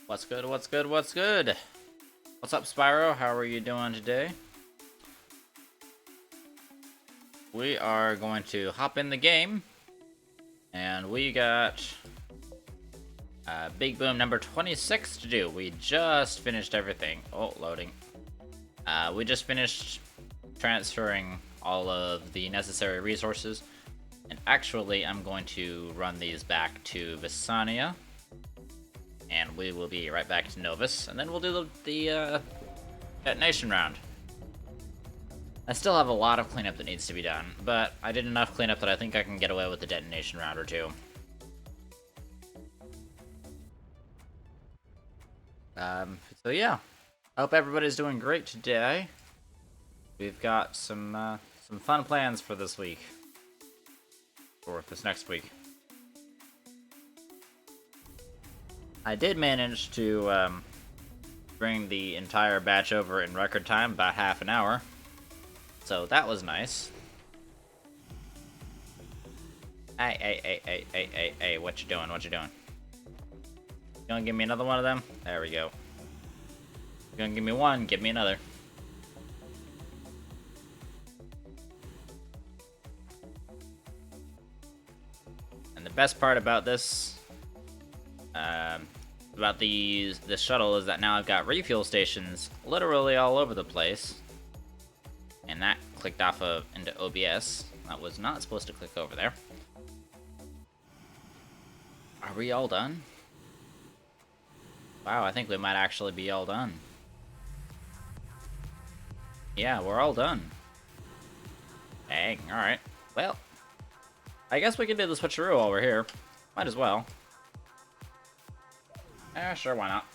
What's good, what's good, what's good? What's up, Spyro? How are you doing today? We are going to hop in the game, and we got Big Boom number 26 to do. We just finished everything. Oh, loading. We just finished transferring all of the necessary resources, and actually I'm going to run these back to Visania, and we will be right back to Novus, and then we'll do the Detonation Round. I still have a lot of cleanup that needs to be done, but I did enough cleanup that I think I can get away with the Detonation Round or two. So yeah, I hope everybody's doing great today. We've got some fun plans for this week, or this next week. I did manage to bring the entire batch over in record time, about half an hour. So that was nice. Hey, what you doing? What you doing? You gonna give me another one of them? There we go. You gonna give me one, give me another. And the best part about this, about this shuttle, is that now I've got refuel stations literally all over the place. And that clicked off into OBS. That was not supposed to click over there. Are we all done? Wow, I think we might actually be all done. Yeah, we're all done. Dang, alright. Well, I guess we can do the switcheroo while we're here. Might as well. Yeah, sure, why not?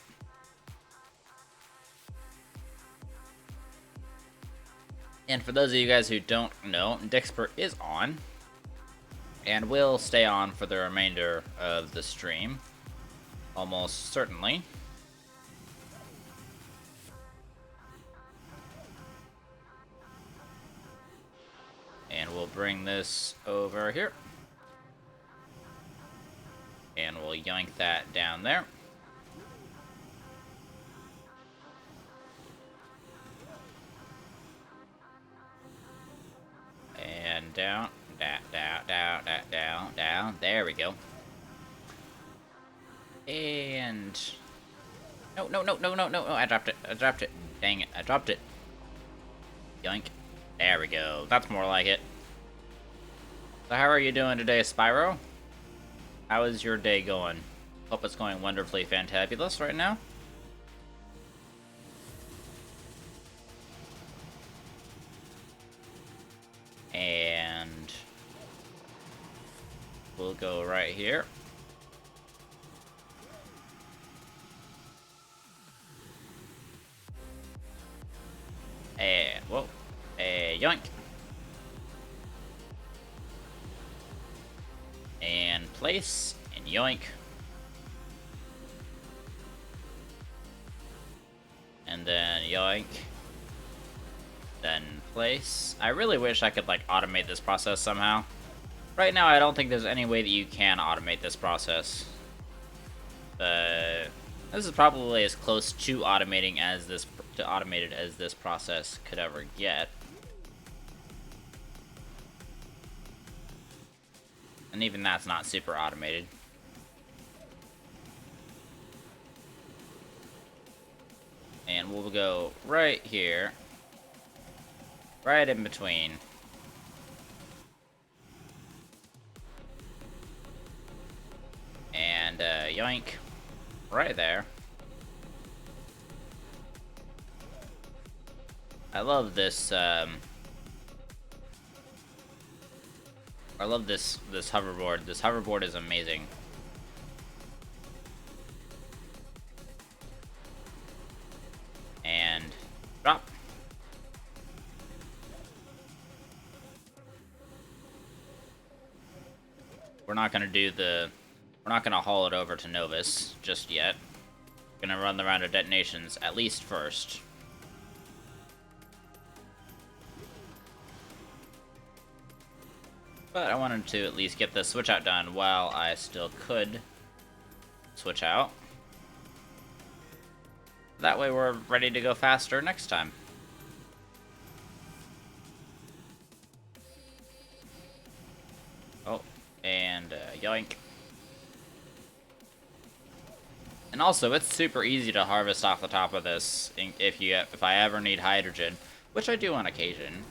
And for those of you guys who don't know, Dixper is on, and will stay on for the remainder of the stream, almost certainly. And we'll bring this over here, and we'll yoink that down there. And down, down. There we go. And no, I dropped it. Dang it, I dropped it. Yoink. There we go. That's more like it. So how are you doing today, Spyro? How is your day going? Hope it's going wonderfully fantabulous right now. And we'll go right here. And, whoa. Yoink. And place, and yoink. And then yoink. Then place. I really wish I could, like, automate this process somehow. Right now, I don't think there's any way that you can automate this process. This is probably as close to automated as this process could ever get. And even that's not super automated. And we'll go right here. Right in between. And, yoink. Right there. I love this, I love this hoverboard. This hoverboard is amazing. And drop. We're not gonna haul it over to Novus just yet. We're gonna run the round of detonations at least first. But I wanted to at least get the switch out done while I still could switch out. That way we're ready to go faster next time. Oh, and yoink. And also, it's super easy to harvest off the top of this if I ever need hydrogen, which I do on occasion.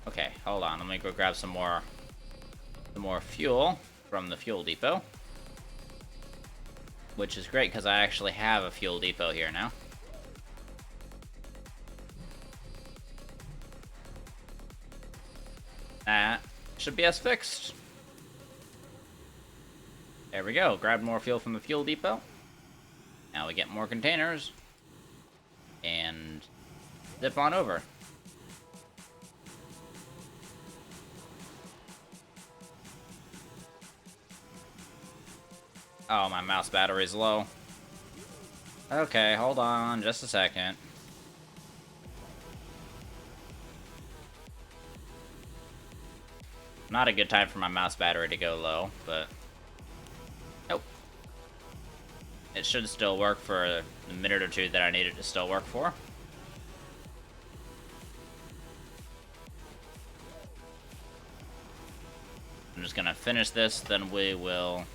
Okay, hold on. Let me go grab some more fuel from the fuel depot, which is great because I actually have a fuel depot here now. That should be us fixed. There we go. Grab more fuel from the fuel depot. Now we get more containers. And zip on over. Oh, my mouse battery's low. Okay, hold on just a second. Not a good time for my mouse battery to go low, but... Nope. It should still work for the minute or two that I need it to still work for. I'm just gonna finish this, then we will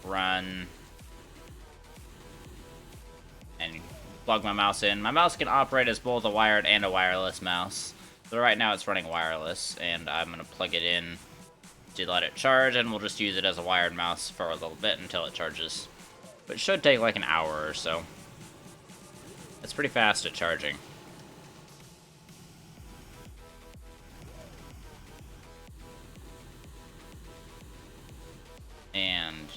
run and plug my mouse in. My mouse can operate as both a wired and a wireless mouse. So right now it's running wireless, and I'm gonna plug it in to let it charge, and we'll just use it as a wired mouse for a little bit until it charges. But it should take like an hour or so. It's pretty fast at charging. And...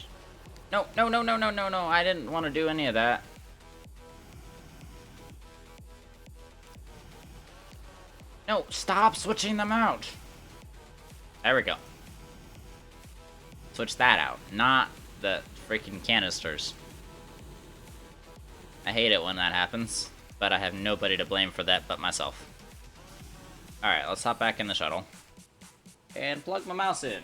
No, no, no, no, no, no, no, I didn't want to do any of that. No, stop switching them out. There we go. Switch that out, not the freaking canisters. I hate it when that happens, but I have nobody to blame for that but myself. Alright, let's hop back in the shuttle. And plug my mouse in.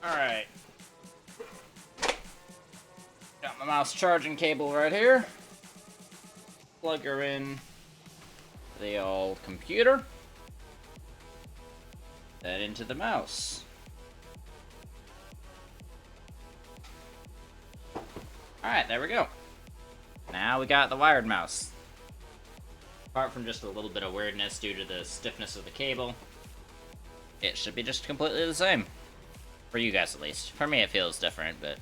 Alright. Got my mouse charging cable right here. Plug her in the old computer. Then into the mouse. Alright, there we go. Now we got the wired mouse. Apart from just a little bit of weirdness due to the stiffness of the cable, it should be just completely the same. For you guys, at least. For me, it feels different, but...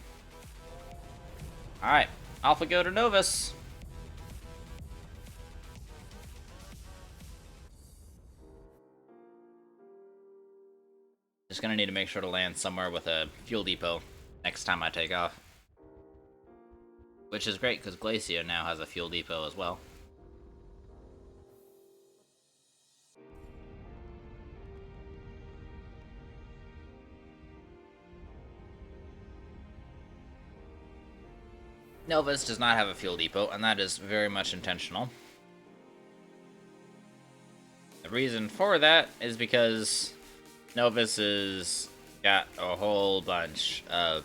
Alright, off we go to Novus. Just gonna need to make sure to land somewhere with a fuel depot next time I take off. Which is great, because Glacia now has a fuel depot as well. Novus does not have a fuel depot, and that is very much intentional. The reason for that is because Novus has got a whole bunch of,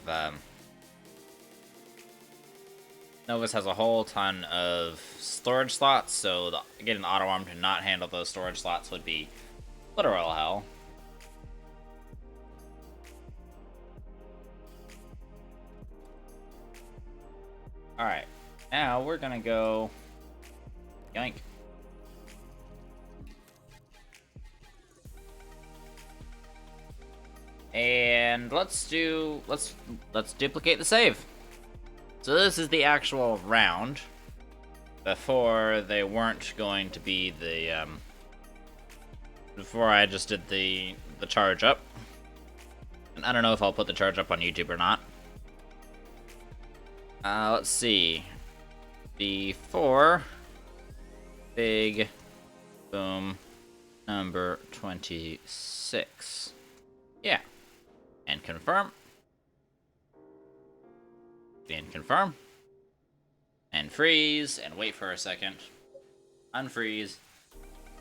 Novus has a whole ton of storage slots, so getting the auto arm to not handle those storage slots would be literal hell. Alright, now we're gonna go... Yoink. And let's duplicate the save. So this is the actual round. Before they weren't going to be the, before I just did the charge up. And I don't know if I'll put the charge up on YouTube or not. Let's see. Before Big Boom number 26. Yeah. And confirm. And confirm. And freeze. And wait for a second. Unfreeze.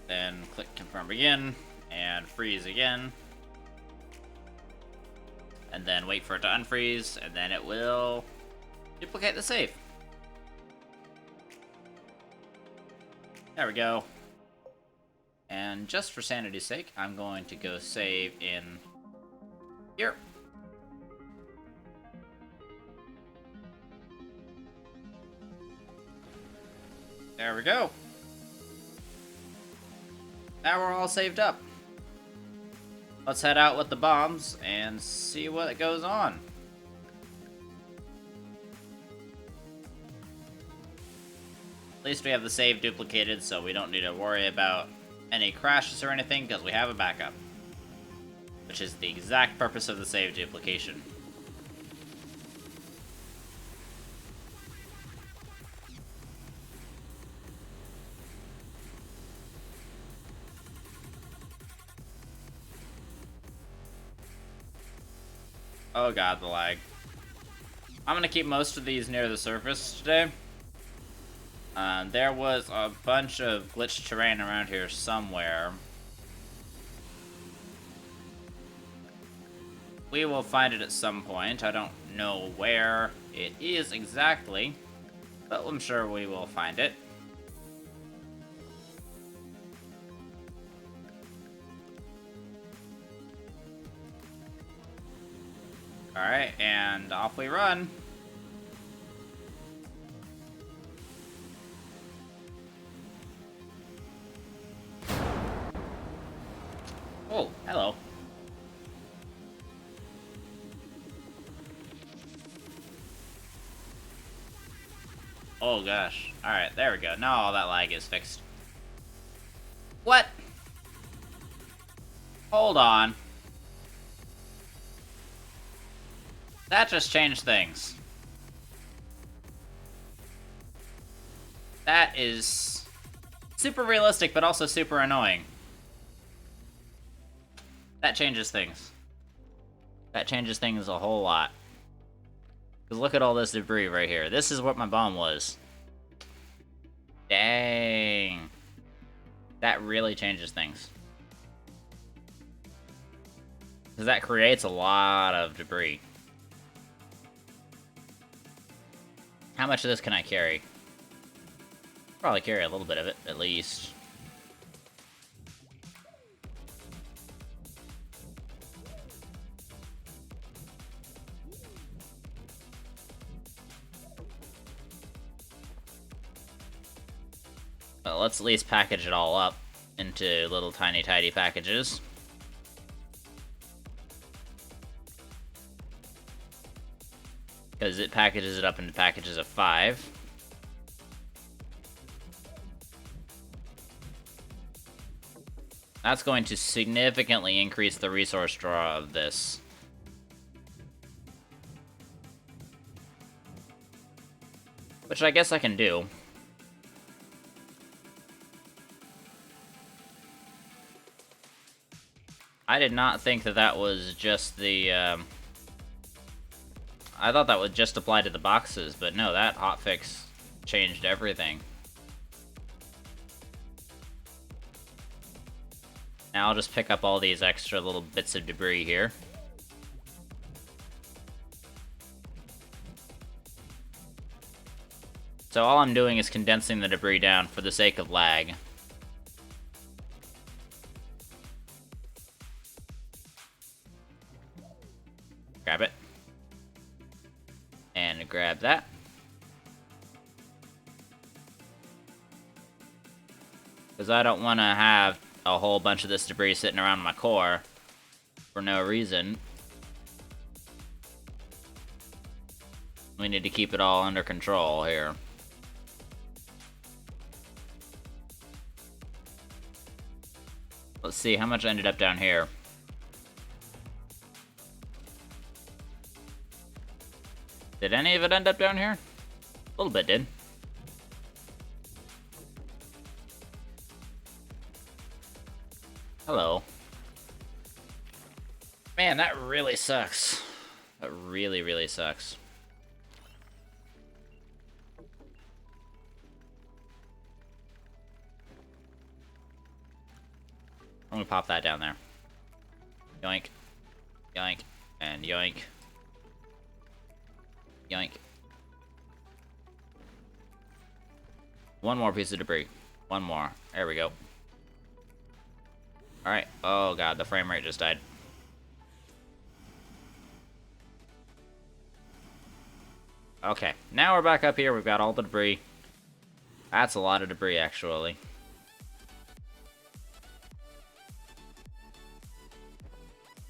then click confirm again, and freeze again. And then wait for it to unfreeze, and then it will duplicate the save. There we go. And just for sanity's sake, I'm going to go save in here. There we go. Now we're all saved up. Let's head out with the bombs and see what goes on. At least we have the save duplicated, so we don't need to worry about any crashes or anything, because we have a backup. Which is the exact purpose of the save duplication. Oh god, the lag. I'm gonna keep most of these near the surface today. There was a bunch of glitched terrain around here somewhere. We will find it at some point. I don't know where it is exactly, but I'm sure we will find it. Alright, and off we run. Oh, hello. Oh gosh. Alright, there we go. Now all that lag is fixed. What? Hold on. That just changed things. That is super realistic, but also super annoying. That changes things. That changes things a whole lot. Because look at all this debris right here. This is what my bomb was. Dang. That really changes things. Because that creates a lot of debris. How much of this can I carry? Probably carry a little bit of it, at least. Well, let's at least package it all up into little tiny packages. Because it packages it up into packages of 5. That's going to significantly increase the resource draw of this. Which I guess I can do. I did not think that that was just the, I thought that would just apply to the boxes, but no, that hotfix changed everything. Now I'll just pick up all these extra little bits of debris here. So all I'm doing is condensing the debris down for the sake of lag. Grab it. And grab that. Because I don't want to have a whole bunch of this debris sitting around my core for no reason. We need to keep it all under control here. Let's see how much ended up down here. Did any of it end up down here? A little bit did. Hello. Man, that really sucks. That really, really sucks. Let me pop that down there. Yoink. Yoink. And yoink. Yoink. One more piece of debris. One more. There we go. Alright. Oh god, the frame rate just died. Okay, now we're back up here. We've got all the debris. That's a lot of debris, actually.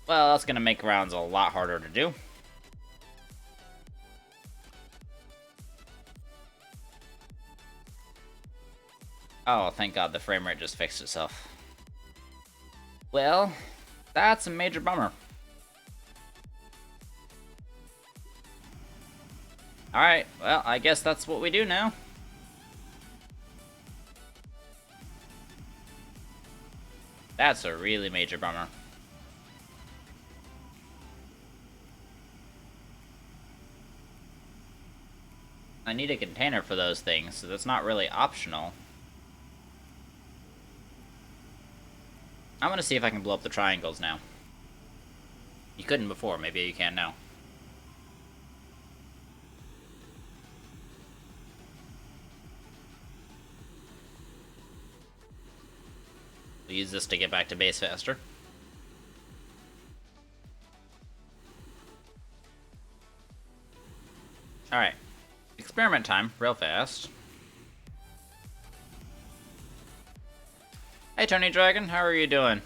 Well, that's gonna make rounds a lot harder to do. Oh, thank god the frame rate just fixed itself. Well, that's a major bummer. Alright, well, I guess that's what we do now. That's a really major bummer. I need a container for those things, so that's not really optional. I'm gonna see if I can blow up the triangles now. You couldn't before, maybe you can now. We'll use this to get back to base faster. Alright. Experiment time, real fast. Hey Tony Dragon, how are you doing?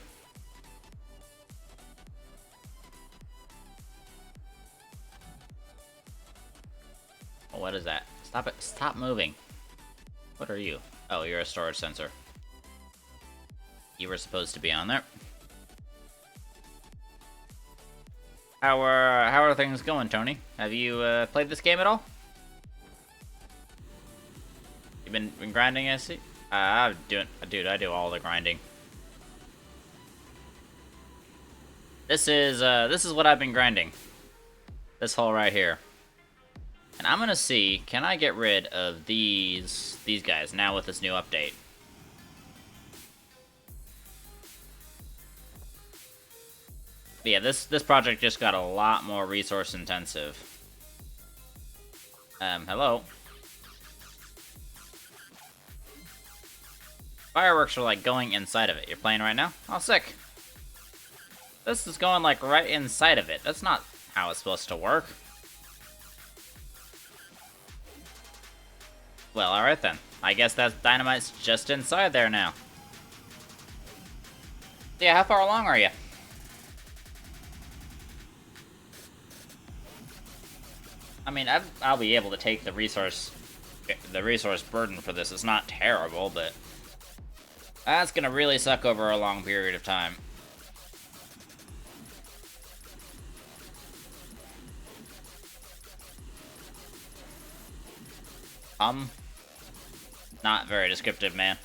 Oh, what is that? Stop it, stop moving. What are you? Oh, you're a storage sensor. You were supposed to be on there. How are things going, Tony? Have you played this game at all? You been grinding, I see? Dude, I do all the grinding. This is what I've been grinding. This hole right here. And I'm gonna see, can I get rid of these guys now with this new update? But yeah, this project just got a lot more resource intensive. Hello. Fireworks are like going inside of it. You're playing right now? Oh, sick. This is going like right inside of it. That's not how it's supposed to work. Well, alright then. I guess that dynamite's just inside there now. Yeah, how far along are you? I mean, I'll be able to take the resource burden for this. It's not terrible, but that's gonna really suck over a long period of time. Not very descriptive, man.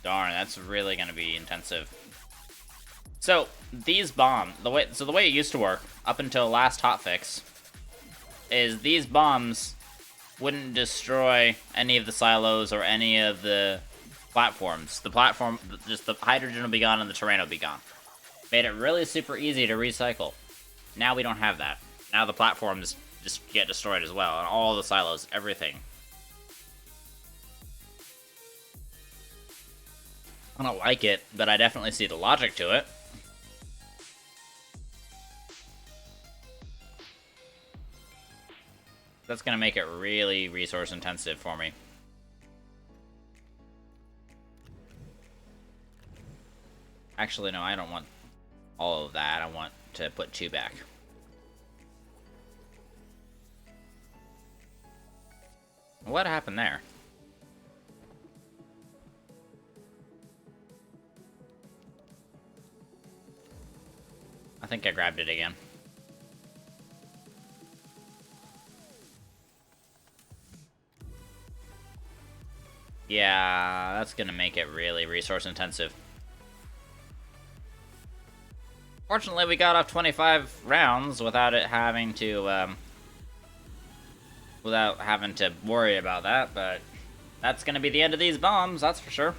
Darn, that's really gonna be intensive. So, these bombs, the way it used to work, up until last hotfix, is these bombs wouldn't destroy any of the silos or any of the platforms. The platform, just the hydrogen will be gone and the terrain will be gone. Made it really super easy to recycle. Now we don't have that. Now the platforms just get destroyed as well, and all the silos, everything. I don't like it, but I definitely see the logic to it. That's gonna make it really resource intensive for me. Actually, no, I don't want all of that. I want to put 2 back. What happened there? I think I grabbed it again. Yeah, that's gonna make it really resource intensive. Fortunately, we got off 25 rounds without it having to, without having to worry about that, but That's gonna be the end of these bombs, that's for sure.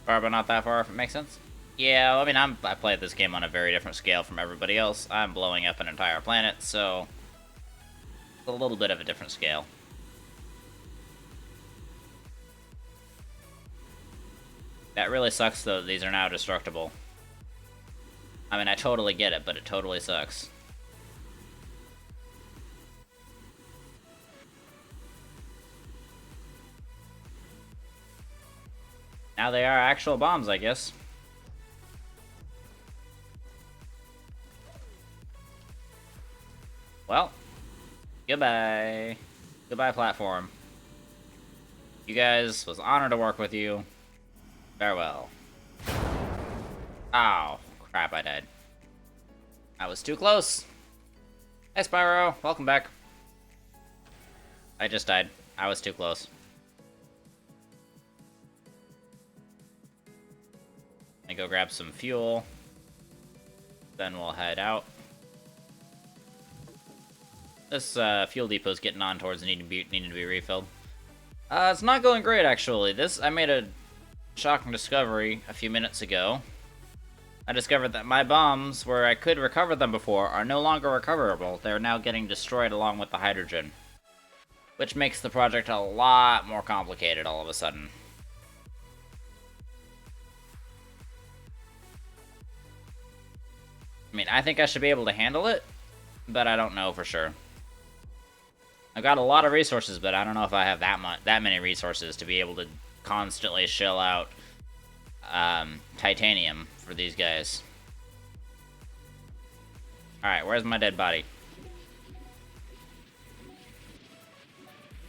Far, but not that far, if it makes sense. Yeah, I mean, I played this game on a very different scale from everybody else. I'm blowing up an entire planet, so it's a little bit of a different scale. That really sucks, though, that these are now destructible. I mean, I totally get it, but it totally sucks. Now they are actual bombs, I guess. Well, goodbye. Goodbye, platform. You guys, was honored to work with you. Farewell. Ow. Crap, I died. I was too close. Hey, Spyro. Welcome back. I just died. I was too close. Let me go grab some fuel. Then we'll head out. This fuel depot's getting on towards needing to be refilled. It's not going great, actually. I made a shocking discovery a few minutes ago. I discovered that my bombs, where I could recover them before, are no longer recoverable. They're now getting destroyed along with the hydrogen. Which makes the project a lot more complicated all of a sudden. I mean, I think I should be able to handle it, but I don't know for sure. I've got a lot of resources, but I don't know if I have that many resources to be able to constantly shell out titanium for these guys. Alright, where's my dead body?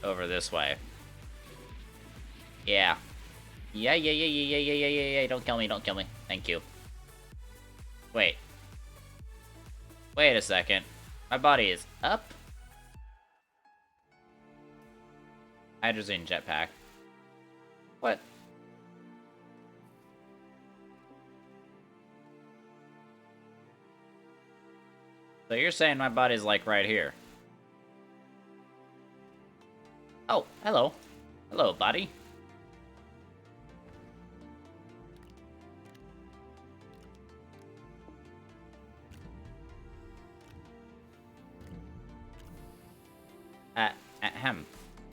Over this way. Yeah. Yeah. Don't kill me. Thank you. Wait. Wait a second. My body is up? Hydrogen jetpack. What? So you're saying my body's like right here? Oh, hello. Hello, body. Ahem.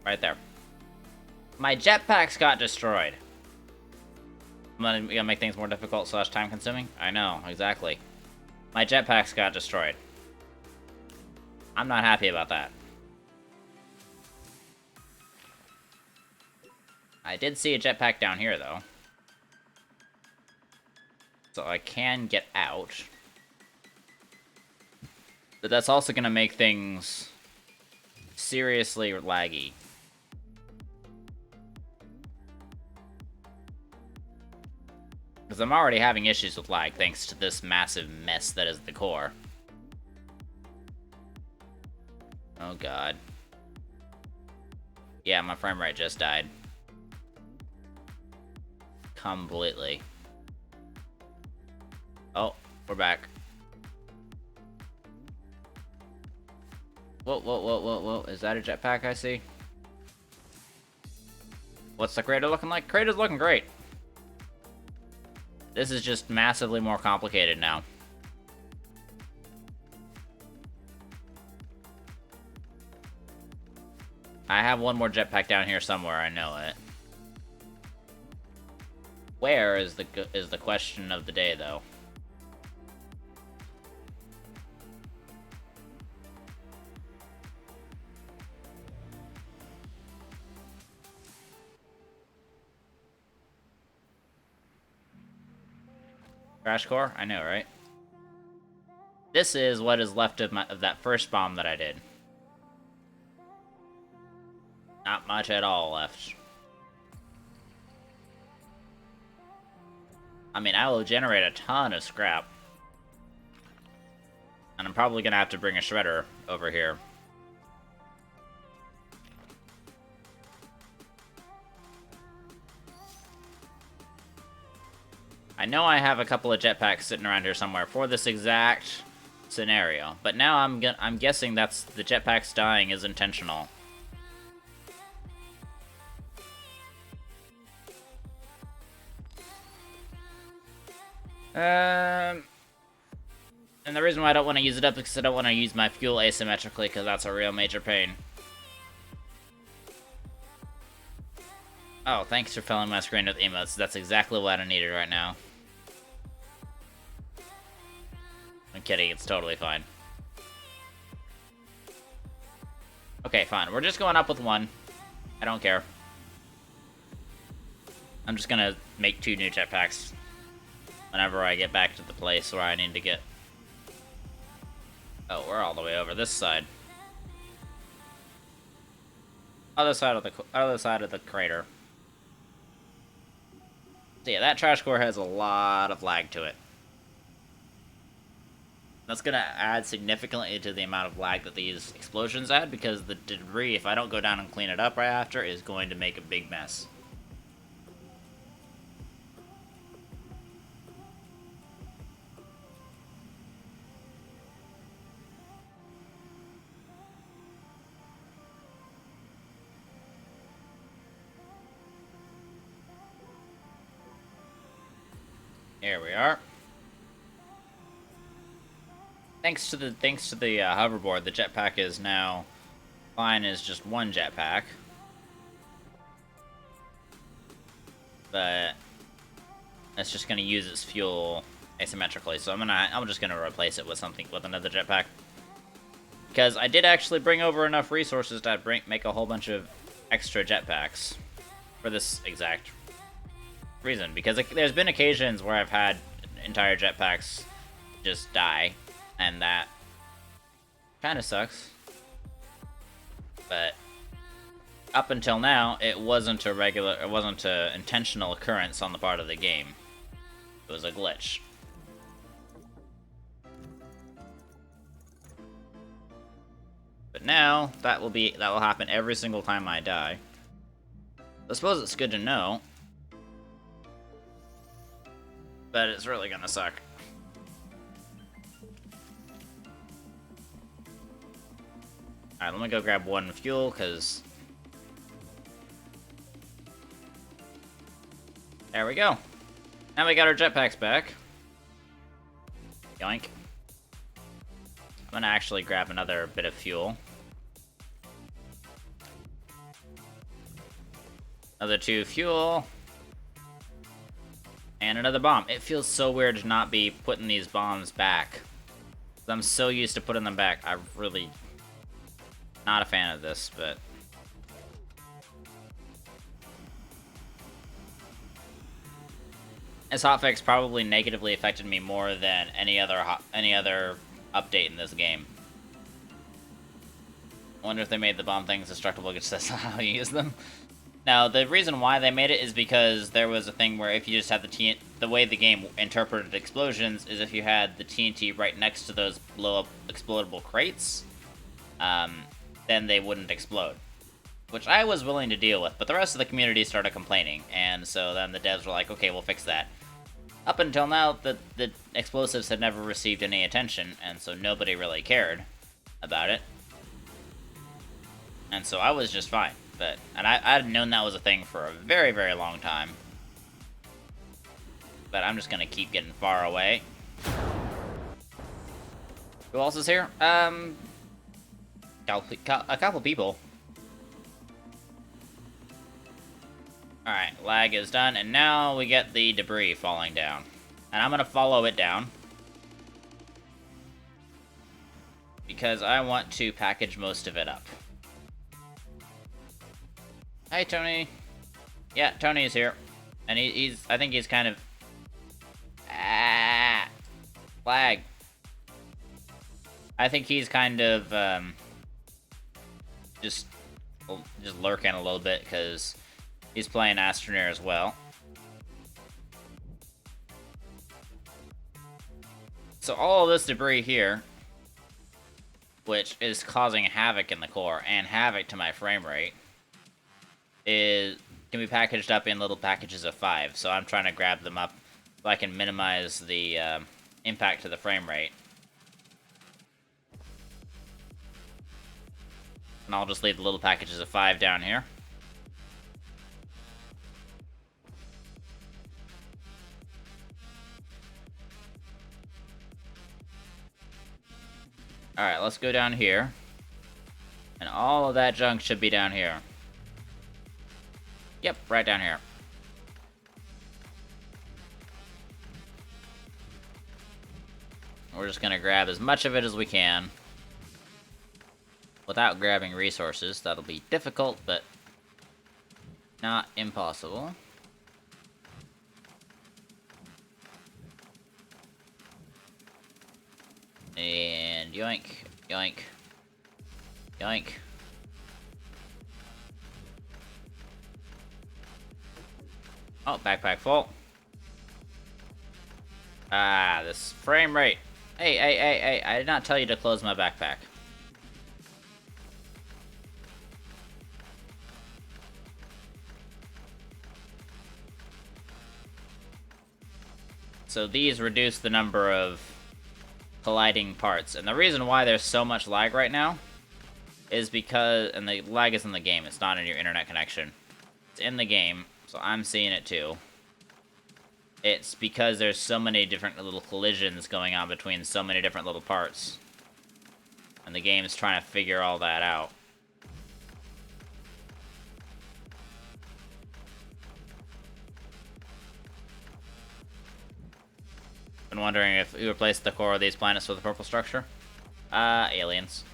Right there. My jetpacks got destroyed. I'm gonna make things more difficult / time consuming? I know, exactly. My jetpacks got destroyed. I'm not happy about that. I did see a jetpack down here, though. So I can get out. But that's also gonna make things seriously laggy. Because I'm already having issues with lag thanks to this massive mess that is the core. Oh god. Yeah, my frame rate just died. Completely. Oh, we're back. Whoa. Is that a jetpack I see? What's the crater looking like? Crater's looking great. This is just massively more complicated now. I have one more jetpack down here somewhere, I know it. Where is the question of the day, though? Crash core? I know, right? This is what is left of that first bomb that I did. Not much at all left. I mean, I will generate a ton of scrap. And I'm probably gonna have to bring a shredder over here. I know I have a couple of jetpacks sitting around here somewhere for this exact scenario, but now I'm guessing that's the jetpacks dying is intentional. And the reason why I don't want to use it up is because I don't want to use my fuel asymmetrically, because that's a real major pain. Oh, thanks for filling my screen with emotes. That's exactly what I needed right now. I'm kidding, it's totally fine. Okay, fine. We're just going up with one. I don't care. I'm just gonna make 2 new jetpacks whenever I get back to the place where I need to get. Oh, we're all the way over this side. Other side of the crater. So yeah, that trash core has a lot of lag to it. That's gonna add significantly to the amount of lag that these explosions add, because the debris, if I don't go down and clean it up right after, is going to make a big mess. Here we are. Thanks to the hoverboard, the jetpack is now fine as just one jetpack. But it's just gonna use its fuel asymmetrically, so I'm just gonna replace it with another jetpack. Because I did actually bring over enough resources to make a whole bunch of extra jetpacks for this exact reason. Because there's been occasions where I've had entire jetpacks just die, and that kind of sucks. But up until now, it wasn't an intentional occurrence on the part of the game. It was a glitch. But now that will happen every single time I die. I suppose it's good to know, but it's really gonna suck. Alright, let me go grab one fuel, because there we go. Now we got our jetpacks back. Yoink. I'm gonna actually grab another bit of fuel. Another 2 fuel. And another bomb. It feels so weird to not be putting these bombs back. I'm so used to putting them back. I really not a fan of this, but this hotfix probably negatively affected me more than any other update in this game. I wonder if they made the bomb things destructible because that's not how you use them. Now, the reason why they made it is because there was a thing where if you just had the way the game interpreted explosions is if you had the TNT right next to those blow-up explodable crates, then they wouldn't explode. Which I was willing to deal with, but the rest of the community started complaining, and so then the devs were like, okay, we'll fix that. Up until now, the explosives had never received any attention, and so nobody really cared about it. And so I was just fine. And I'd known that was a thing for a very, very long time. But I'm just gonna keep getting far away. Who else is here? A couple people. Alright, lag is done, and now we get the debris falling down. And I'm gonna follow it down, because I want to package most of it up. Hey, Tony. Yeah, Tony's here. And I think he's kind of... Lag. I think he's kind of, just lurking a little bit, because he's playing Astroneer as well. So all of this debris here, which is causing havoc in the core, and havoc to my frame rate, can be packaged up in little packages of 5, so I'm trying to grab them up so I can minimize the impact to the frame rate. And I'll just leave the little packages of 5 down here. Alright, let's go down here. And all of that junk should be down here. Yep, right down here. We're just gonna grab as much of it as we can. Without grabbing resources. That'll be difficult, but not impossible. And yoink, yoink, yoink. Oh, backpack full. Ah, this frame rate. Hey, I did not tell you to close my backpack. So these reduce the number of colliding parts. And the reason why there's so much lag right now is because, and the lag is in the game, it's not in your internet connection. It's in the game, so I'm seeing it too. It's because there's so many different little collisions going on between so many different little parts. And the game's trying to figure all that out. Been wondering if we replaced the core of these planets with a purple structure? Aliens.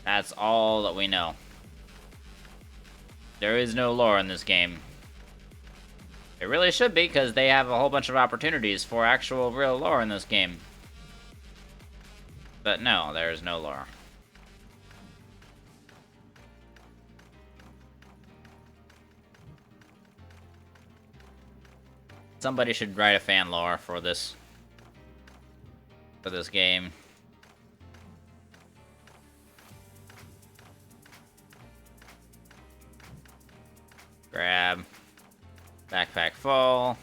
That's all that we know. There is no lore in this game. It really should be, because they have a whole bunch of opportunities for actual real lore in this game. But no, there is no lore. Somebody should write a fan lore for this game. Grab. Backpack full.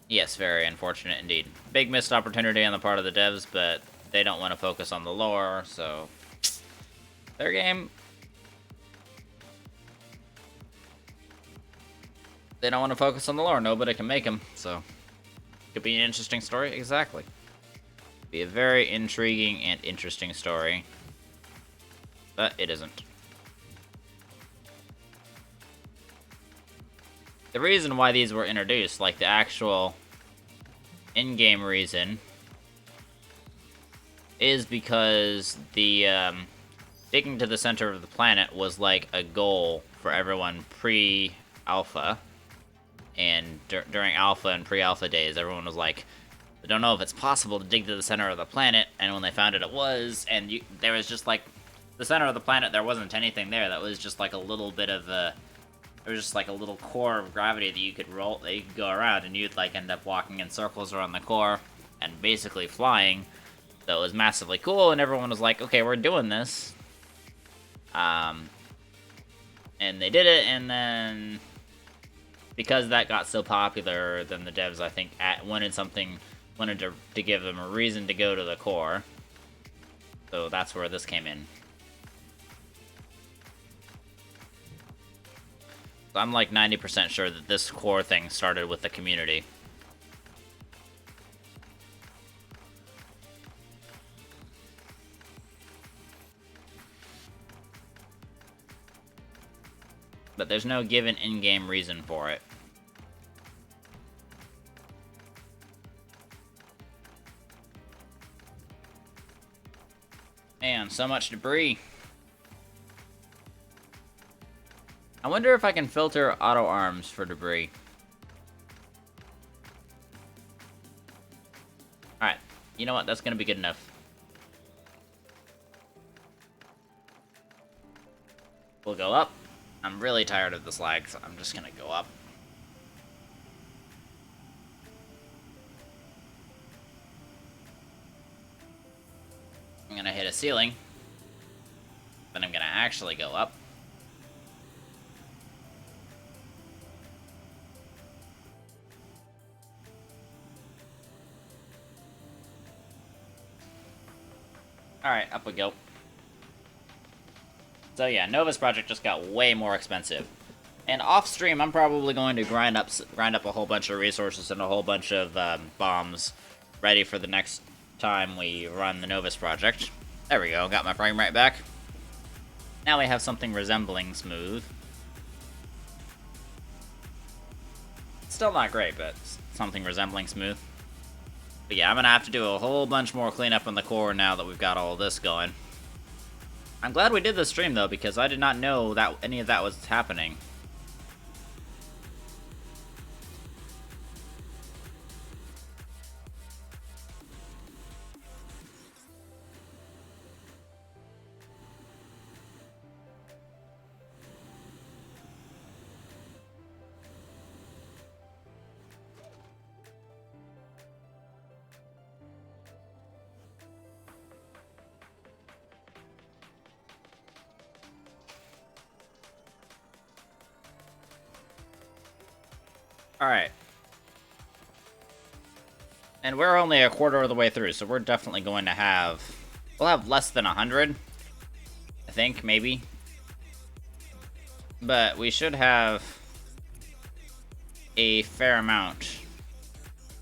Yes, very unfortunate indeed. Big missed opportunity on the part of the devs, but they don't want to focus on the lore, so their game. They don't want to focus on the lore. Nobody can make them, so could be an interesting story. Exactly. Be a very intriguing and interesting story, but it isn't. The reason why these were introduced, like the actual in-game reason, is because the digging to the center of the planet was like a goal for everyone pre-alpha. And during alpha and pre-alpha days, everyone was like, I don't know if it's possible to dig to the center of the planet. And when they found it was, and there was just like, the center of the planet, there wasn't anything there. That was just like a little bit of a, there was just like a little core of gravity that you could roll, that you could go around, and you'd like end up walking in circles around the core and basically flying. So it was massively cool, and everyone was like, okay, we're doing this. And they did it, and then because that got so popular, then the devs, I think, wanted to give them a reason to go to the core. So that's where this came in. So I'm like 90% sure that this core thing started with the community. But there's no given in-game reason for it. Man, so much debris. I wonder if I can filter auto arms for debris. Alright, you know what? That's gonna be good enough. We'll go up. I'm really tired of this lag, so I'm just gonna go up. I'm gonna hit a ceiling. Then I'm gonna actually go up. Alright, up we go. So yeah, Novus Project just got way more expensive. And off stream, I'm probably going to grind up a whole bunch of resources and a whole bunch of bombs ready for the next time we run the Novus Project. There we go, got my frame rate back. Now we have something resembling smooth. Still not great, but something resembling smooth. But yeah, I'm gonna have to do a whole bunch more cleanup on the core now that we've got all this going. I'm glad we did this stream though, because I did not know that any of that was happening. Alright. And we're only a quarter of the way through, so we're definitely going to have... We'll have less than 100. I think, maybe. But we should have a fair amount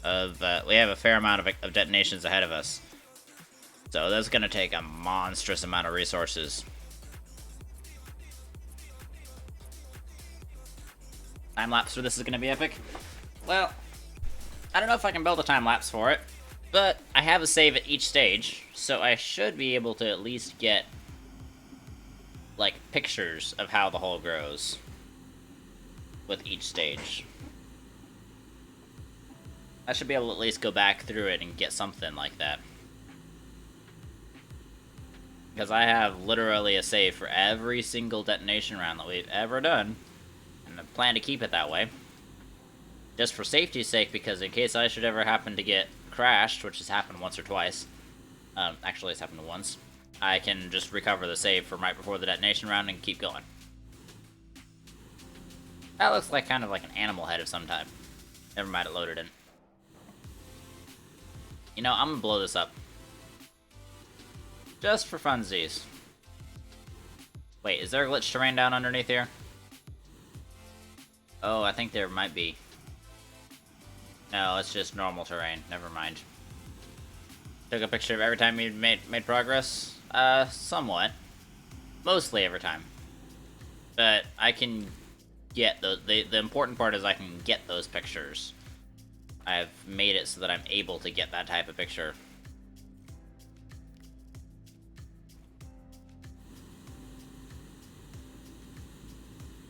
of... we have a fair amount of detonations ahead of us. So that's going to take a monstrous amount of resources. Time-lapse for this is going to be epic. Well, I don't know if I can build a time-lapse for it, but I have a save at each stage, so I should be able to at least get, like, pictures of how the hole grows with each stage. I should be able to at least go back through it and get something like that. Because I have literally a save for every single detonation round that we've ever done. And I plan to keep it that way. Just for safety's sake, because in case I should ever happen to get crashed, which has happened once or twice. Actually, it's happened once. I can just recover the save from right before the detonation round and keep going. That looks like kind of like an animal head of some type. Never mind, it loaded in. You know, I'm gonna blow this up. Just for funsies. Wait, is there a glitch terrain down underneath here? Oh, I think there might be. No, it's just normal terrain. Never mind. Took a picture of every time we made progress? Somewhat. Mostly every time. But I can get those. The important part is I can get those pictures. I've made it so that I'm able to get that type of picture.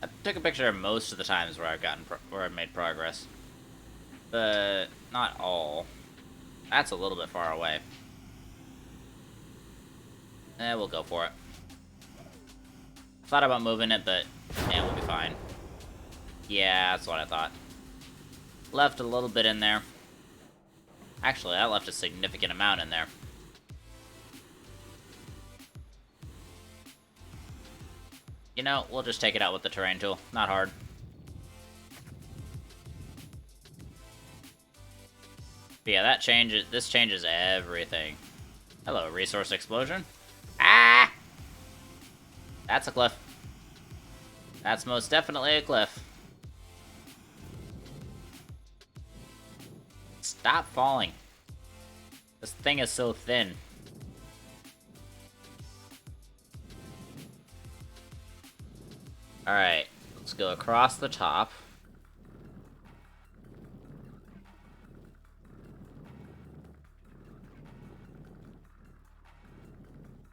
I took a picture of most of the times where I've made progress, but not all. That's a little bit far away. We'll go for it. Thought about moving it, but yeah, we'll be fine. Yeah, that's what I thought. Left a little bit in there. Actually, I left a significant amount in there. You know, we'll just take it out with the terrain tool. Not hard. But yeah, this changes everything. Hello, resource explosion. Ah! That's a cliff. That's most definitely a cliff. Stop falling. This thing is so thin. Alright, let's go across the top.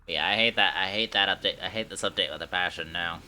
Yeah, I hate that. I hate that update. I hate this update with a passion now.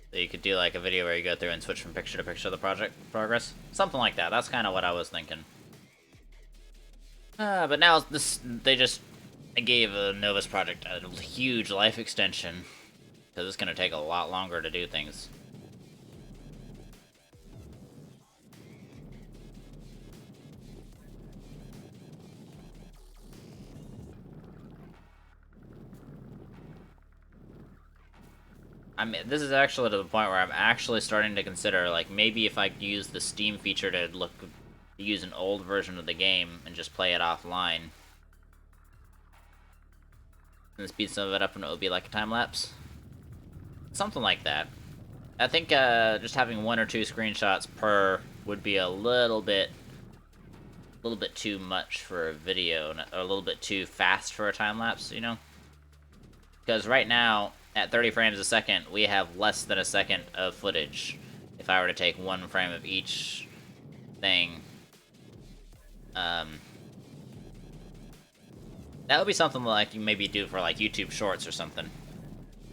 So you could do like a video where you go through and switch from picture to picture of the project progress. Something like that. That's kind of what I was thinking. But now they gave a Novus Project a huge life extension. Because it's going to take a lot longer to do things. I mean, this is actually to the point where I'm actually starting to consider, like, maybe if I use the Steam feature to use an old version of the game and just play it offline, and speed some of it up and it would be like a time lapse. Something like that. I think just having 1 or 2 screenshots per would be a little bit too much for a video, or a little bit too fast for a time lapse, you know? Because right now, at 30 frames a second, we have less than a second of footage. If I were to take 1 frame of each thing, that would be something like you maybe do for like YouTube Shorts or something.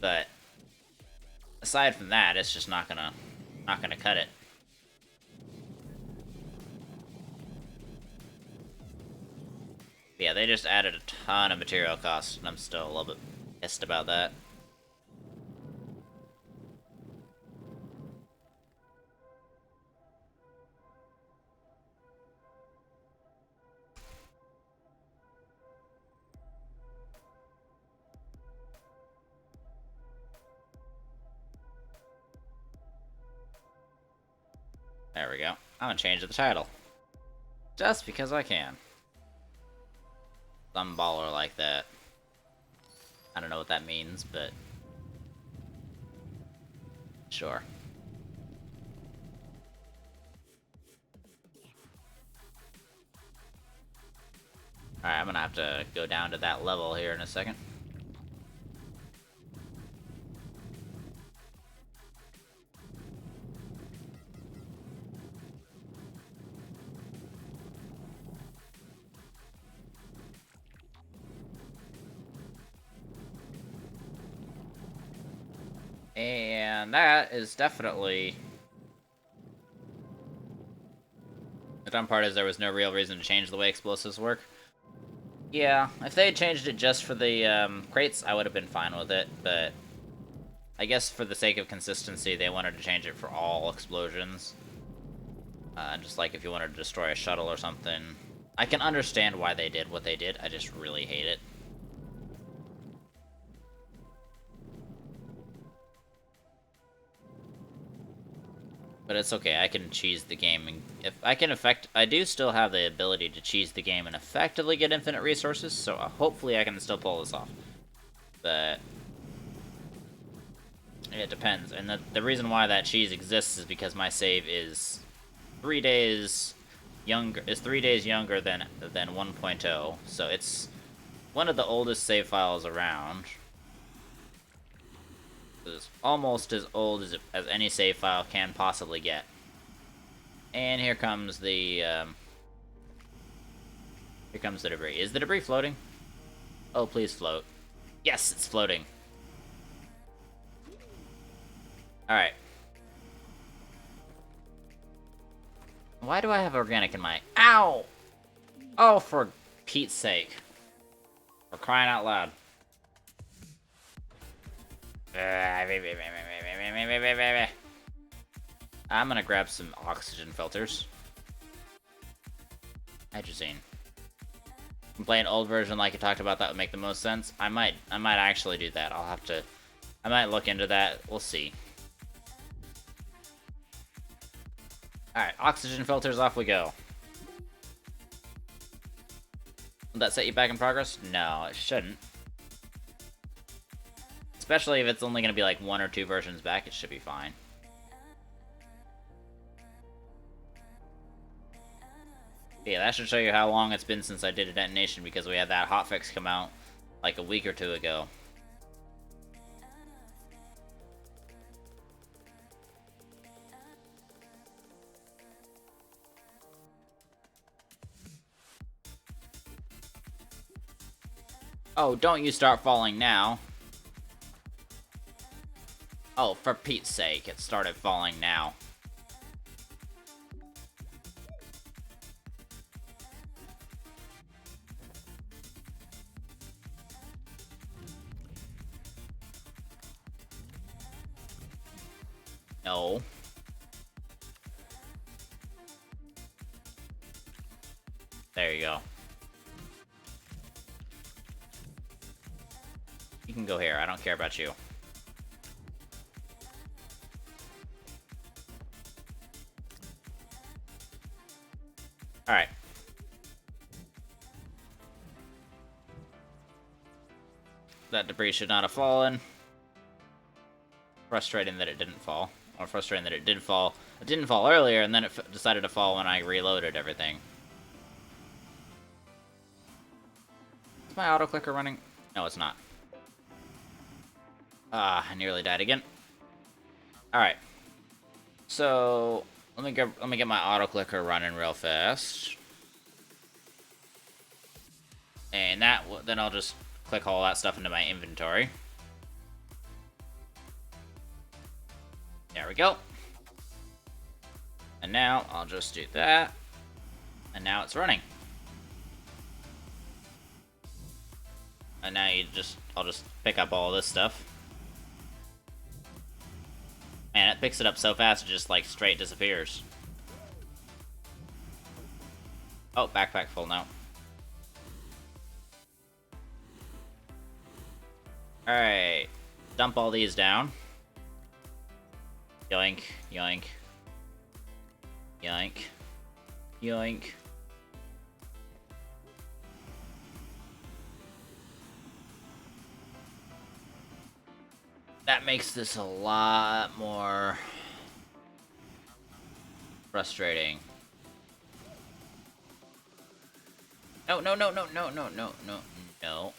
But aside from that, it's just not gonna cut it. Yeah, they just added a ton of material costs, and I'm still a little bit pissed about that. There we go. I'm gonna change the title. Just because I can. Some baller like that. I don't know what that means, but... sure. Alright, I'm gonna have to go down to that level here in a second. And that is definitely... the dumb part is there was no real reason to change the way explosives work. Yeah, if they had changed it just for the crates, I would have been fine with it, but... I guess for the sake of consistency, they wanted to change it for all explosions. Just like if you wanted to destroy a shuttle or something. I can understand why they did what they did, I just really hate it. But it's okay, I can cheese the game, and if I can I do still have the ability to cheese the game and effectively get infinite resources, so hopefully I can still pull this off. But it depends, and the reason why that cheese exists is because my save is 3 days younger than 1.0, so it's one of the oldest save files around. It's almost as old as any save file can possibly get. And here comes the debris. Is the debris floating? Oh, please float. Yes, it's floating. Alright. Why do I have organic in my... Ow! Oh, for Pete's sake. For crying out loud. I'm gonna grab some oxygen filters. Hydrazine. Play an old version like you talked about, that would make the most sense. I might actually do that. I might look into that. We'll see. Alright, oxygen filters, off we go. Will that set you back in progress? No, it shouldn't. Especially if it's only going to be like 1 or 2 versions back, it should be fine. Yeah, that should show you how long it's been since I did a detonation, because we had that hotfix come out like a week or 2 ago. Oh, don't you start falling now. Oh, for Pete's sake, it started falling now. No. There you go. You can go here, I don't care about you. Alright. That debris should not have fallen. Frustrating that it didn't fall. Or frustrating that it did fall. It didn't fall earlier, and then it decided to fall when I reloaded everything. Is my auto clicker running? No, it's not. Ah, I nearly died again. Alright. So let me get my auto clicker running real fast. And then I'll just click all that stuff into my inventory. There we go. And now I'll just do that. And now it's running. And now I'll just pick up all this stuff. Man, it picks it up so fast it just like straight disappears. Oh, backpack full now. Alright. Dump all these down. Yoink, yoink. Yoink. Yoink. That makes this a lot more frustrating. No, no, no, no, no, no, no, no, no.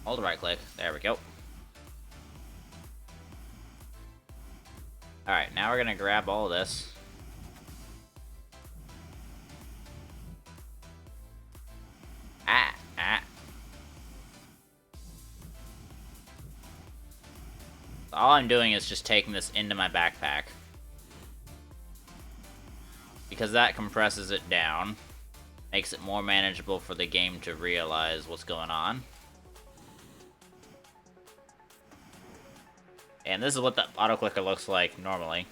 Hold right click. There we go. Alright, now we're gonna grab all of this. Ah, ah. All I'm doing is just taking this into my backpack. Because that compresses it down. Makes it more manageable for the game to realize what's going on. And this is what the auto clicker looks like normally.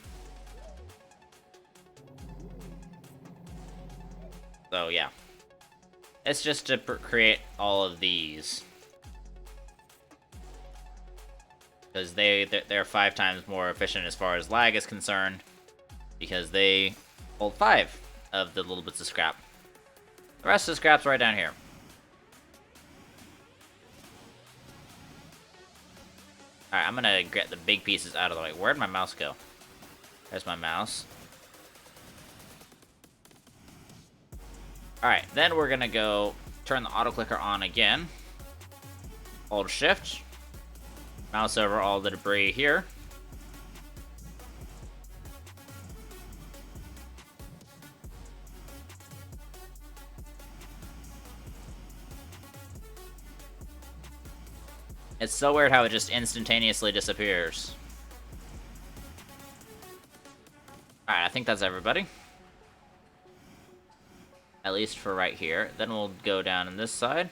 So yeah. It's just to create all of these. Because they're 5 times more efficient as far as lag is concerned. Because they hold 5 of the little bits of scrap. The rest of the scrap's right down here. Alright, I'm gonna get the big pieces out of the way. Where'd my mouse go? There's my mouse. Alright, then we're gonna go turn the auto clicker on again. Hold shift. Mouse over all the debris here. It's so weird how it just instantaneously disappears. Alright, I think that's everybody. At least for right here. Then we'll go down on this side.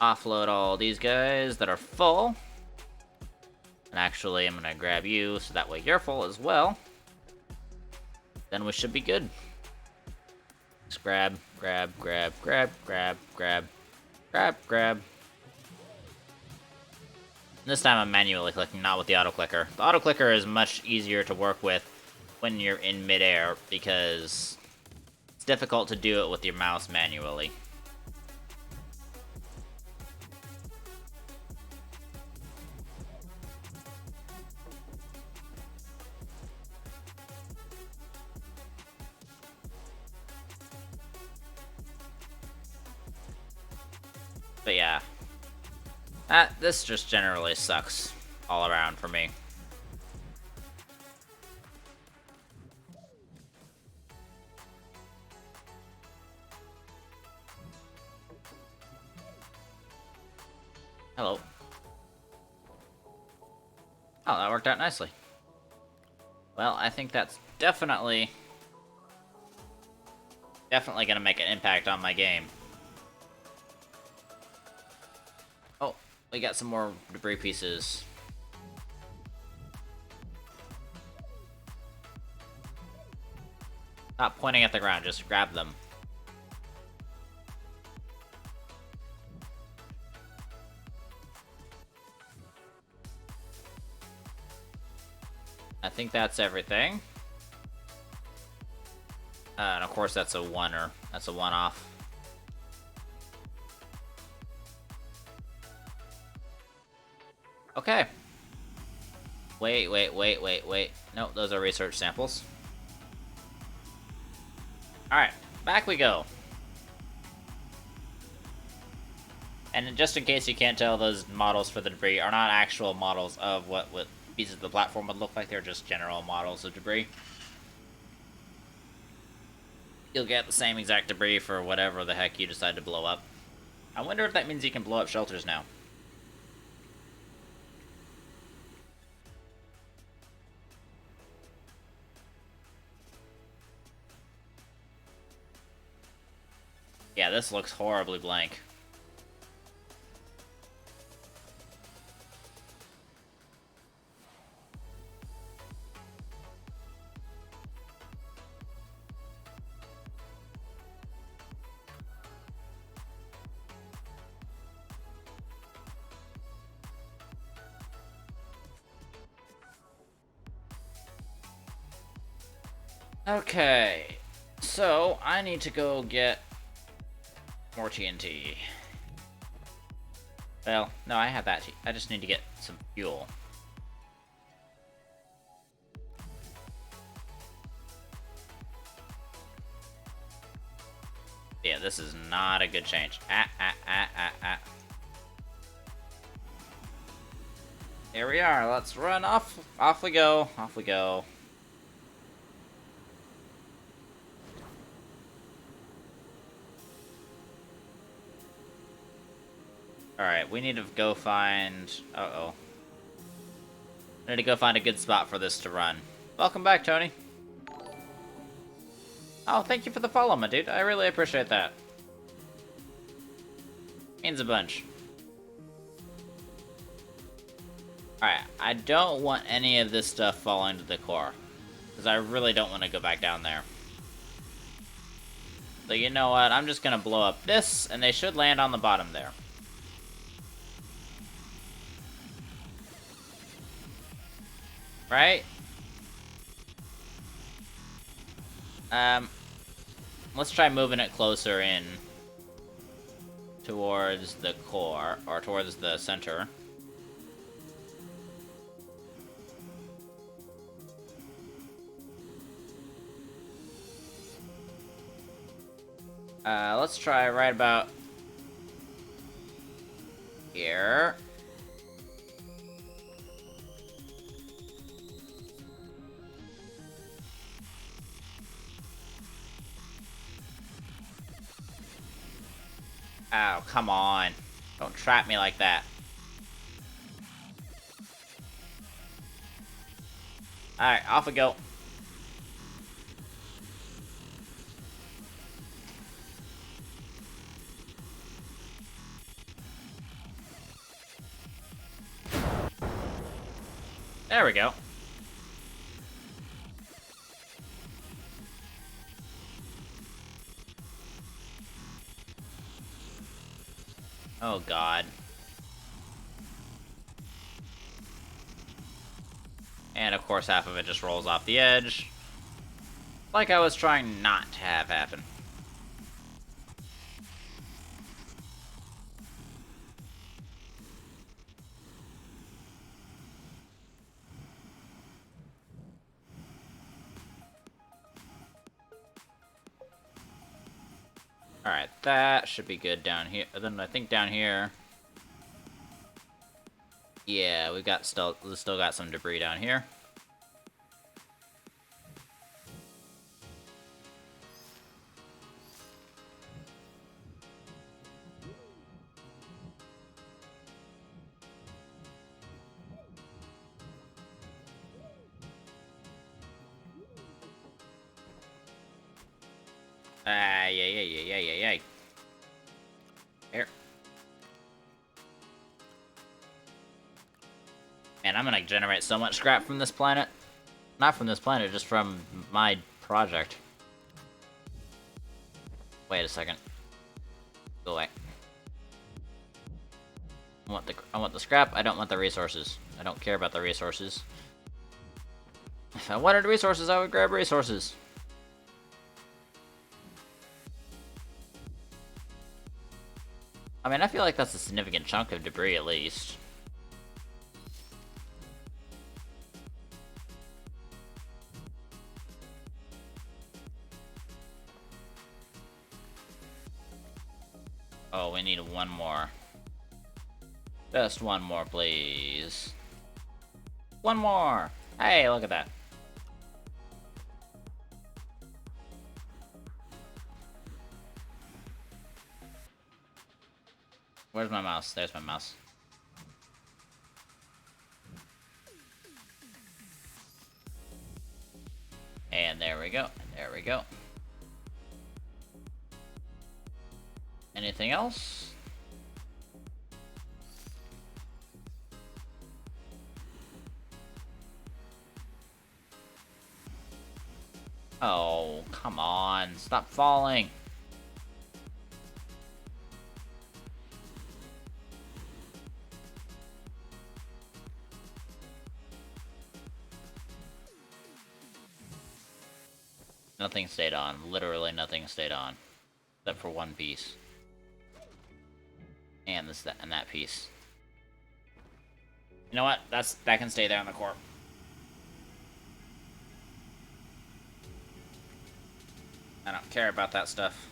Offload all these guys that are full. And actually, I'm gonna grab you so that way you're full as well. Then we should be good. Just grab, grab, grab, grab, grab, grab. Grab, grab. This time I'm manually clicking, not with the auto clicker. The auto clicker is much easier to work with when you're in midair because it's difficult to do it with your mouse manually. But yeah, this just generally sucks all around for me. Hello. Oh, that worked out nicely. Well, I think that's definitely gonna make an impact on my game. Oh, we got some more debris pieces. Stop pointing at the ground, just grab them. I think that's everything. And of course that's a one-er. That's a one-off. Okay. Wait. Nope, those are research samples. Alright, back we go. And just in case you can't tell, those models for the debris are not actual models of what pieces of the platform would look like. They're just general models of debris. You'll get the same exact debris for whatever the heck you decide to blow up. I wonder if that means you can blow up shelters now. Yeah, this looks horribly blank. Okay, so I need to go get more TNT. Well, no, I have that. I just need to get some fuel. Yeah, this is not a good change. Here we are. Let's run off. Off we go. Off we go. Alright, we need to go find... Uh-oh. I need to go find a good spot for this to run. Welcome back, Tony. Oh, thank you for the follow, my dude. I really appreciate that. Means a bunch. Alright, I don't want any of this stuff falling to the core. Because I really don't want to go back down there. So you know what? I'm just going to blow up this, and they should land on the bottom there. Right? Let's try moving it closer in towards the core, or towards the center. Let's try right about here. Oh, come on. Don't trap me like that. Alright, off we go. There we go. Oh god. And of course half of it just rolls off the edge. Like I was trying not to have happen. Alright, that should be good down here. Then I think down here... Yeah, we still got some debris down here. Yeah. Here. Man, I'm gonna generate so much scrap from this planet. Not from this planet, just from my project. Wait a second. Go away. I want the scrap, I don't want the resources. I don't care about the resources. If I wanted resources, I would grab resources. I mean, I feel like that's a significant chunk of debris, at least. Oh, we need one more. Just one more, please. One more! Hey, look at that. Where's my mouse? There's my mouse. And there we go. There we go. Anything else? Oh, come on. Stop falling. Nothing stayed on. Literally nothing stayed on. Except for one piece. And this, and that piece. You know what? That can stay there on the core. I don't care about that stuff.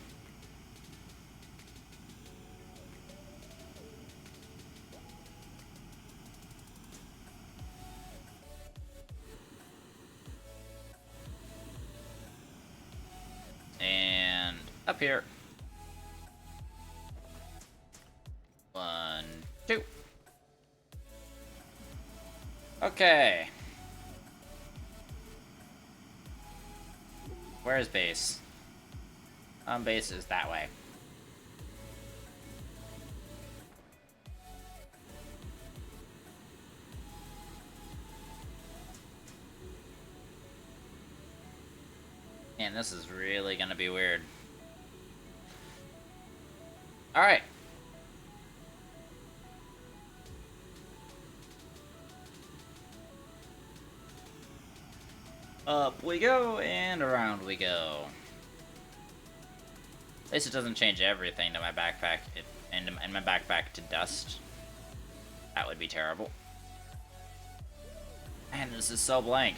And up here. 1, 2. Okay. Where is base? Base is that way. Man, this is really gonna be weird. Alright. Up we go, and around we go. At least it doesn't change everything to my backpack, and my backpack to dust. That would be terrible. Man, this is so blank.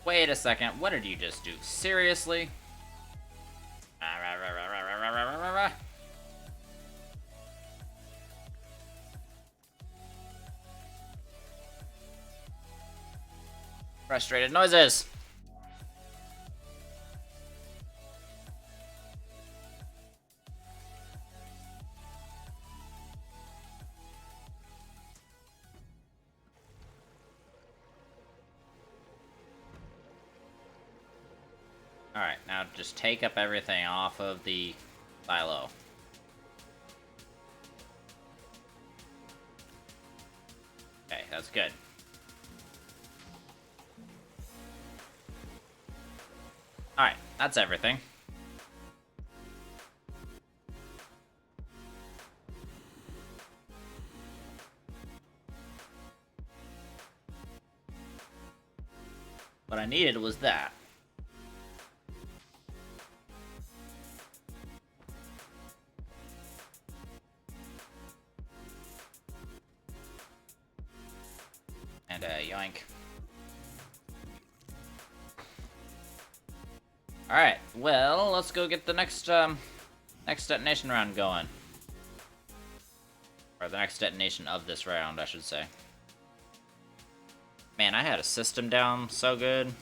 Wait a second, what did you just do? Seriously? Frustrated noises. Alright, now just take up everything off of the silo. Okay, that's good. Alright, that's everything. What I needed was that. And yoink. Alright, well, let's go get the next detonation round going. Or the next detonation of this round, I should say. Man, I had a system down so good.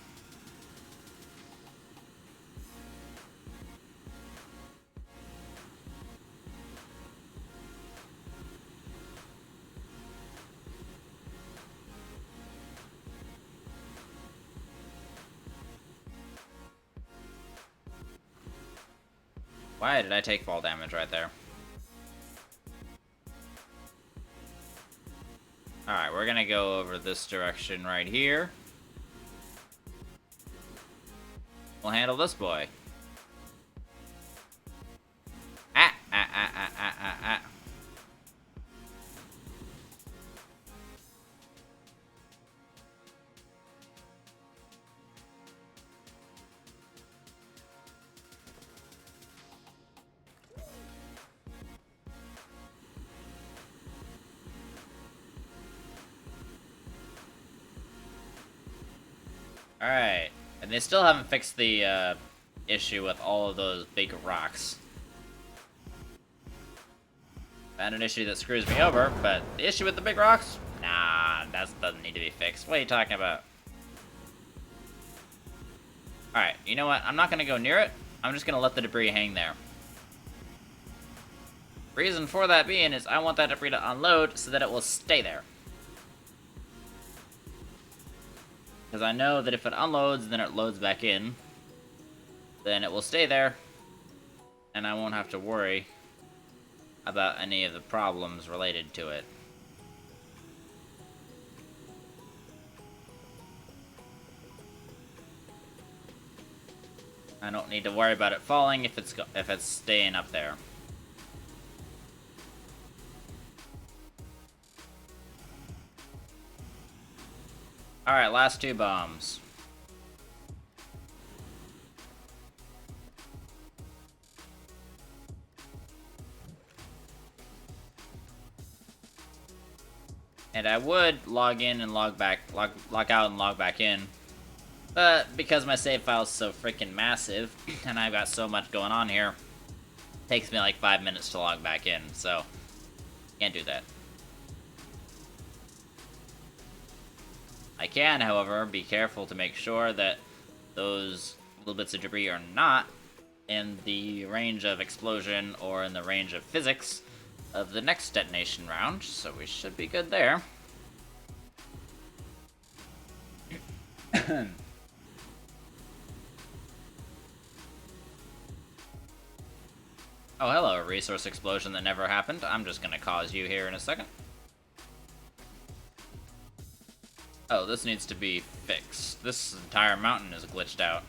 Why did I take fall damage right there? Alright, we're gonna go over this direction right here. We'll handle this boy. Ah. Alright. And they still haven't fixed the issue with all of those big rocks. And an issue that screws me over, but the issue with the big rocks? Nah, that doesn't need to be fixed. What are you talking about? Alright, you know what? I'm not gonna go near it. I'm just gonna let the debris hang there. Reason for that being is I want that debris to unload so that it will stay there. Because I know that if it unloads, then it loads back in. Then it will stay there. And I won't have to worry about any of the problems related to it. I don't need to worry about it falling if it's staying up there. Alright, last 2 bombs. And I would log in and log out and log back in. But because my save file is so freaking massive, and I've got so much going on here, it takes me like 5 minutes to log back in, so can't do that. I can, however, be careful to make sure that those little bits of debris are not in the range of explosion or in the range of physics of the next detonation round, so we should be good there. Oh, hello, resource explosion that never happened. I'm just gonna cause you here in a second. Oh, this needs to be fixed. This entire mountain is glitched out.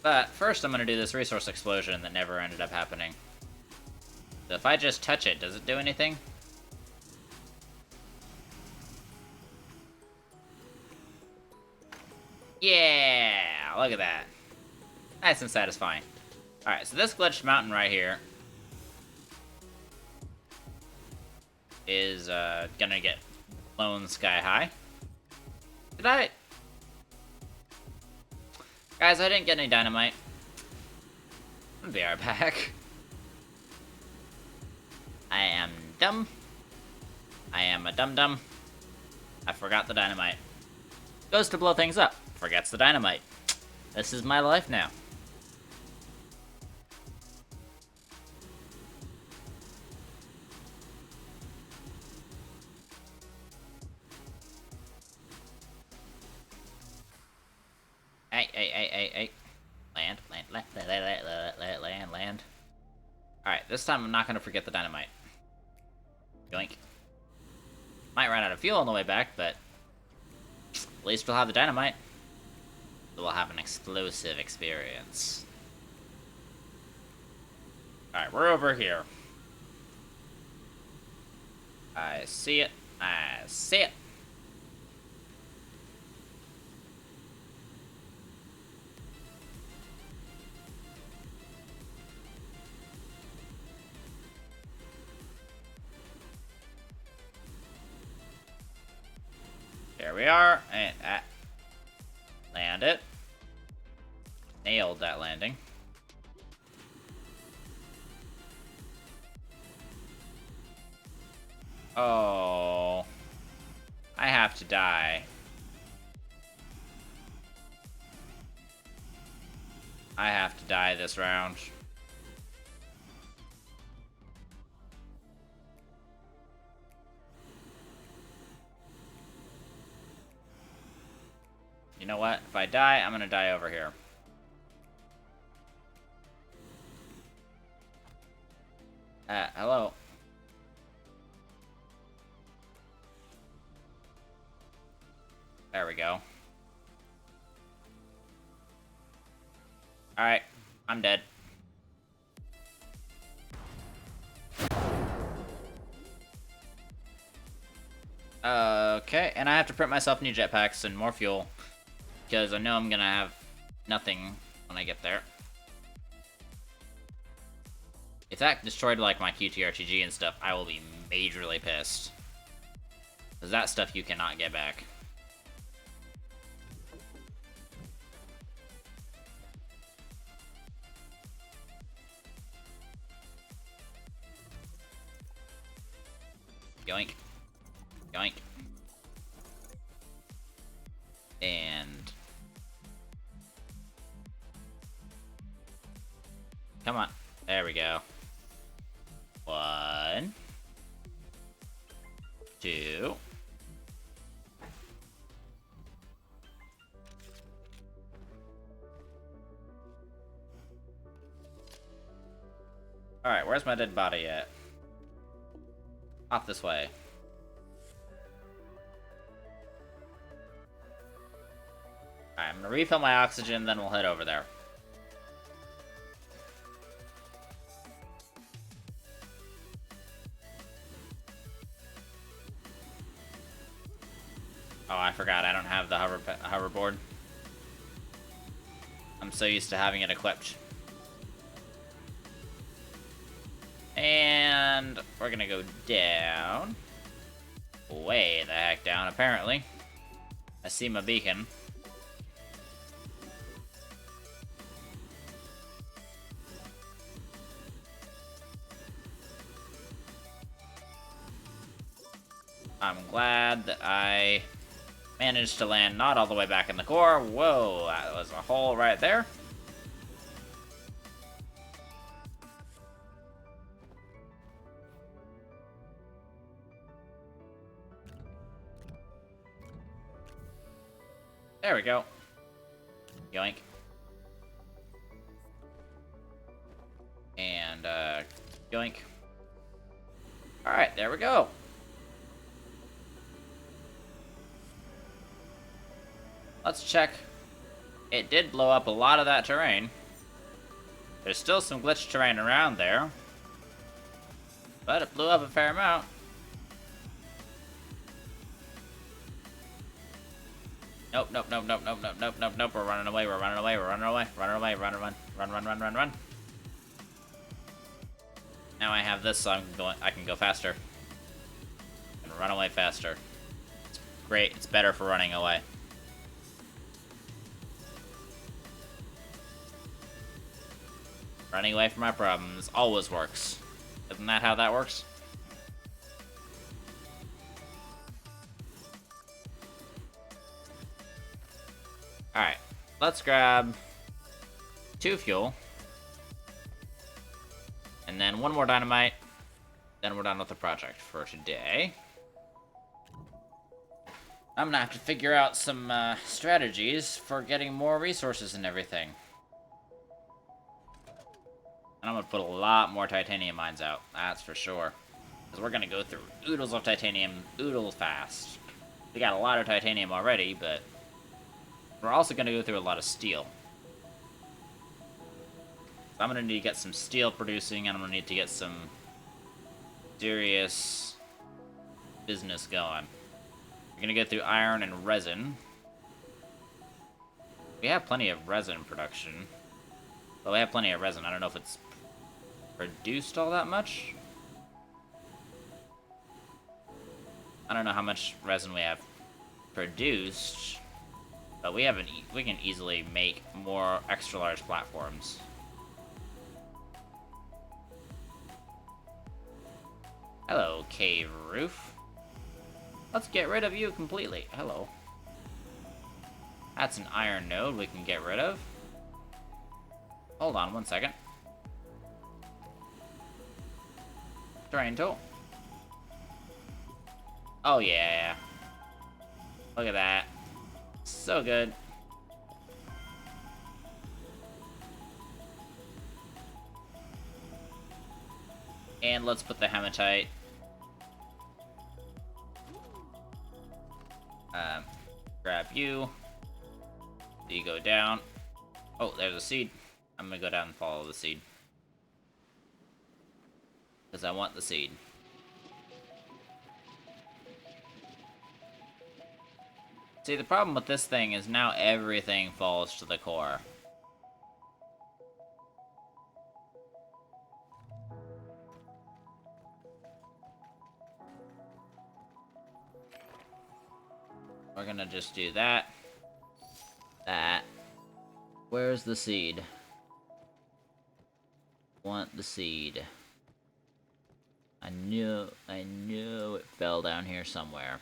But first I'm gonna do this resource explosion that never ended up happening. So if I just touch it, does it do anything? Yeah! Look at that. Nice and satisfying. Alright, so this glitched mountain right here is gonna get blown sky high. Did I? Guys, I didn't get any dynamite. I'll be right back. I am dumb. I am a dum-dum. I forgot the dynamite. Goes to blow things up. Forgets the dynamite. This is my life now. Hey. Land. Alright, this time I'm not gonna forget the dynamite. Yoink. Might run out of fuel on the way back, but at least we'll have the dynamite. So we'll have an explosive experience. Alright, we're over here. I see it. I see it. There we are, and land it. Nailed that landing. Oh, I have to die. I have to die this round. You know what? If I die, I'm gonna die over here. Hello. There we go. Alright, I'm dead. Okay, and I have to print myself new jetpacks and more fuel, because I know I'm gonna have nothing when I get there. If that destroyed, like, my QTRTG and stuff, I will be majorly pissed. Because that stuff you cannot get back. Yoink. Yoink. And... come on. There we go. 1, 2. Alright, where's my dead body at? Off this way. Alright, I'm gonna refill my oxygen, then we'll head over there. Oh, I forgot, I don't have the hoverboard. I'm so used to having it equipped. And we're gonna go down. Way the heck down, apparently. I see my beacon. I'm glad that I managed to land not all the way back in the core. Whoa, that was a hole right there. There we go. Yoink. And, yoink. Alright, there we go. Let's check. It did blow up a lot of that terrain. There's still some glitched terrain around there. But it blew up a fair amount. Nope, nope, nope, nope, nope, nope, nope, nope, nope. We're running away, we're running away, we're running away. Run away, run, run, run, run, run, run, run. Now I have this, so I can go faster. And run away faster. It's great, it's better for running away. Running away from my problems always works. Isn't that how that works? Alright, let's grab 2 fuel. And then 1 more dynamite. Then we're done with the project for today. I'm gonna have to figure out some strategies for getting more resources and everything. And I'm gonna put a lot more titanium mines out, that's for sure. Because we're gonna go through oodles of titanium, oodles fast. We got a lot of titanium already, but we're also gonna go through a lot of steel. So I'm gonna need to get some steel producing, and I'm gonna need to get some serious business going. We're gonna go through iron and resin. We have plenty of resin production. Well, we have plenty of resin. I don't know if it's produced all that much. I don't know how much resin we have produced, but we can easily make more extra large platforms. Hello, cave roof. Let's get rid of you completely. Hello. That's an iron node we can get rid of. Hold on 1 second. Terrain tool. Oh yeah. Look at that. So good. And let's put the hematite. Grab you. So you go down. Oh, there's a seed. I'm gonna go down and follow the seed. Because I want the seed. See, the problem with this thing is now everything falls to the core. We're gonna just do that. That. Where's the seed? Want the seed. I knew it fell down here somewhere.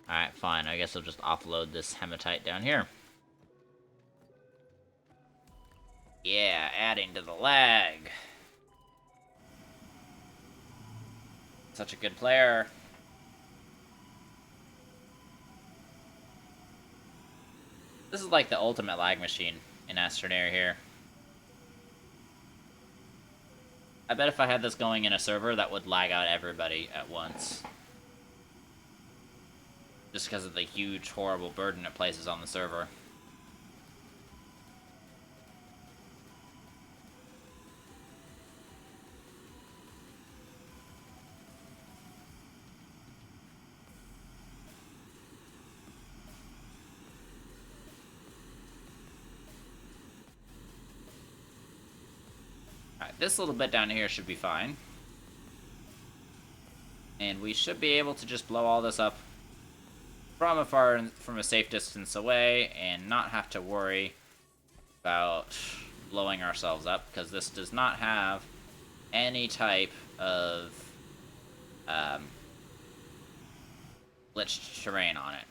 Alright, fine. I guess I'll just offload this hematite down here. Yeah, adding to the lag. Such a good player. This is like the ultimate lag machine in Astroneer here. I bet if I had this going in a server, that would lag out everybody at once. Just because of the huge, horrible burden it places on the server. Alright, this little bit down here should be fine. And we should be able to just blow all this up from a safe distance away and not have to worry about blowing ourselves up, because this does not have any type of glitched terrain on it.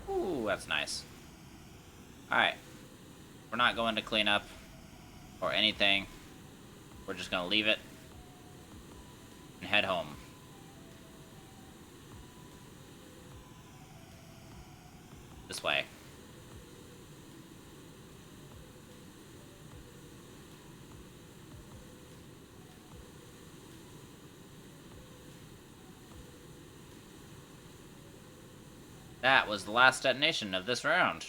Ooh, that's nice. Alright. We're not going to clean up or anything. We're just going to leave it and head home. This way. That was the last detonation of this round.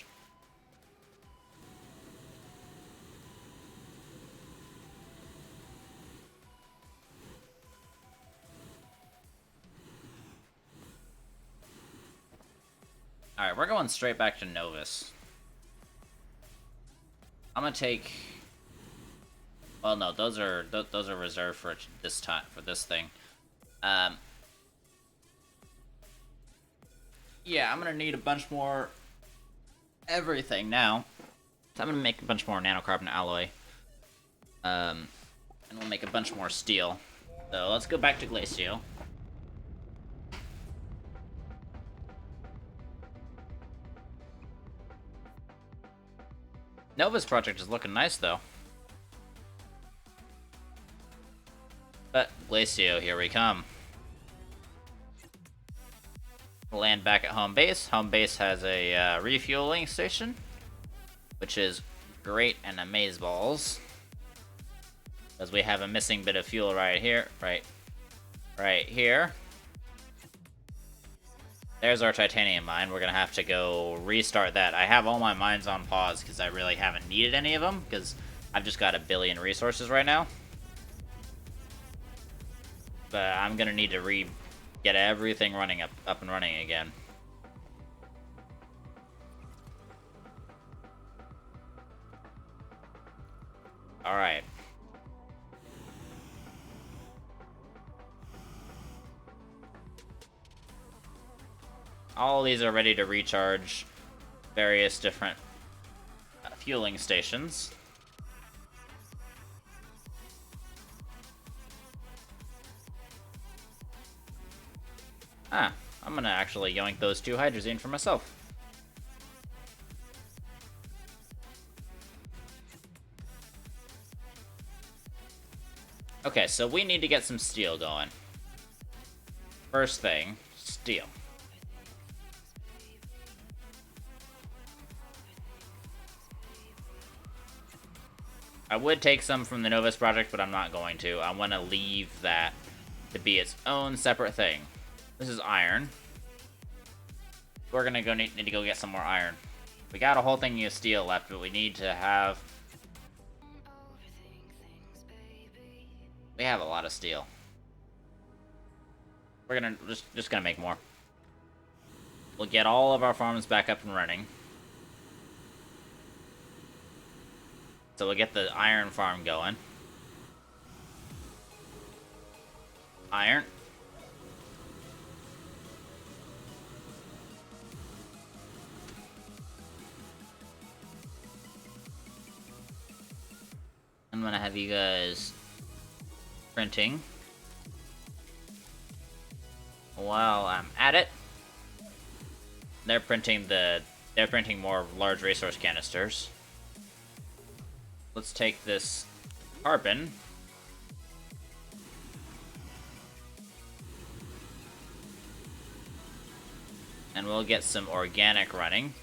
Alright, we're going straight back to Novus. I'm gonna take... Well, no, those are reserved for this time, for this thing. Yeah, I'm gonna need a bunch more everything now. So I'm gonna make a bunch more nanocarbon alloy. And we'll make a bunch more steel. So let's go back to Glacio. Novus Project is looking nice, though. But, Glacio, here we come. We'll land back at home base. Home base has a refueling station, which is great and amazeballs. Because we have a missing bit of fuel right here. Right here. There's our titanium mine. We're going to have to go restart that. I have all my mines on pause because I really haven't needed any of them, because I've just got 1 billion resources right now. But I'm going to need to get everything running up and running again. Alright. All these are ready to recharge various different fueling stations. Ah, I'm gonna actually yoink those 2 hydrazine for myself. Okay, so we need to get some steel going. First thing, steel. I would take some from the Novus Project, but I'm not going to. I want to leave that to be its own separate thing. This is iron. We're gonna go need to go get some more iron. We got a whole thing of steel left, but we need to have... We have a lot of steel. We're gonna just gonna make more. We'll get all of our farms back up and running. So we'll get the iron farm going. iron. I'm gonna have you guys printing while I'm at it. They're printing more large resource canisters. Let's take this carbon. And we'll get some organic running.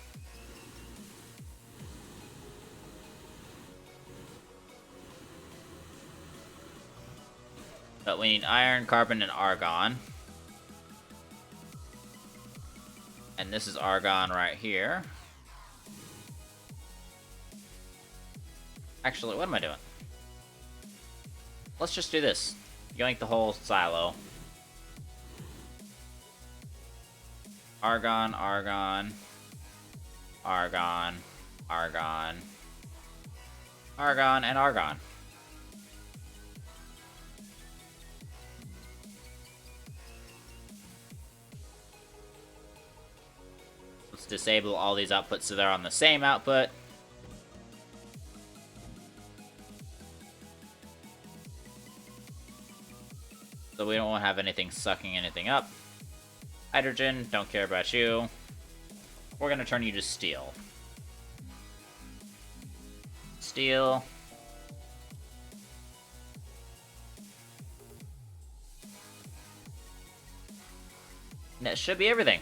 But we need iron, carbon, and argon. And this is argon right here. Actually, what am I doing? Let's just do this. Yoink the whole silo. Argon, argon, argon, argon, argon, and argon. Let's disable all these outputs so they're on the same output. So we don't have anything sucking anything up. Hydrogen, don't care about you. We're gonna turn you to steel. Steel. And that should be everything.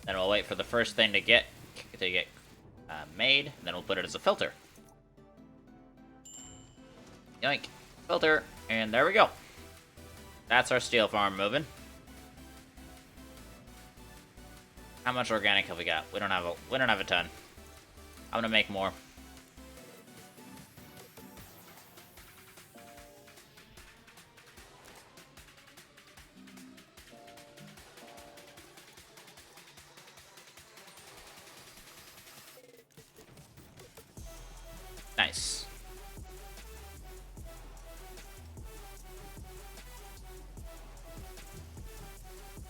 Then we'll wait for the first thing to get made, and then we'll put it as a filter. Yoink, filter, and there we go. That's our steel farm moving. How much organic have we got? We don't have a ton. I'm gonna make more. Nice.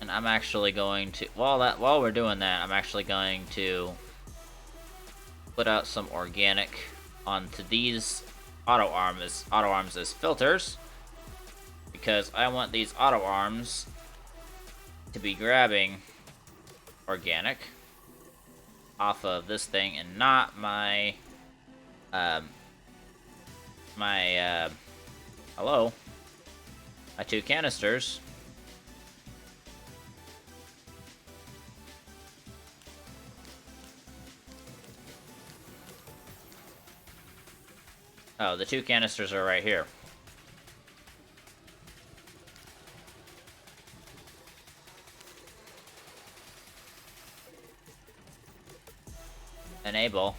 And I'm actually going to, while we're doing that, I'm actually going to put out some organic onto these auto arms as filters, because I want these auto arms to be grabbing organic off of this thing and not my hello, my 2 canisters. Oh, the 2 canisters are right here. Enable.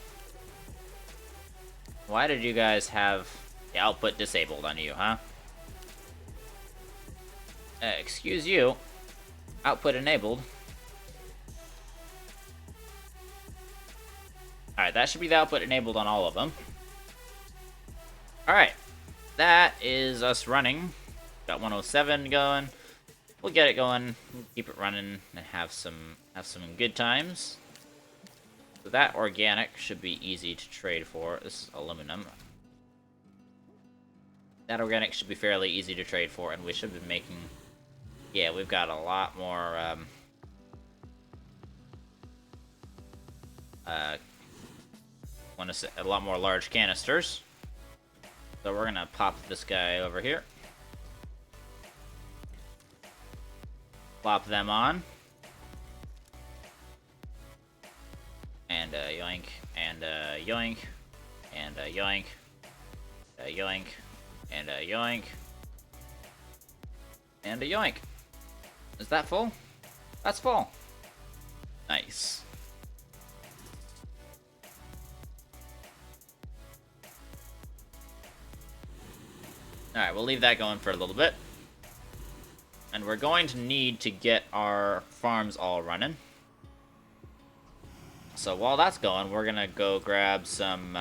Why did you guys have the output disabled on you, huh? Excuse you. Output enabled. Alright, that should be the output enabled on all of them. Alright. That is us running. Got 107 going. We'll get it going, keep it running, and have some good times. So that organic should be easy to trade for. This is aluminum. That organic should be fairly easy to trade for, and we should be making... Yeah, we've got a lot more, a lot more large canisters. So we're gonna pop this guy over here. Plop them on. And yoink, and yoink, and yoink, yoink, and yoink, and a yoink. Is that full? That's full. Nice. Alright, we'll leave that going for a little bit. And we're going to need to get our farms all running. So while that's going, we're gonna go grab some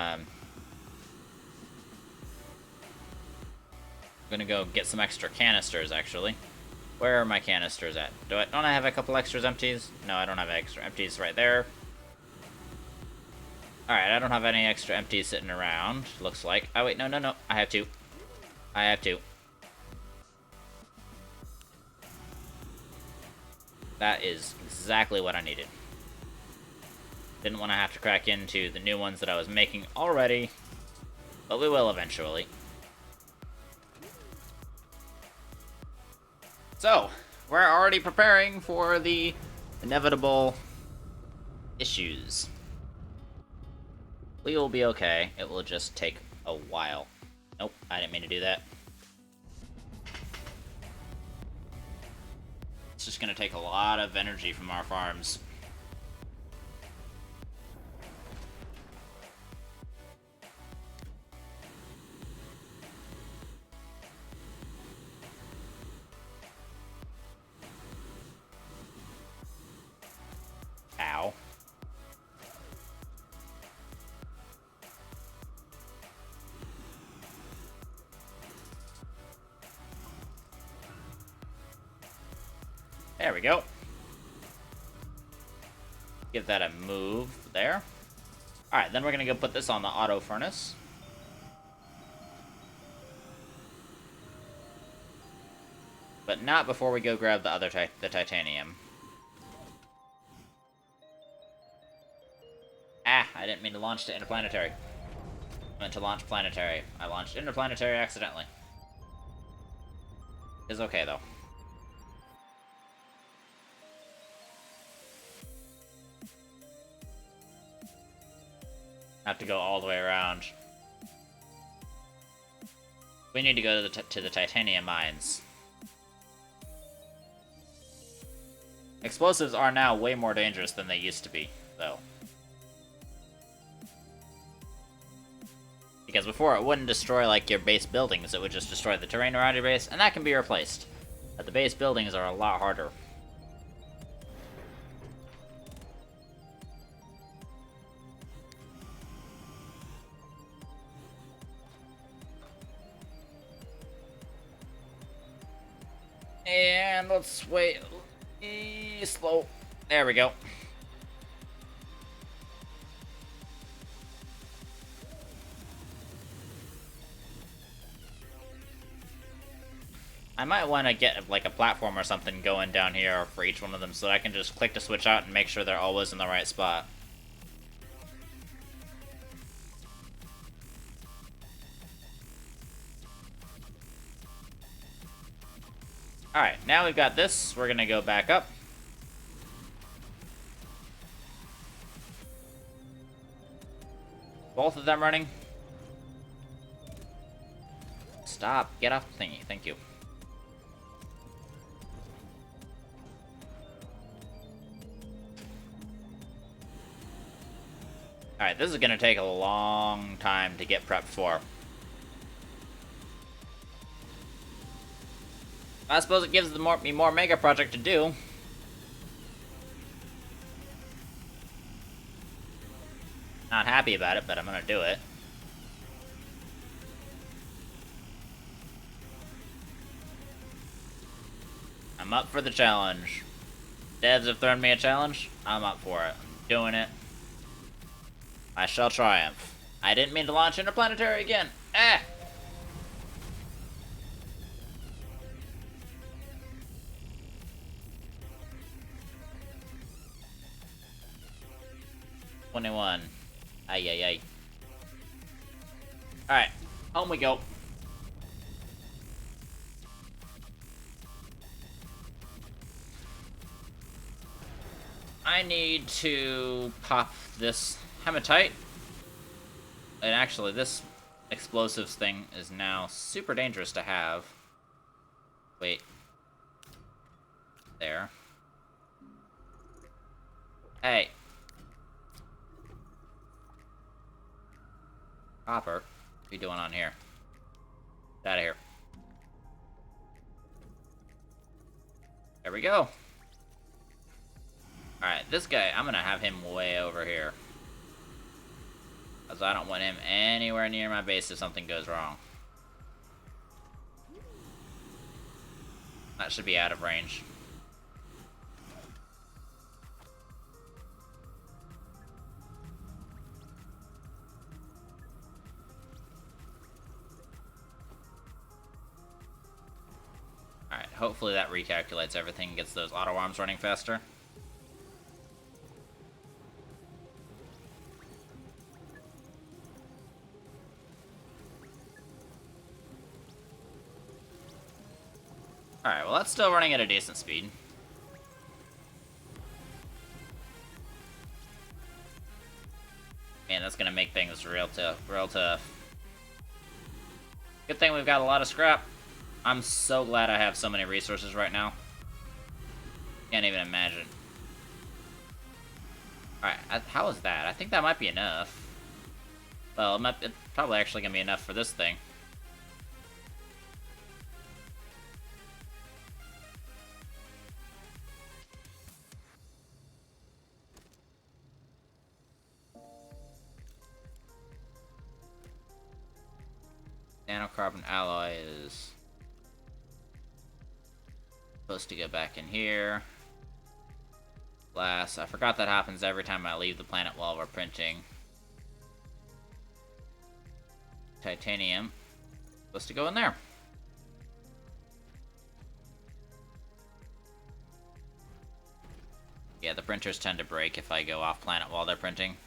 gonna go get some extra canisters, actually. Where are my canisters at? Don't I have a couple extras empties? No, I don't have extra empties right there. Alright, I don't have any extra empties sitting around, looks like. Oh, wait, no. I have two. I have two. That is exactly what I needed. Didn't want to have to crack into the new ones that I was making already, but we will eventually. So, we're already preparing for the inevitable issues. We will be okay. It will just take a while. Nope, I didn't mean to do that. It's just gonna take a lot of energy from our farms. Ow. There we go. Give that a move there. Alright, then we're gonna go put this on the auto furnace. But not before we go grab the other the titanium. Ah, I didn't mean to launch to interplanetary. I meant to launch planetary. I launched interplanetary accidentally. It's okay, though. Have to go all the way around. We need to go to the titanium mines. Explosives are now way more dangerous than they used to be, though. Because before it wouldn't destroy, like, your base buildings, it would just destroy the terrain around your base, and that can be replaced. But the base buildings are a lot harder. And let's wait. Slow. There we go. I might want to get like a platform or something going down here for each one of them so that I can just click to switch out and make sure they're always in the right spot. Alright, now we've got this. We're gonna go back up. Both of them running. Stop. Get off the thingy. Thank you. Alright, this is gonna take a long time to get prepped for. I suppose it gives me more Mega Project to do. Not happy about it, but I'm gonna do it. I'm up for the challenge. Devs have thrown me a challenge. I'm up for it. I'm doing it. I shall triumph. I didn't mean to launch interplanetary again. Ah! $21. Ay, ay, ay. Alright, home we go. I need to pop this hematite. And actually, this explosives thing is now super dangerous to have. Wait. There. Hey. Copper, what are you doing on here? Get out of here. There we go. Alright, this guy, I'm gonna have him way over here. Because I don't want him anywhere near my base if something goes wrong. That should be out of range. Alright, hopefully that recalculates everything and gets those auto arms running faster. Alright, well that's still running at a decent speed. Man, that's gonna make things real tough. Good thing we've got a lot of scrap. I'm so glad I have so many resources right now. Can't even imagine. Alright, how is that? I think that might be enough. Well, it's probably actually gonna be enough for this thing. Nanocarbon alloy is supposed to go back in here. Glass. I forgot that happens every time I leave the planet while we're printing. Titanium. Supposed to go in there. Yeah, the printers tend to break if I go off planet while they're printing.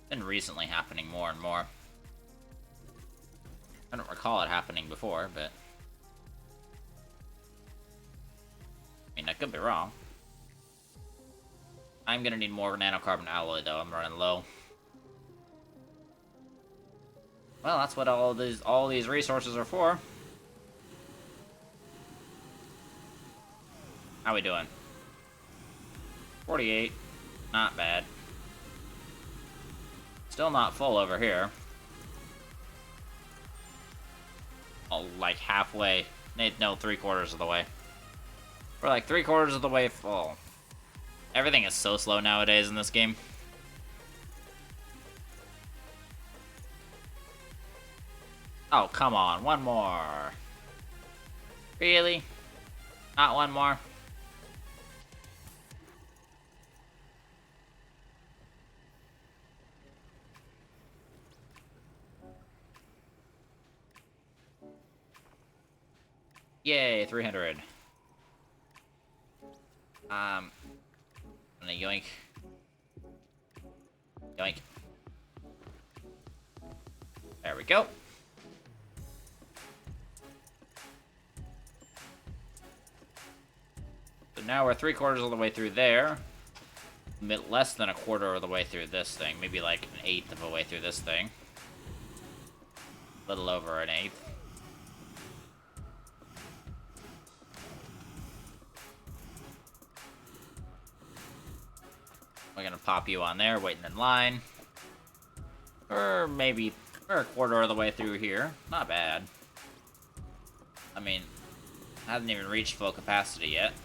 Been recently happening more and more. I don't recall it happening before, but I mean, I could be wrong. I'm gonna need more nanocarbon alloy though. I'm running low. Well, that's what all these resources are for. How we doing? 48. Not bad. Still not full over here. Oh, like halfway. No, 3/4 of the way. We're like 3/4 of the way full. Everything is so slow nowadays in this game. Oh, come on. One more. Really? Not one more? Yay, 300. I'm gonna yoink. Yoink. There we go. So now we're 3/4 of the way through there. A bit less than 1/4 of the way through this thing. Maybe like 1/8 of a way through this thing. A little over 1/8. We're gonna pop you on there, waiting in line. Or maybe we're 1/4 of the way through here. Not bad. I mean, I haven't even reached full capacity yet.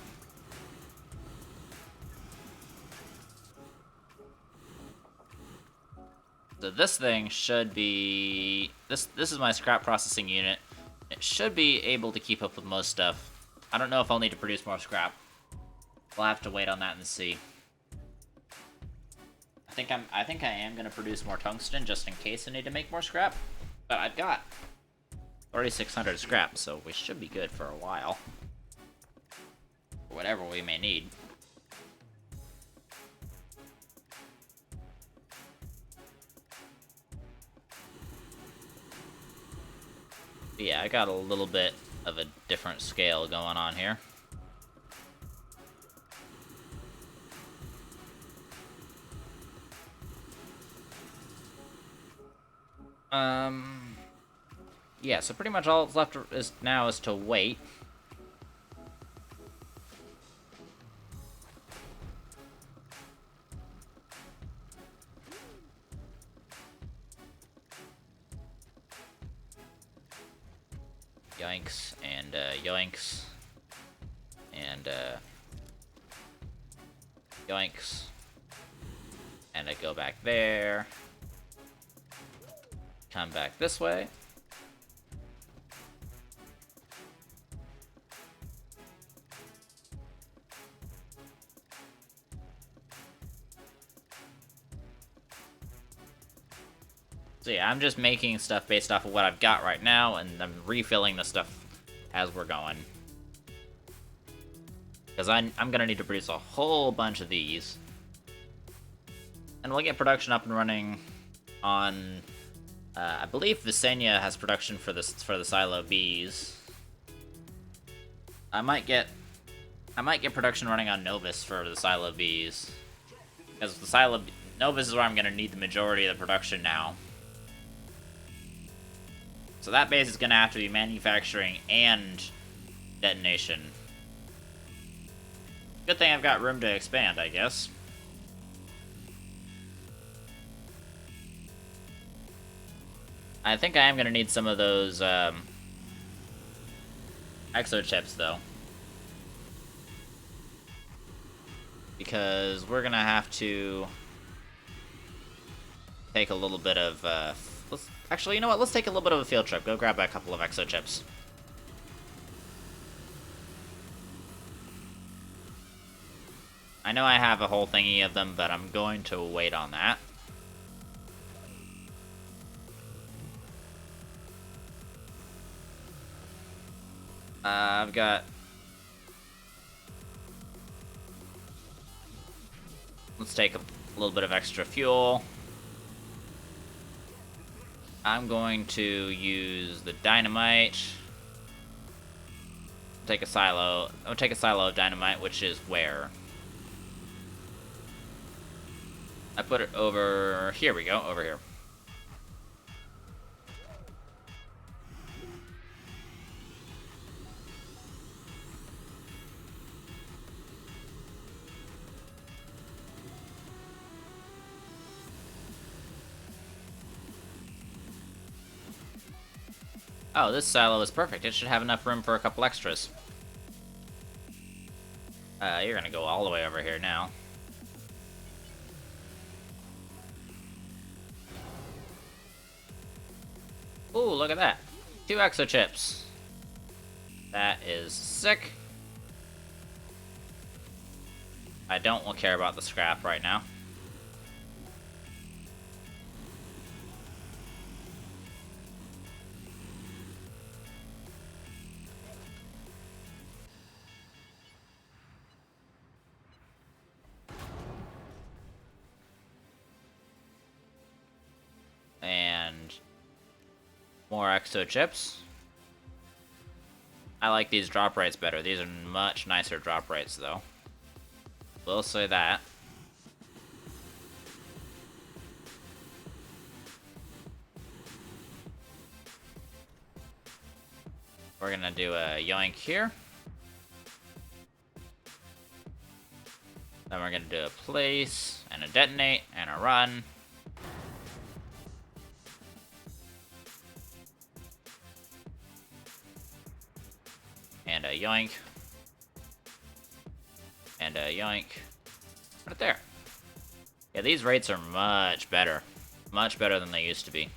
So this thing should be... This is my scrap processing unit. It should be able to keep up with most stuff. I don't know if I'll need to produce more scrap. We'll have to wait on that and see. I think I am gonna produce more tungsten just in case I need to make more scrap. But I've got 3,600 scrap, so we should be good for a while. For whatever we may need. But yeah, I got a little bit of a different scale going on here. Yeah, so pretty much all that's left now is to wait. Yoinks, and, yoinks. And, yoinks. And I go back there. Come back this way. So yeah, I'm just making stuff based off of what I've got right now, and I'm refilling the stuff as we're going. Because I'm gonna need to produce a whole bunch of these. And we'll get production up and running on... I believe Visenya has production for the Silo Bees. I might get production running on Novus for the Silo Bees. Because Novus is where I'm gonna need the majority of the production now. So that base is gonna have to be manufacturing and detonation. Good thing I've got room to expand, I guess. I think I am gonna need some of those exo chips though. Because we're gonna have to take a little bit of actually, you know what? Let's take a little bit of a field trip. Go grab a couple of exo chips. I know I have a whole thingy of them, but I'm going to wait on that. I've got... Let's take a little bit of extra fuel. I'm going to use the dynamite. Take a silo. I'll take a silo of dynamite, which is where? I put it over... Here we go, over here. Oh, this silo is perfect. It should have enough room for a couple extras. You're gonna go all the way over here now. Ooh, look at that. 2 exo chips. That is sick. I don't care about the scrap right now. And more exo chips. I like these drop rates better. These are much nicer drop rates, though. We'll say that. We're gonna do a yoink here. Then we're gonna do a place, and a detonate, and a run. And a yoink. And a yoink. Right there. Yeah, these rates are much better. Much better than they used to be.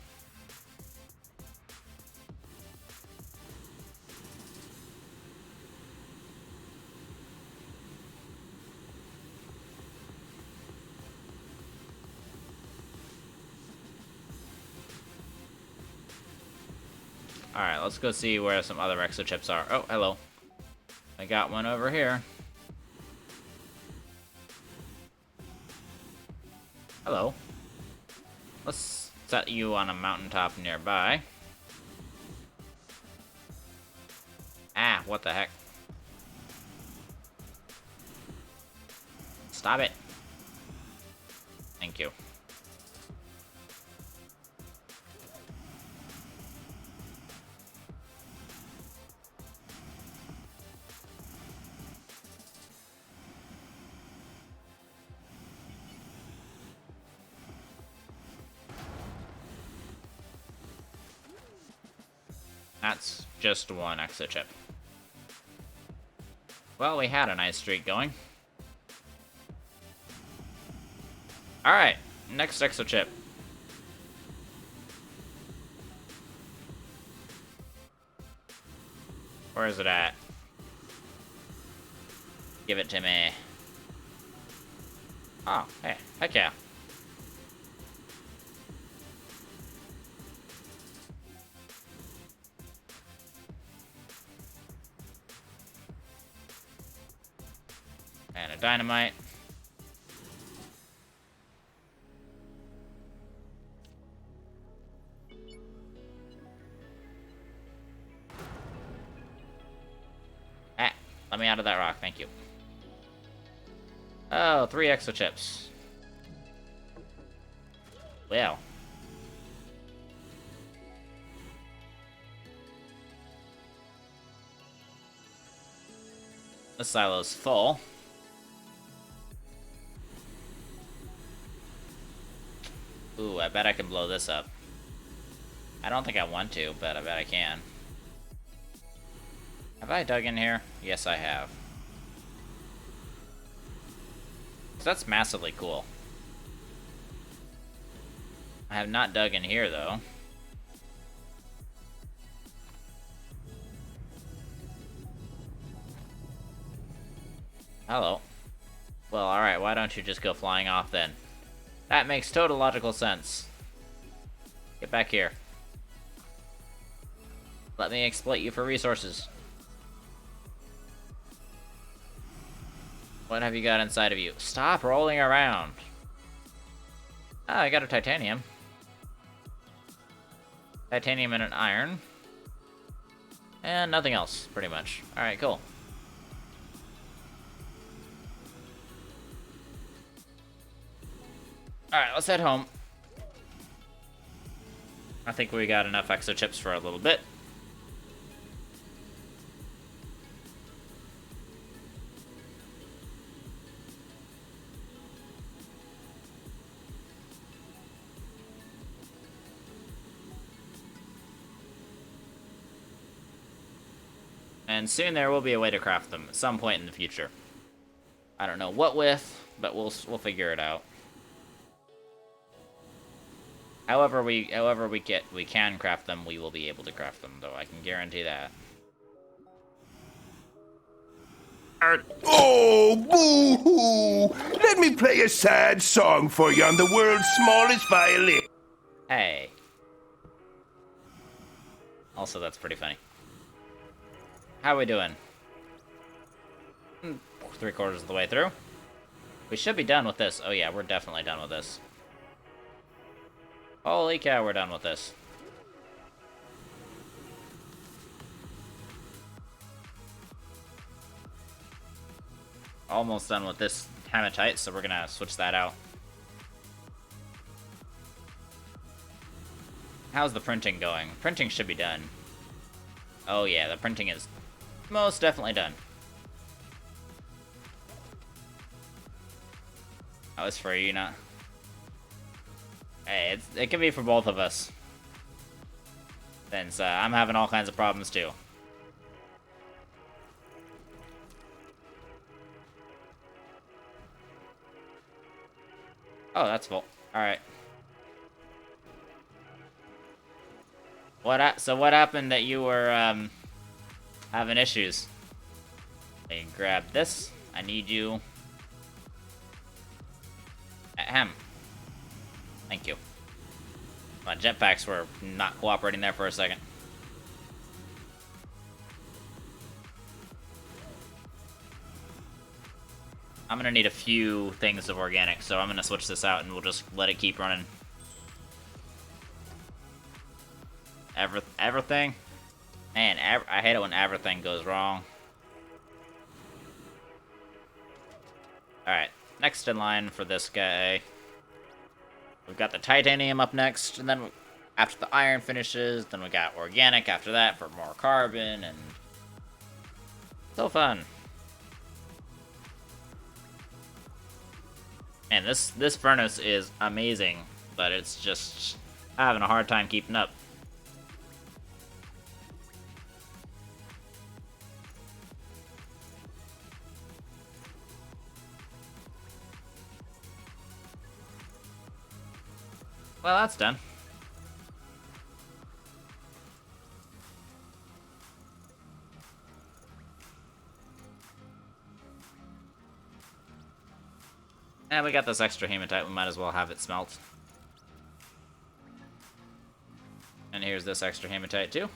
Alright, let's go see where some other exo chips are. Oh, hello. I got one over here. Hello. Let's set you on a mountaintop nearby. Ah, what the heck? Stop it. Thank you. That's just one exo chip. Well, we had a nice streak going. Alright, next exo chip. Where is it at? Give it to me. Oh, hey, heck yeah. dynamite. Ah, let me out of that rock, thank you. Oh, 3 exo chips. Well. The silo's full. Ooh, I bet I can blow this up. I don't think I want to, but I bet I can. Have I dug in here? Yes, I have. So that's massively cool. I have not dug in here, though. Hello. Well, alright, why don't you just go flying off then? That makes total logical sense. Get back here. Let me exploit you for resources. What have you got inside of you? Stop rolling around. Ah, I got a titanium. Titanium and an iron. And nothing else, pretty much. Alright, cool. Alright, let's head home. I think we got enough exo chips for a little bit. And soon there will be a way to craft them at some point in the future. I don't know what with, but we'll figure it out. However we can craft them, we will be able to craft them, though I can guarantee that. Oh, boo-hoo! Let me play a sad song for you on the world's smallest violin. Hey. Also, that's pretty funny. How are we doing? 3/4 of the way through. We should be done with this. Oh yeah, we're definitely done with this. Holy cow, we're done with this. Almost done with this hematite, so we're gonna switch that out. How's the printing going? Printing should be done. Oh yeah, the printing is most definitely done. Oh, it's for you, not... Hey, it can be for both of us. Since I'm having all kinds of problems too. Oh, that's full. Alright. So what happened that you were, having issues? Let me grab this. I need you. Ahem. Thank you. My jetpacks were not cooperating there for a second. I'm gonna need a few things of organic, so I'm gonna switch this out and we'll just let it keep running. Everything? Man, I hate it when everything goes wrong. Alright, next in line for this guy. We've got the titanium up next, and then after the iron finishes, then we got organic after that for more carbon, and... so fun. Man, this furnace is amazing, but it's just having a hard time keeping up. Well, that's done. And we got this extra hematite, we might as well have it smelt. And here's this extra hematite too.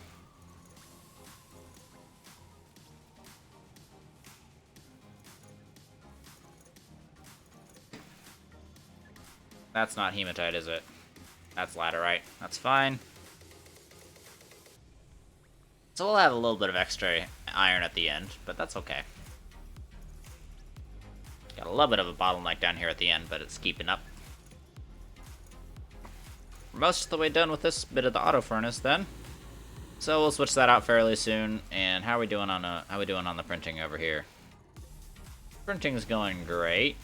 That's not hematite, is it? That's laterite. That's fine. So we'll have a little bit of extra iron at the end, but that's okay. Got a little bit of a bottleneck down here at the end, but it's keeping up. We're most of the way done with this bit of the auto furnace then. So we'll switch that out fairly soon. And how are we doing on the printing over here? Printing's going great.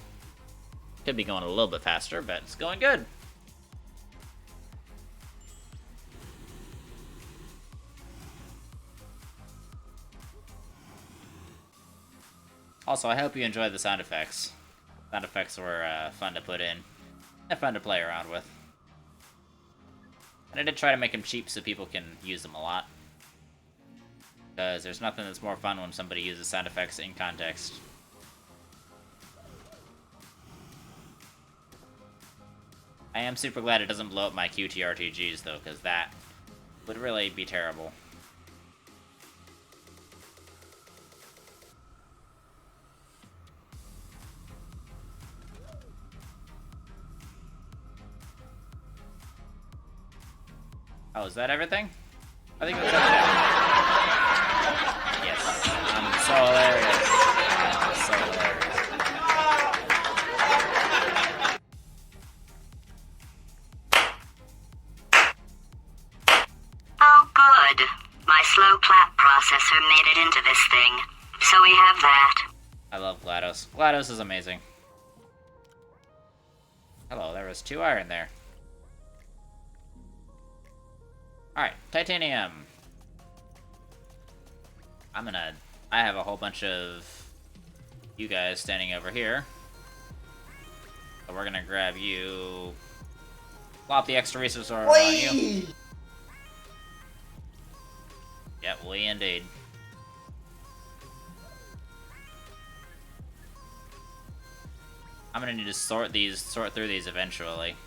Could be going a little bit faster, but it's going good. Also, I hope you enjoyed the sound effects. Sound effects were fun to put in and fun to play around with. And I did try to make them cheap so people can use them a lot. Because there's nothing that's more fun when somebody uses sound effects in context. I am super glad it doesn't blow up my QTRTGs though, because that would really be terrible. Oh, is that everything? I think that's everything. Yes. I'm so hilarious. I'm so hilarious. Oh, good. My slow clap processor made it into this thing. So we have that. I love GLaDOS. GLaDOS is amazing. Hello, there was 2 iron there. Alright, titanium. I have a whole bunch of you guys standing over here. So we're gonna grab you. Plop the extra resource over on you. Yep, we indeed. I'm gonna need to sort through these eventually.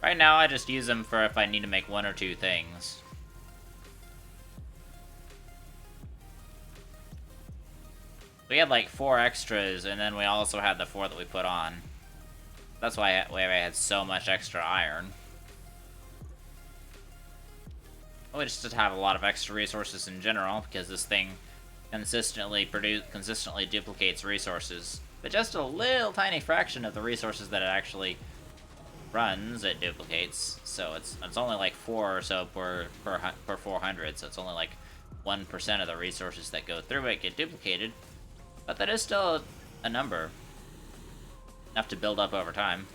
Right now, I just use them for if I need to make 1 or 2 things. We had like 4 extras, and then we also had the 4 that we put on. That's why I had so much extra iron. We just have a lot of extra resources in general, because this thing consistently duplicates resources. But just a little tiny fraction of the resources that it actually runs, it duplicates. So it's only like 4 or so per 400, so it's only like 1% of the resources that go through it get duplicated. But that is still a number. Enough to build up over time.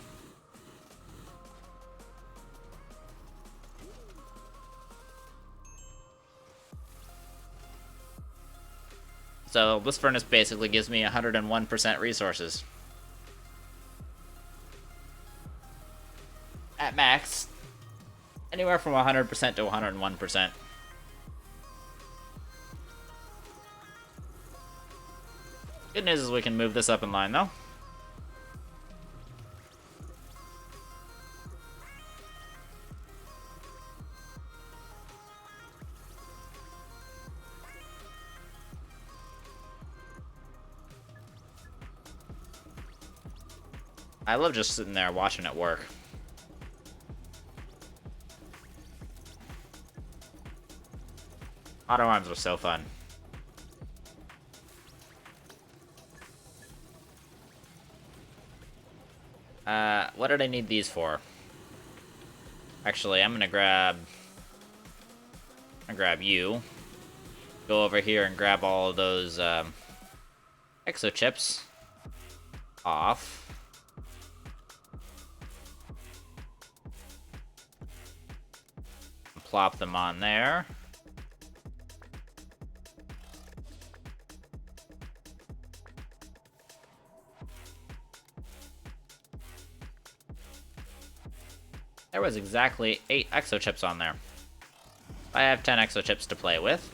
So this furnace basically gives me 101% resources. At max. Anywhere from 100% to 101%. Good news is we can move this up in line, though. I love just sitting there watching it work. Auto arms were so fun. What did I need these for? Actually, I'm gonna grab you. Go over here and grab all of those exo chips off. Plop them on there. There was exactly 8 exo chips on there. I have 10 exo chips to play with.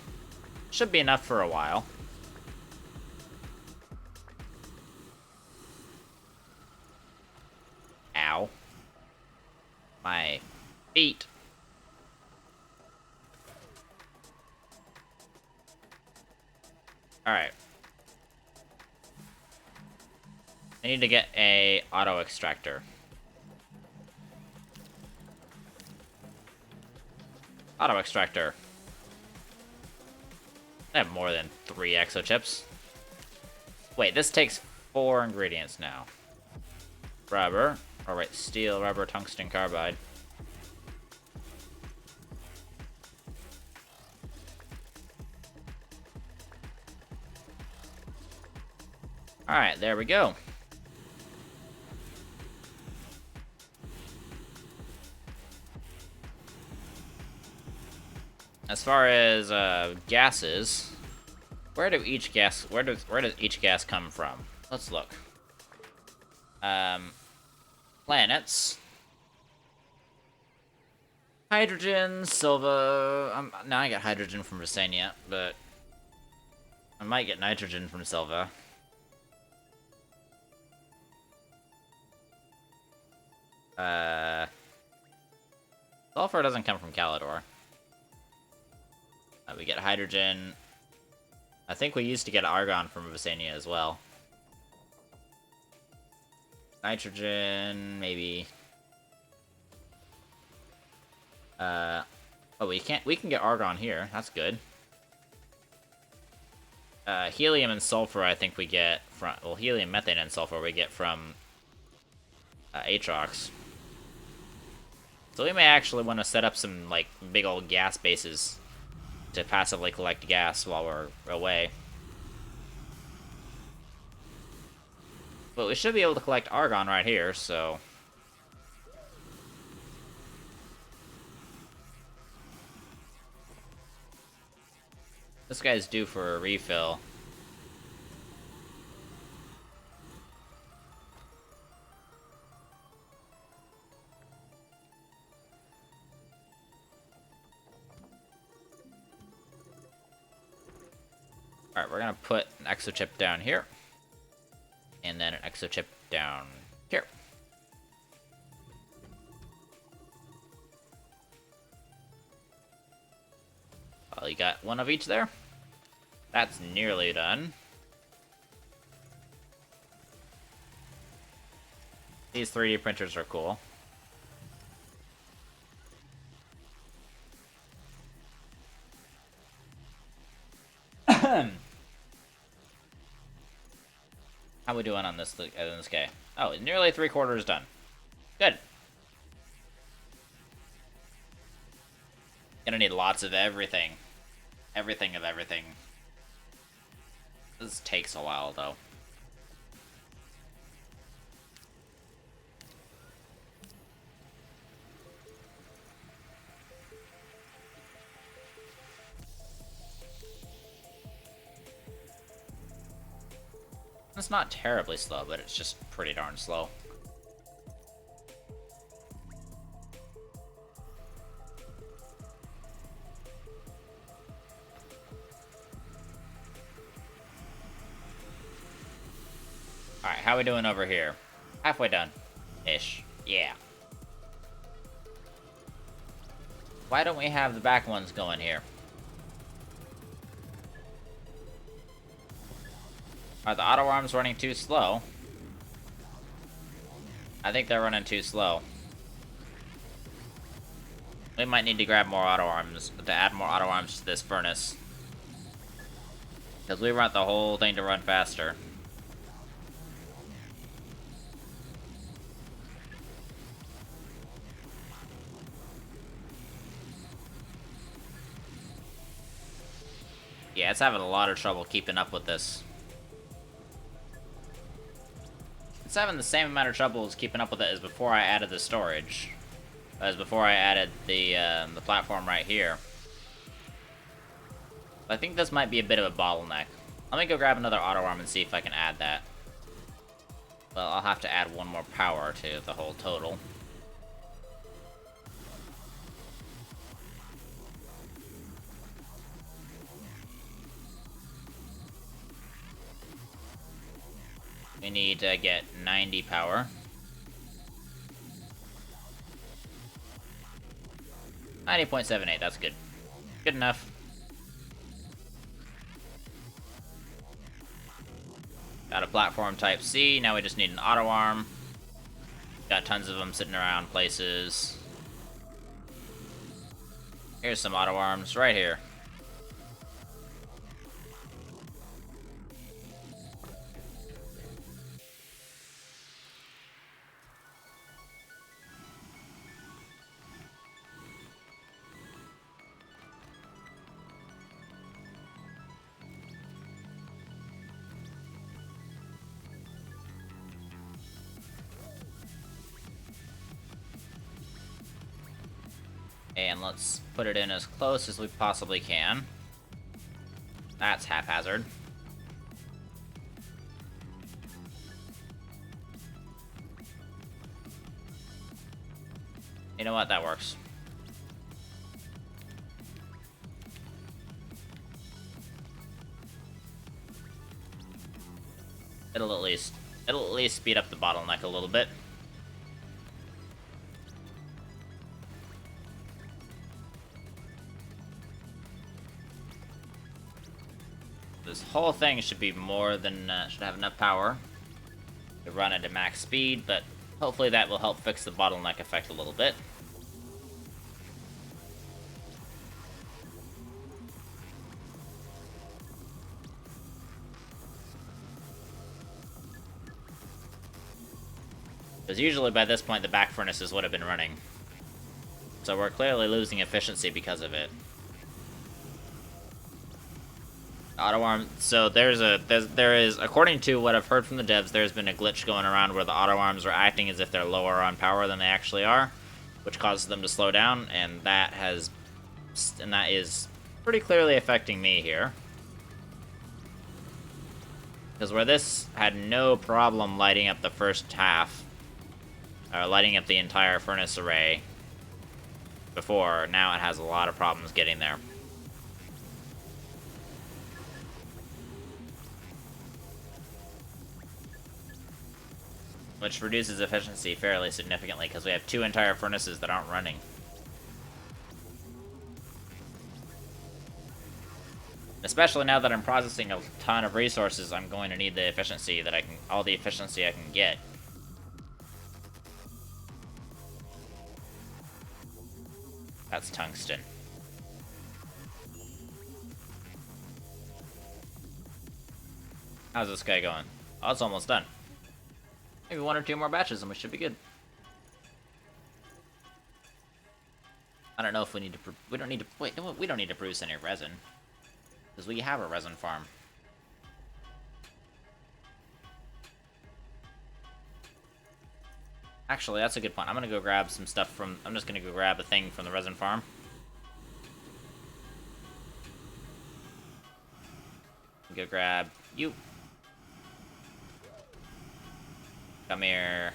Should be enough for a while. Ow. My feet. Alright. I need to get a auto extractor. Auto extractor. I have more than 3 exo chips. Wait, this takes 4 ingredients now. Rubber. Alright, steel, rubber, tungsten carbide. Alright, there we go. As far as gases, where does each gas come from? Let's look. Planets. Hydrogen, Silva. Now I get hydrogen from Visania, but I might get nitrogen from Silva. Sulfur doesn't come from Calidor. We get hydrogen. I think we used to get argon from Visania as well. Nitrogen, maybe. Oh, we can get argon here. That's good. Helium and sulfur, I think we get from, well, helium, methane, and sulfur we get from Aatrox. So we may actually want to set up some, like, big old gas bases to passively collect gas while we're away. But we should be able to collect argon right here, so... This guy's due for a refill. Alright, we're gonna put an exo chip down here. And then an exo chip down here. Well, you got one of each there. That's nearly done. These 3D printers are cool. How we doing on this guy? Oh, nearly 3/4 done. Good. Gonna need lots of everything. Everything of everything. This takes a while, though. It's not terribly slow, but it's just pretty darn slow. Alright, how we doing over here? Halfway done. Ish. Yeah. Why don't we have the back ones going here? Are the auto arms running too slow? I think they're running too slow. We might need to grab more auto arms, to add more auto arms to this furnace. Because we want the whole thing to run faster. Yeah, it's having a lot of trouble keeping up with this. It's having the same amount of trouble as keeping up with it as before I added the storage. As before I added the platform right here. I think this might be a bit of a bottleneck. Let me go grab another auto arm and see if I can add that. Well, I'll have to add one more power to the whole total. We need to get 90 power. 90.78, that's good. Good enough. Got a platform type C, now we just need an auto arm. Got tons of them sitting around places. Here's some auto arms right here. And let's put it in as close as we possibly can. That's haphazard. You know what? That works. It'll at least speed up the bottleneck a little bit. This whole thing should be more than should have enough power to run at a max speed, but hopefully that will help fix the bottleneck effect a little bit. Because usually by this point the back furnaces would have been running. So we're clearly losing efficiency because of it. Auto arm. So there is, according to what I've heard from the devs, there's been a glitch going around where the auto arms are acting as if they're lower on power than they actually are, which causes them to slow down, and that is pretty clearly affecting me here. Because where this had no problem lighting up the first half, or lighting up the entire furnace array before, now it has a lot of problems getting there. Which reduces efficiency fairly significantly, because we have 2 entire furnaces that aren't running. Especially now that I'm processing a ton of resources, I'm going to need the efficiency that all the efficiency I can get. That's tungsten. How's this guy going? Oh, it's almost done. Maybe 1 or 2 more batches and we should be good. I don't know if we need to... We don't need to... Wait, no, we don't need to produce any resin. Because we have a resin farm. Actually, that's a good point. I'm gonna go grab some stuff from... I'm just gonna go grab a thing from the resin farm. Go grab you. Come here.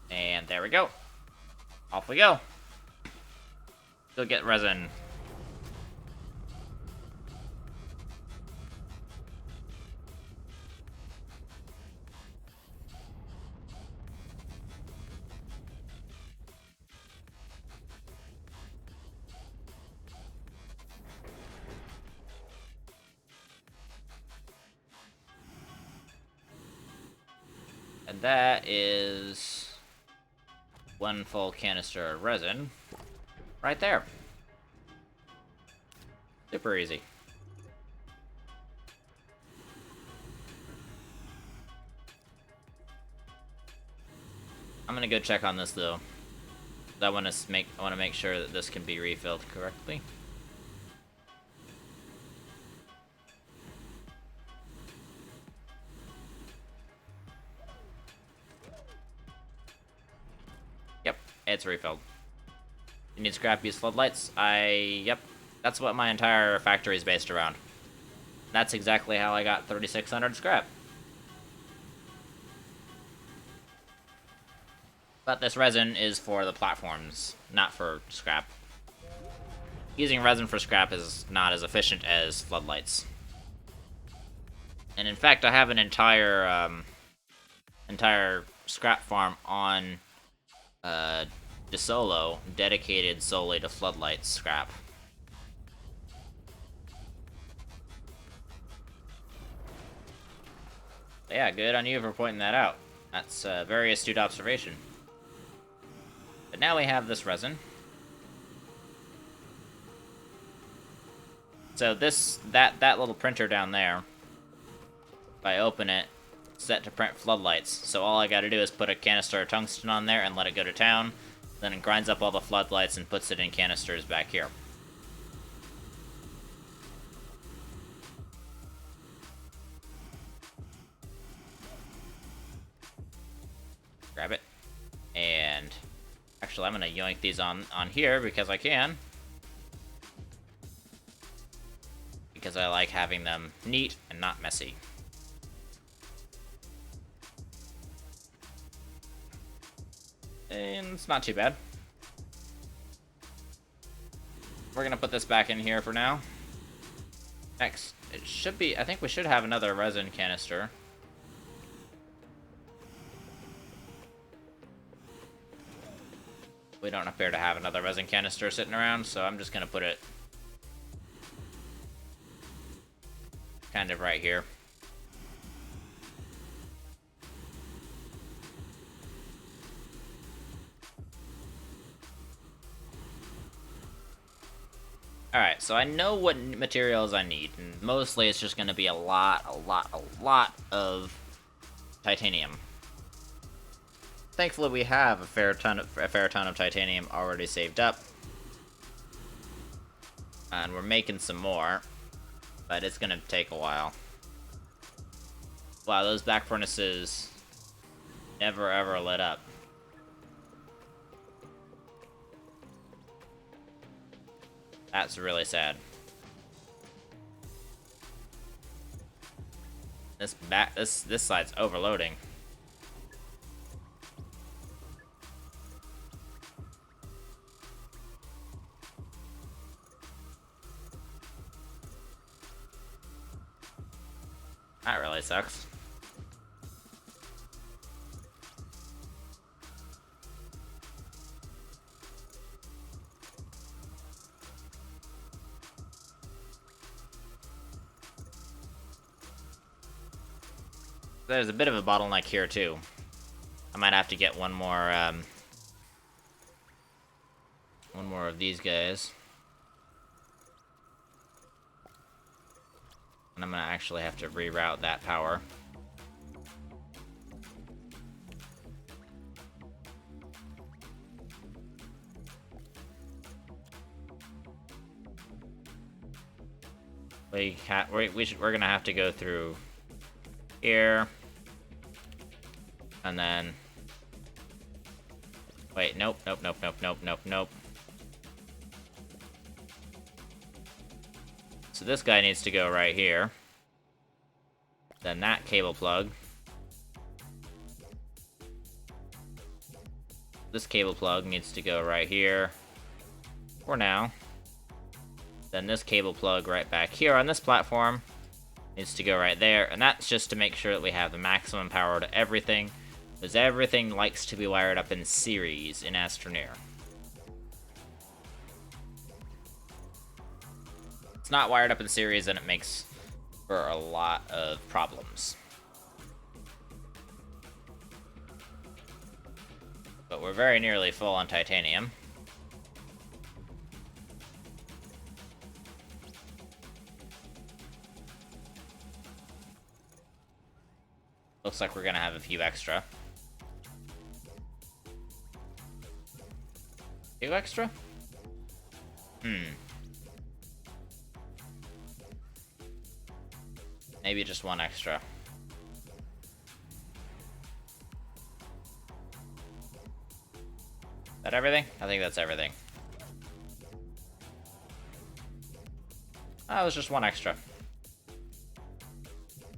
And there we go. Off we go. Go get resin. And that is 1 full canister of resin right there. Super easy. I'm gonna go check on this though. I want to make sure that this can be refilled correctly. Yep, it's refilled. You need scrap, use floodlights. Yep, that's what my entire factory is based around. That's exactly how I got 3,600 scrap. But this resin is for the platforms, not for scrap. Using resin for scrap is not as efficient as floodlights. And in fact, I have an entire scrap farm on DeSolo dedicated solely to floodlights scrap. But yeah, good on you for pointing that out. That's a very astute observation. But now we have this resin. So that little printer down there, if I open it, it's set to print floodlights. So all I gotta do is put a canister of tungsten on there and let it go to town. Then it grinds up all the floodlights and puts it in canisters back here. Grab it. And actually, I'm gonna yoink these on here because I can. Because I like having them neat and not messy. And it's not too bad. We're gonna put this back in here for now. Next, it should be, I think we should have another resin canister. We don't appear to have another resin canister sitting around, so I'm just gonna put it kind of right here. Alright, so I know what materials I need, and mostly it's just gonna be a lot of titanium. Thankfully, we have a fair ton of titanium already saved up, and we're making some more, but it's gonna take a while. Wow, those back furnaces never ever lit up. That's really sad. This side's overloading. That really sucks. There's a bit of a bottleneck here too. I might have to get one more of these guys. And I'm gonna actually have to reroute that power. We're gonna have to go through here, and then wait, nope. So this guy needs to go right here. Then that cable plug. This cable plug needs to go right here for now. Then this cable plug right back here on this platform needs to go right there, and that's just to make sure that we have the maximum power to everything, because everything likes to be wired up in series in Astroneer. It's not wired up in series, and it makes for a lot of problems. But we're very nearly full on titanium. Looks like we're gonna have a few extra. Few extra? Maybe just one extra. Is that everything? I think that's everything. Oh, it was just one extra.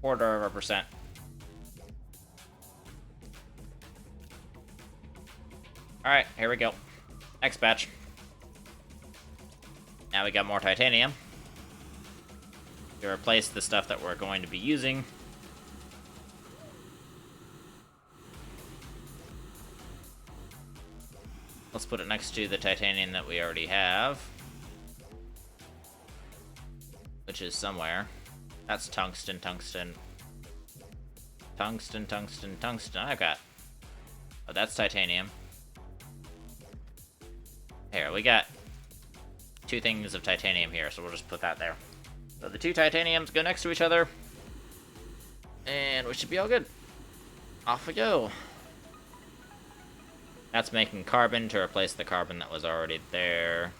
0.25%. Alright, here we go. Next batch. Now we got more titanium to replace the stuff that we're going to be using. Let's put it next to the titanium that we already have, which is somewhere. That's tungsten. Tungsten, tungsten, tungsten. I got... Oh, that's titanium. Here, we got 2 things of titanium here, so we'll just put that there. So the 2 titaniums go next to each other. And we should be all good. Off we go. That's making carbon to replace the carbon that was already there.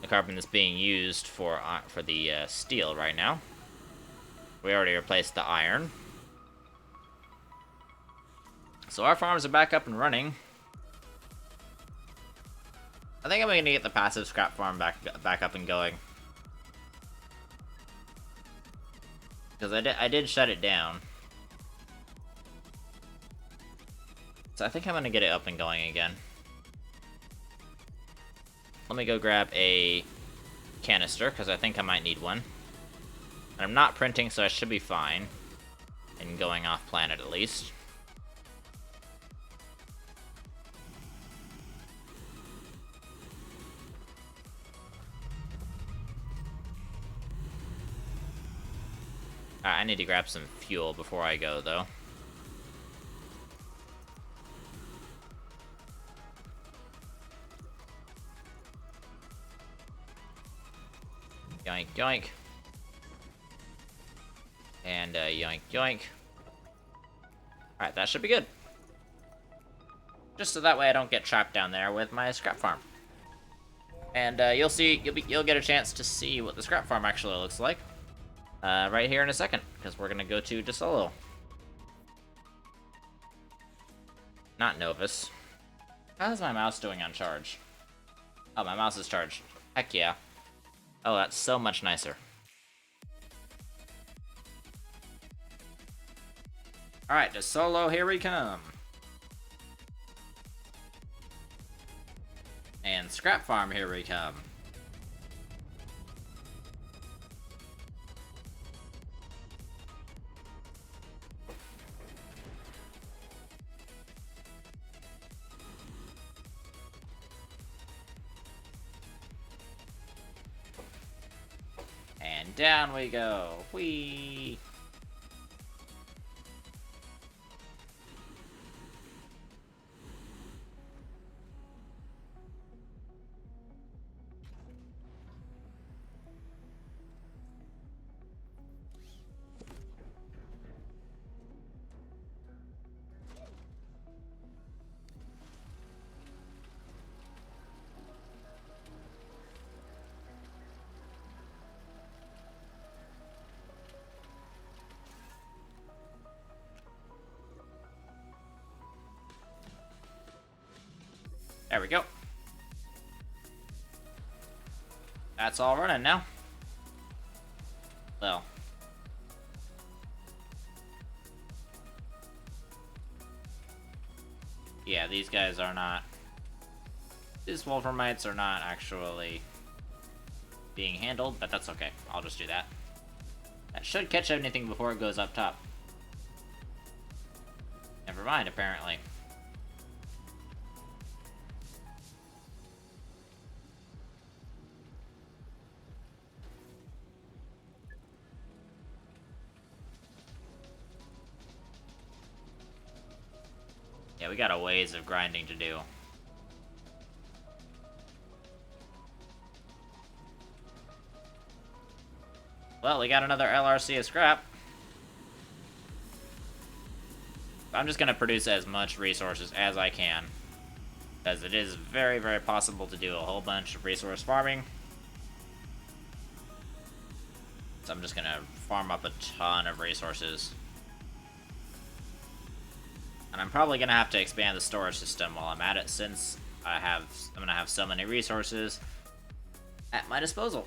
The carbon that's being used for the steel right now. We already replaced the iron. So our farms are back up and running. I think I'm gonna get the passive scrap farm back up and going. Because I did shut it down. So I think I'm gonna get it up and going again. Let me go grab a canister, because I think I might need one. And I'm not printing, so I should be fine. And going off planet at least. I need to grab some fuel before I go, though. Yoink, yoink. And, yoink, yoink. Alright, that should be good. Just so that way I don't get trapped down there with my scrap farm. And, you'll get a chance to see what the scrap farm actually looks like. Right here in a second, because we're gonna go to DeSolo. Not Novus. How's my mouse doing on charge? Oh, my mouse is charged. Heck yeah. Oh, that's so much nicer. Alright, DeSolo, here we come. And Scrap Farm, here we come. And down we go. Whee! There we go. That's all running now. Well. Yeah, these guys are not... These Wolframites are not actually being handled, but that's okay. I'll just do that. That should catch anything before it goes up top. Never mind, apparently. Yeah, we got a ways of grinding to do. Well, we got another LRC of scrap. I'm just gonna produce as much resources as I can, because it is very, very possible to do a whole bunch of resource farming. So I'm just gonna farm up a ton of resources. And I'm probably gonna have to expand the storage system while I'm at it, since I'm gonna have so many resources at my disposal.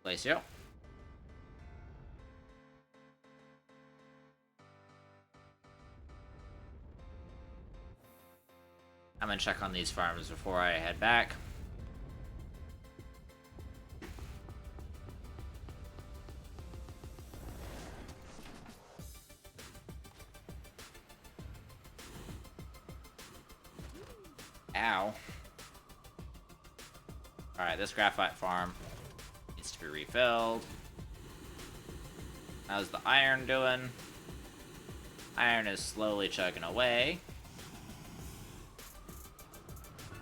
Place you. I'm gonna check on these farms before I head back. Ow. Alright, this graphite farm needs to be refilled. How's the iron doing? Iron is slowly chugging away.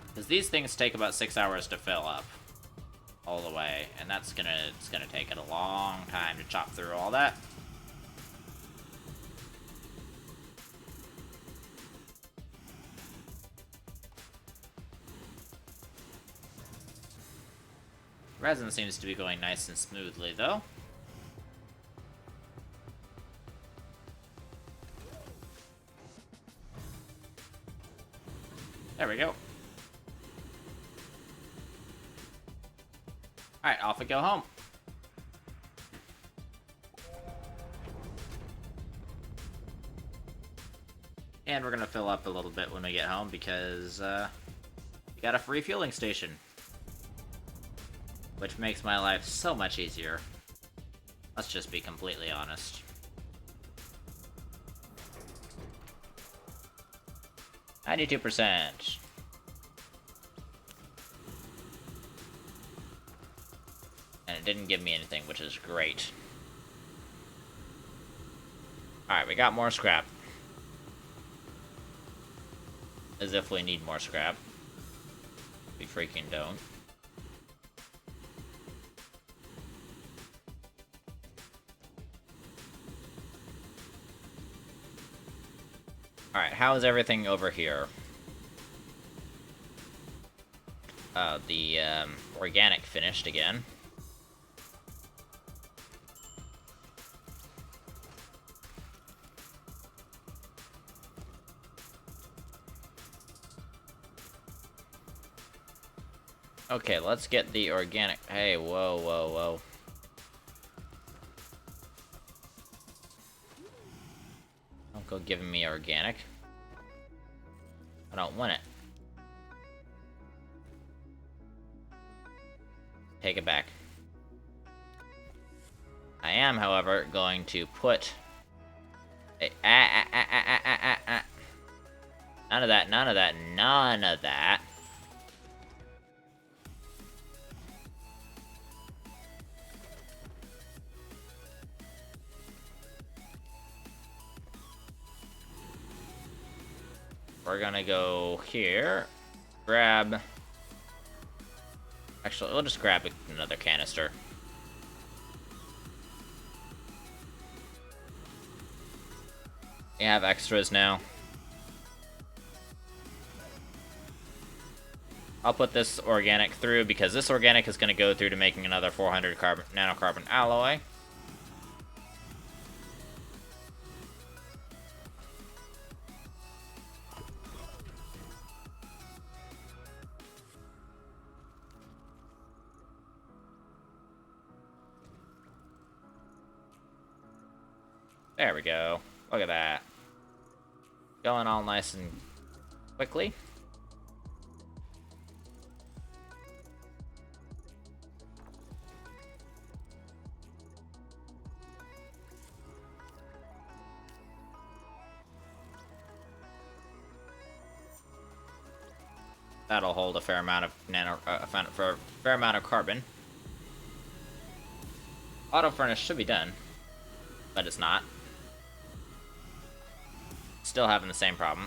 Because these things take about 6 hours to fill up. All the way. And it's gonna take it a long time to chop through all that. Resin seems to be going nice and smoothly, though. There we go. Alright, off we go home. And we're gonna fill up a little bit when we get home because, we got a refueling station. Which makes my life so much easier. Let's just be completely honest. 92%. And it didn't give me anything, which is great. Alright, we got more scrap. As if we need more scrap. We freaking don't. Alright, how is everything over here? The organic finished again. Okay, let's get the organic. Hey, whoa, whoa, whoa. Don't go giving me organic. I don't want it. Take it back. I am, however, going to put a, none of that, none of that, none of that. We're gonna go here, grab... Actually, we'll just grab another canister. We have extras now. I'll put this organic through because this organic is gonna go through to making another 400 nanocarbon alloy. There we go. Look at that. Going all nice and quickly. That'll hold a fair amount of fair amount of carbon. Auto furnace should be done, but it's not. Still having the same problem.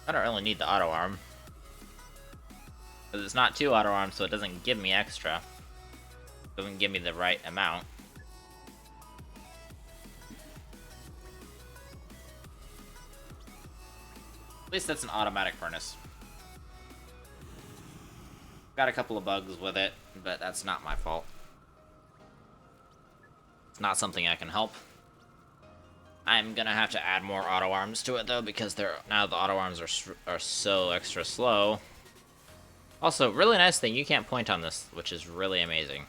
I don't really need the auto arm. Because it's not 2 auto arms, so it doesn't give me extra. It doesn't give me the right amount. At least that's an automatic furnace. Got a couple of bugs with it, but that's not my fault. It's not something I can help. I'm gonna have to add more auto arms to it though, because now the auto arms are so extra slow. Also, really nice thing, you can't point on this, which is really amazing.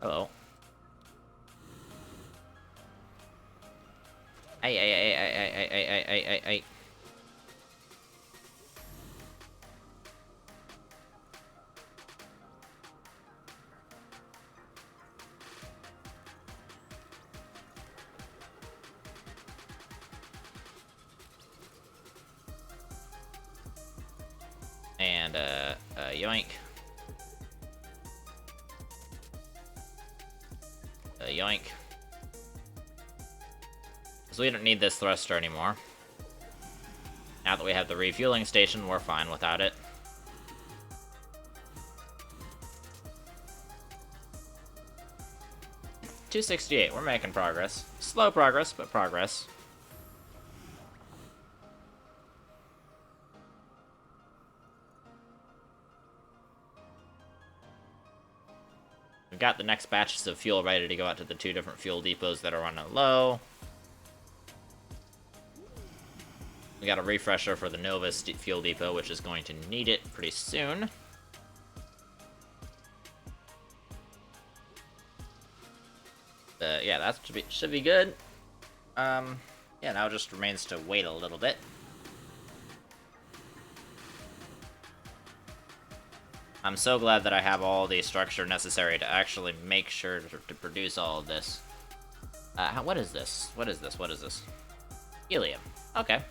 Hello. Ay. And, yoink. Yoink. So we don't need this thruster anymore. Now that we have the refueling station, we're fine without it. $268, we're making progress. Slow progress, but progress. We've got the next batches of fuel ready to go out to the 2 different fuel depots that are running low. We got a refresher for the Novus fuel depot, which is going to need it pretty soon. Yeah, that should be good. Yeah, now it just remains to wait a little bit. I'm so glad that I have all the structure necessary to actually make sure to produce all of this. What is this? What is this? What is this? Helium. Okay.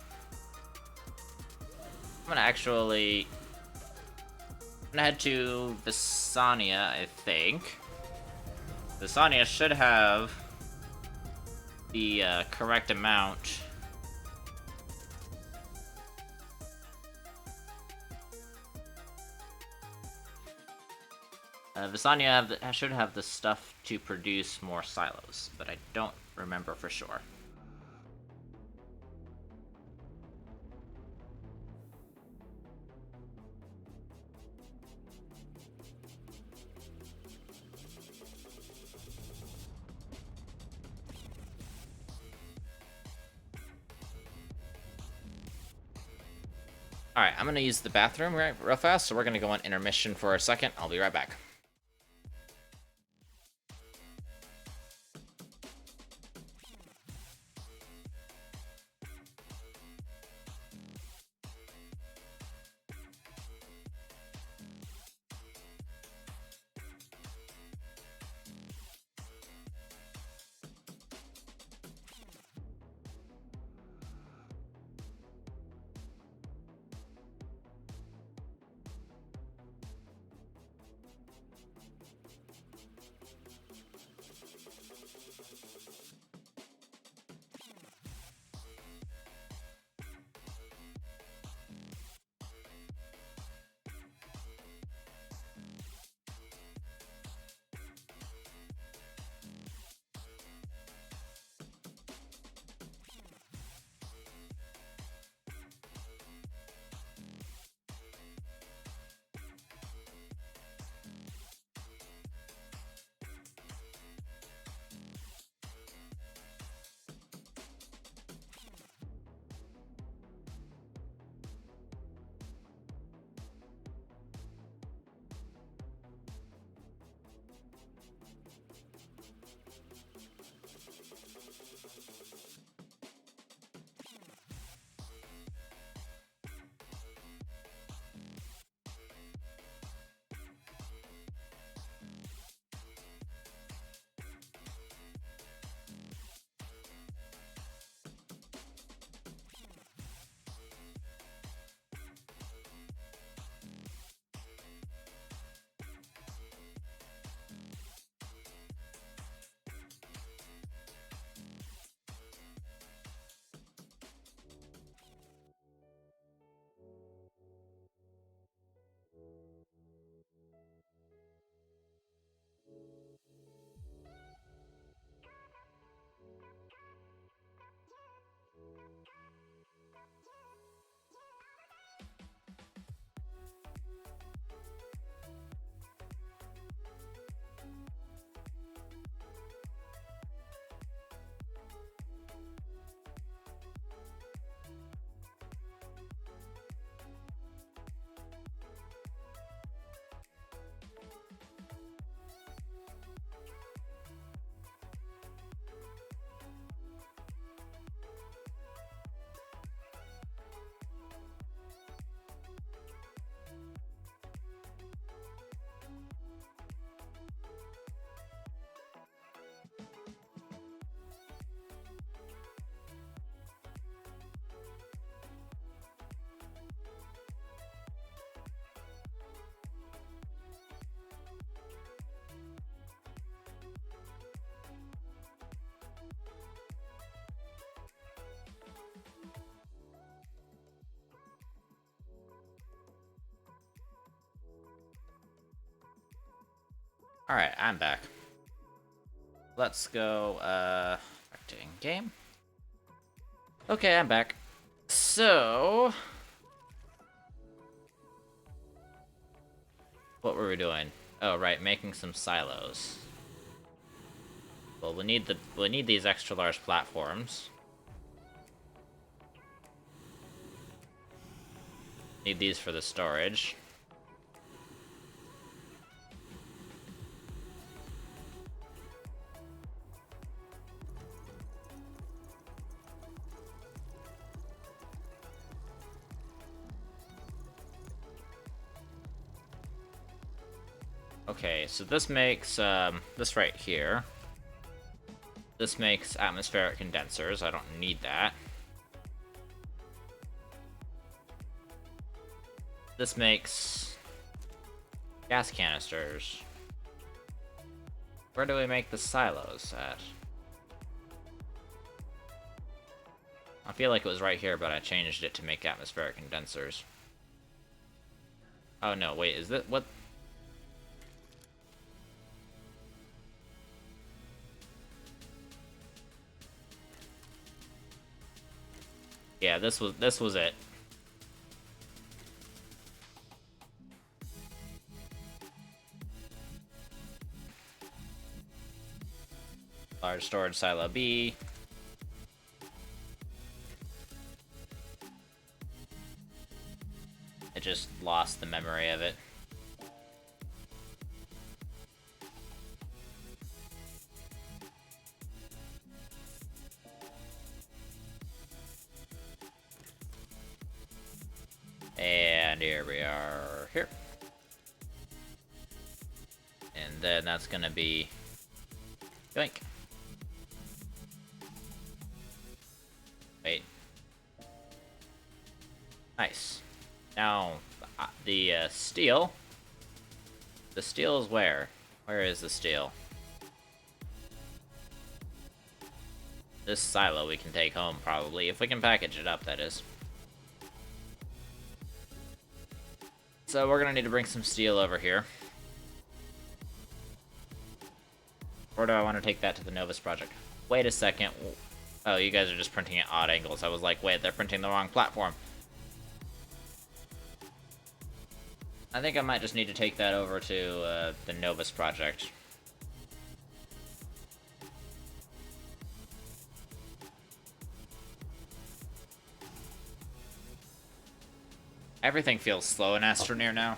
I'm gonna head to Visania, I think. Visania should have the correct amount. Visania should have the stuff to produce more silos, but I don't remember for sure. Alright, I'm gonna use the bathroom real fast, so we're gonna go on intermission for a second. I'll be right back. Alright, I'm back. Let's go, back to in-game. Okay, I'm back. So... what were we doing? Oh, right, making some silos. Well, we need these extra large platforms. Need these for the storage. Okay, so this makes, this right here. This makes atmospheric condensers. I don't need that. This makes gas canisters. Where do we make the silos at? I feel like it was right here, but I changed it to make atmospheric condensers. Oh no, wait, is that what? Yeah, this was it. Large storage silo B. I just lost the memory of it. And here we are here. And then that's gonna be yoink. Wait. Nice. Now, the steel. The steel is where? Where is the steel? This silo we can take home, probably. If we can package it up, that is. So we're gonna need to bring some steel over here. Or do I want to take that to the Novus Project? Wait a second. Oh, you guys are just printing at odd angles. I was like, wait, they're printing the wrong platform. I think I might just need to take that over to the Novus Project. Everything feels slow in Astroneer now.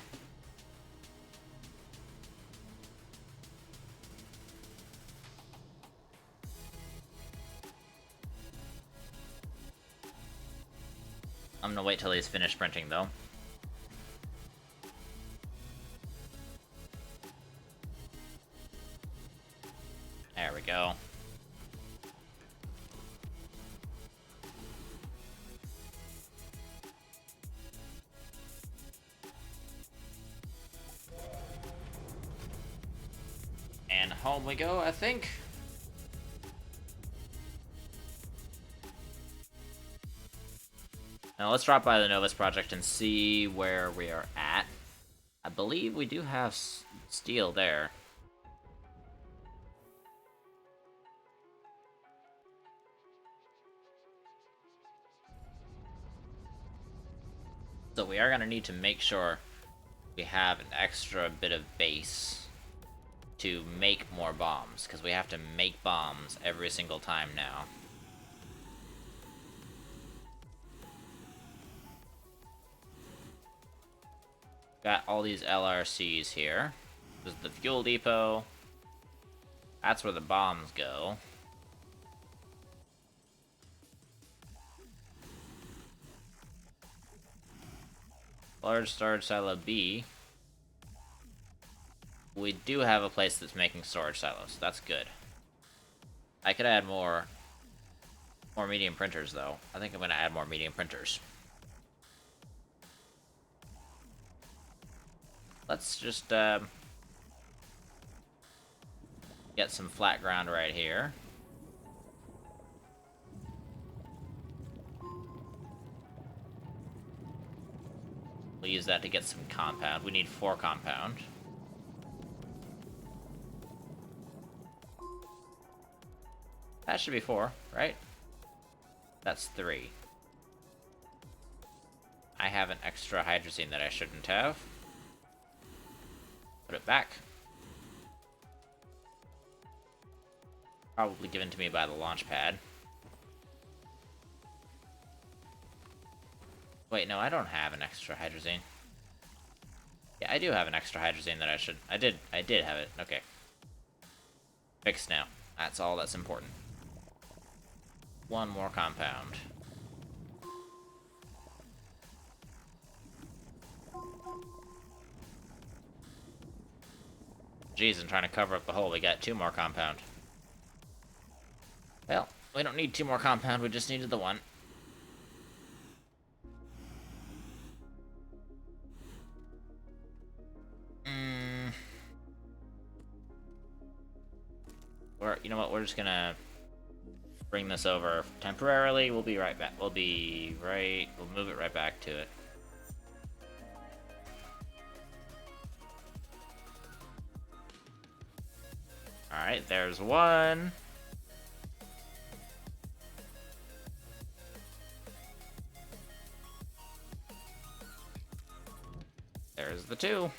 I'm gonna wait till he's finished printing, though. There we go. And home we go, I think. Now let's drop by the Novus Project and see where we are at. I believe we do have steel there. So we are going to need to make sure we have an extra bit of base to make more bombs, because we have to make bombs every single time now. Got all these LRCs here. This is the fuel depot. That's where the bombs go. Large storage silo B. We do have a place that's making storage silos. That's good. I could add more medium printers, though. I think I'm going to add more medium printers. Let's just get some flat ground right here. We'll use that to get some compound. We need 4 compound. That should be 4, right? That's 3. I have an extra hydrazine that I shouldn't have. Put it back. Probably given to me by the launch pad. Wait, no, I don't have an extra hydrazine. Yeah, I do have an extra hydrazine that I should... I did have it. Okay. Fixed now. That's all that's important. One more compound. Jeez, I'm trying to cover up the hole. We got 2 more compound. Well, we don't need 2 more compound. We just needed the 1. You know what? We're just gonna bring this over temporarily. We'll be right back. We'll move it right back to it. Alright, there's 1. There's the 2.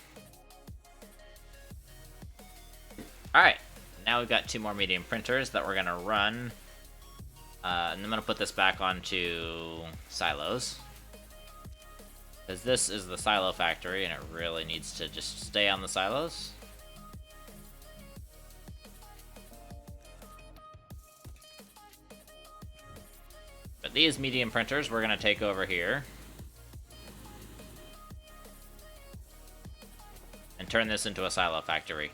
Alright, now we've got 2 more medium printers that we're gonna run. And I'm gonna put this back onto silos. Because this is the silo factory and it really needs to just stay on the silos. But these medium printers we're gonna take over here. And turn this into a silo factory.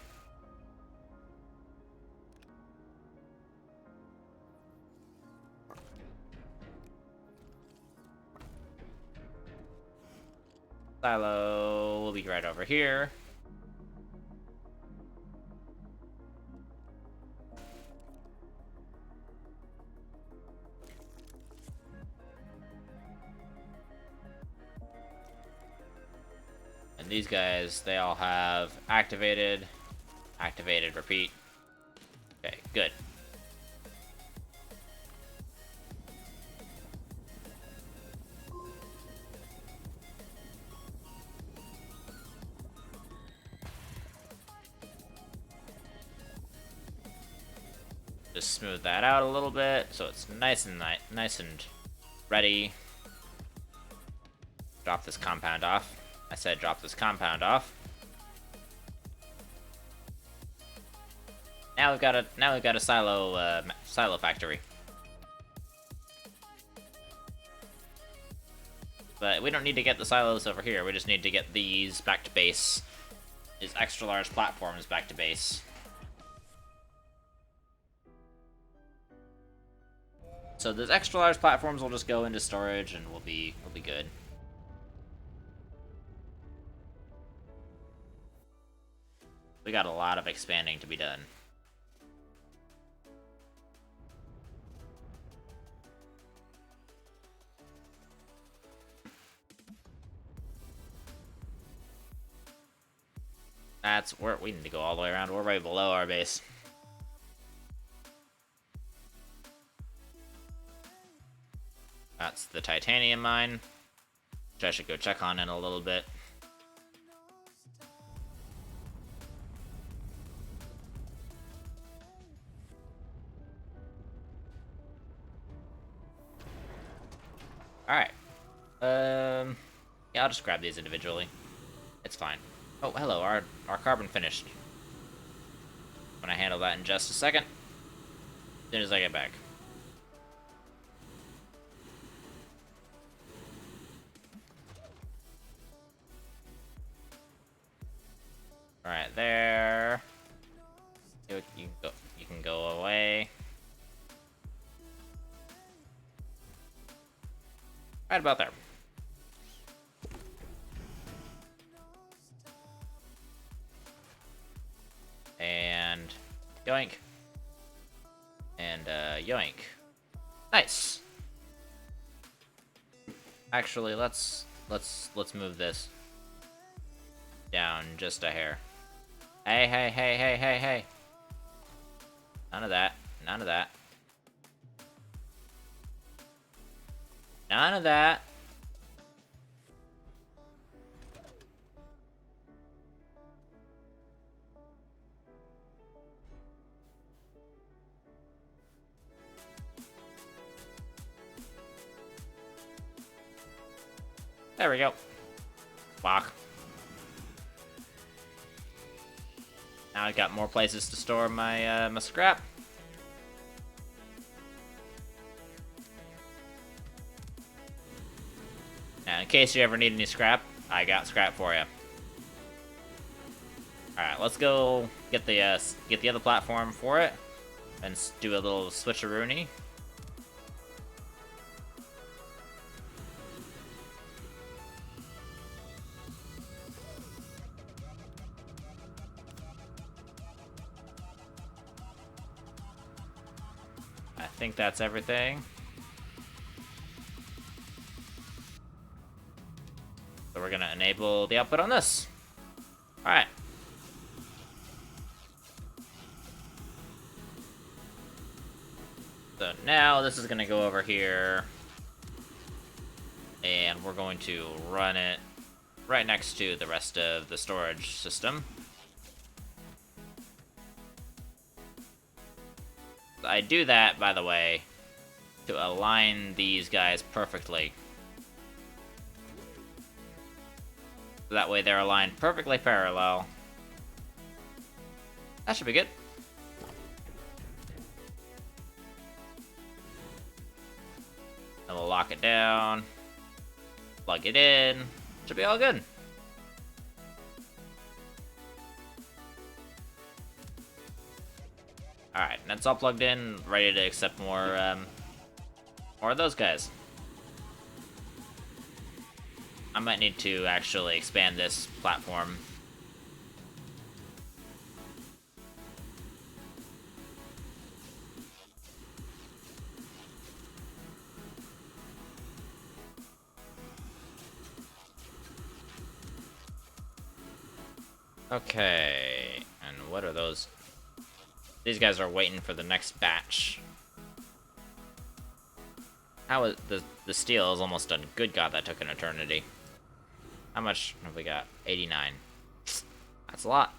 Silo will be right over here. And these guys, they all have activated, repeat. Okay, good. Just smooth that out a little bit so it's nice and ready. Drop this compound off. I said drop this compound off. Now we've got a silo factory. But we don't need to get the silos over here. We just need to get these back to base. These extra large platforms back to base. So those extra large platforms will just go into storage and we'll be good. We got a lot of expanding to be done. That's where we need to go all the way around. We're right below our base. That's the titanium mine, which I should go check on in a little bit. Alright. Yeah, I'll just grab these individually. It's fine. Oh, hello, our carbon finished. I'm gonna handle that in just a second. As soon as I get back. Alright, there. You can go away. Right about there. And yoink. And yoink. Nice. Actually, let's move this down just a hair. Hey. None of that. None of that. There we go. Fuck. Now I got more places to store my my scrap. Now, in case you ever need any scrap, I got scrap for you. All right, let's go get the other platform for it, and do a little switcheroony. I think that's everything. So we're gonna enable the output on this. All right. So now this is gonna go over here, and we're going to run it right next to the rest of the storage system. I do that, by the way, to align these guys perfectly. That way they're aligned perfectly parallel. That should be good. And we'll lock it down. Plug it in. Should be all good. Alright, that's all plugged in, ready to accept more of those guys. I might need to actually expand this platform. Okay, and what are those? These guys are waiting for the next batch. How is the steel is almost done? Good God, that took an eternity. How much have we got? 89. That's a lot.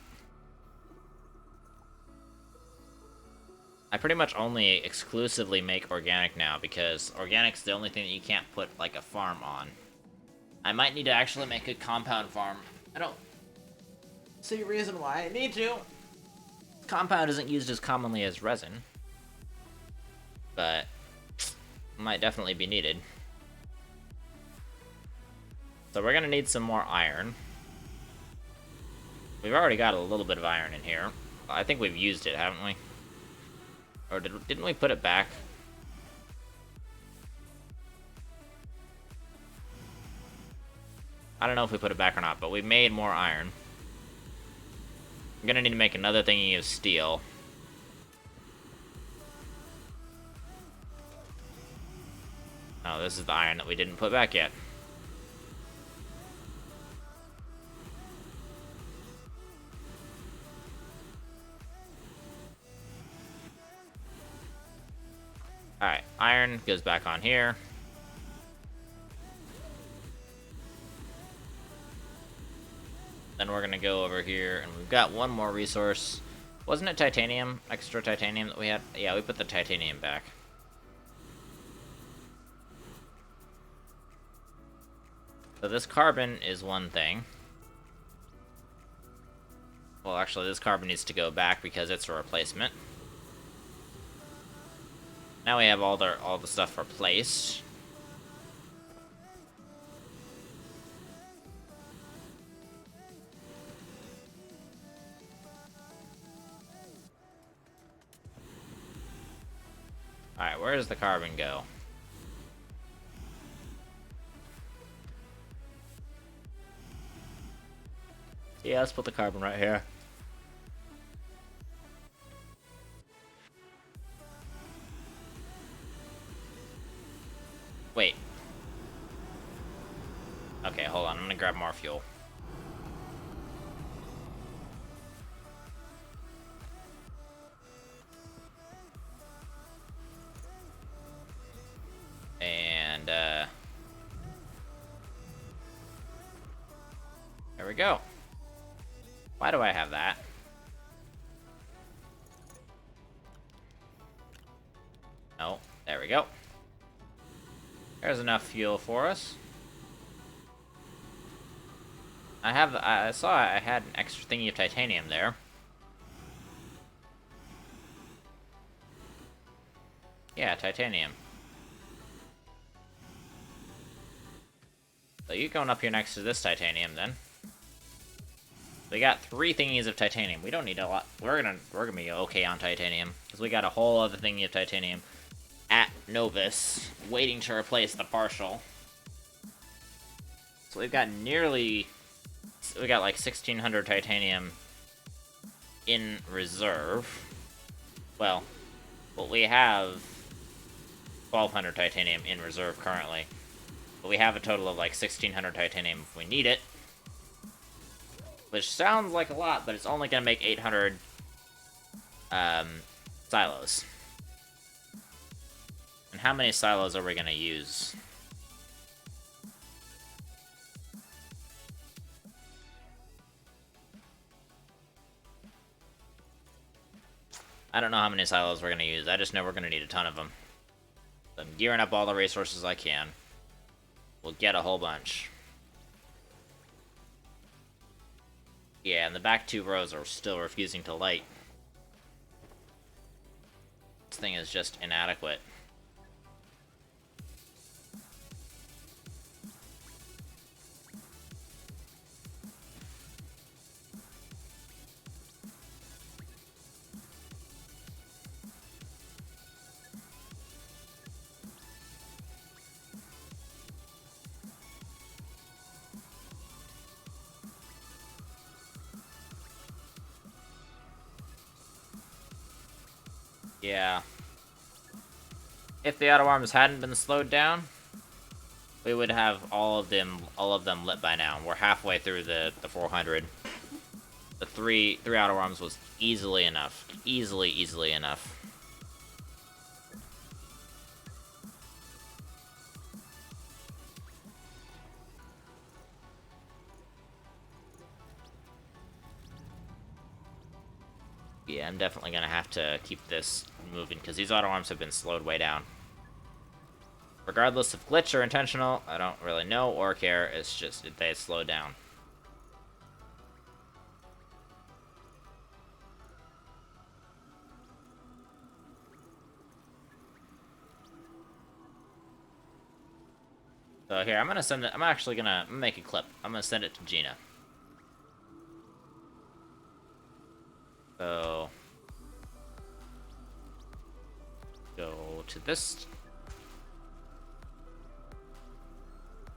I pretty much only exclusively make organic now because organic's the only thing that you can't put like a farm on. I might need to actually make a compound farm. I don't see a reason why I need to. Compound isn't used as commonly as resin, but might definitely be needed. So we're gonna need some more iron. We've already got a little bit of iron in here. I think we've used it, haven't we? Or didn't we put it back? I don't know if we put it back or not, but we made more iron. I'm gonna need to make another thingy of steel. Oh, this is the iron that we didn't put back yet. Alright, iron goes back on here. Then we're gonna go over here, and we've got one more resource. Wasn't it titanium? Extra titanium that we had? Yeah, we put the titanium back. So this carbon is one thing. Well, actually, this carbon needs to go back because it's a replacement. Now we have all the stuff replaced. Alright, where does the carbon go? Yeah, let's put the carbon right here. Wait. Okay, hold on. I'm gonna grab more fuel. And, go. Why do I have that? Oh, there we go. There's enough fuel for us. I saw I had an extra thingy of titanium there. Yeah, titanium. So you're going up here next to this titanium then. We got 3 thingies of titanium. We don't need a lot. We're gonna be okay on titanium because we got a whole other thingy of titanium at Novus waiting to replace the partial. So we got like 1600 titanium in reserve. Well, we have 1200 titanium in reserve currently. But we have a total of like 1600 titanium if we need it. Which sounds like a lot, but it's only going to make 800 silos. And how many silos are we going to use? I don't know how many silos we're going to use. I just know we're going to need a ton of them. So I'm gearing up all the resources I can. We'll get a whole bunch. Yeah, and the back 2 rows are still refusing to light. This thing is just inadequate. Yeah. If the auto arms hadn't been slowed down, we would have all of them lit by now. We're halfway through the 400. The three auto arms was easily enough. Easily enough. Yeah, I'm definitely gonna have to keep this moving because these auto arms have been slowed way down. Regardless of glitch or intentional, I don't really know or care. It's just they slow down. So here, I'm gonna send it. I'm actually gonna make a clip. I'm gonna send it to Gina. So go to this.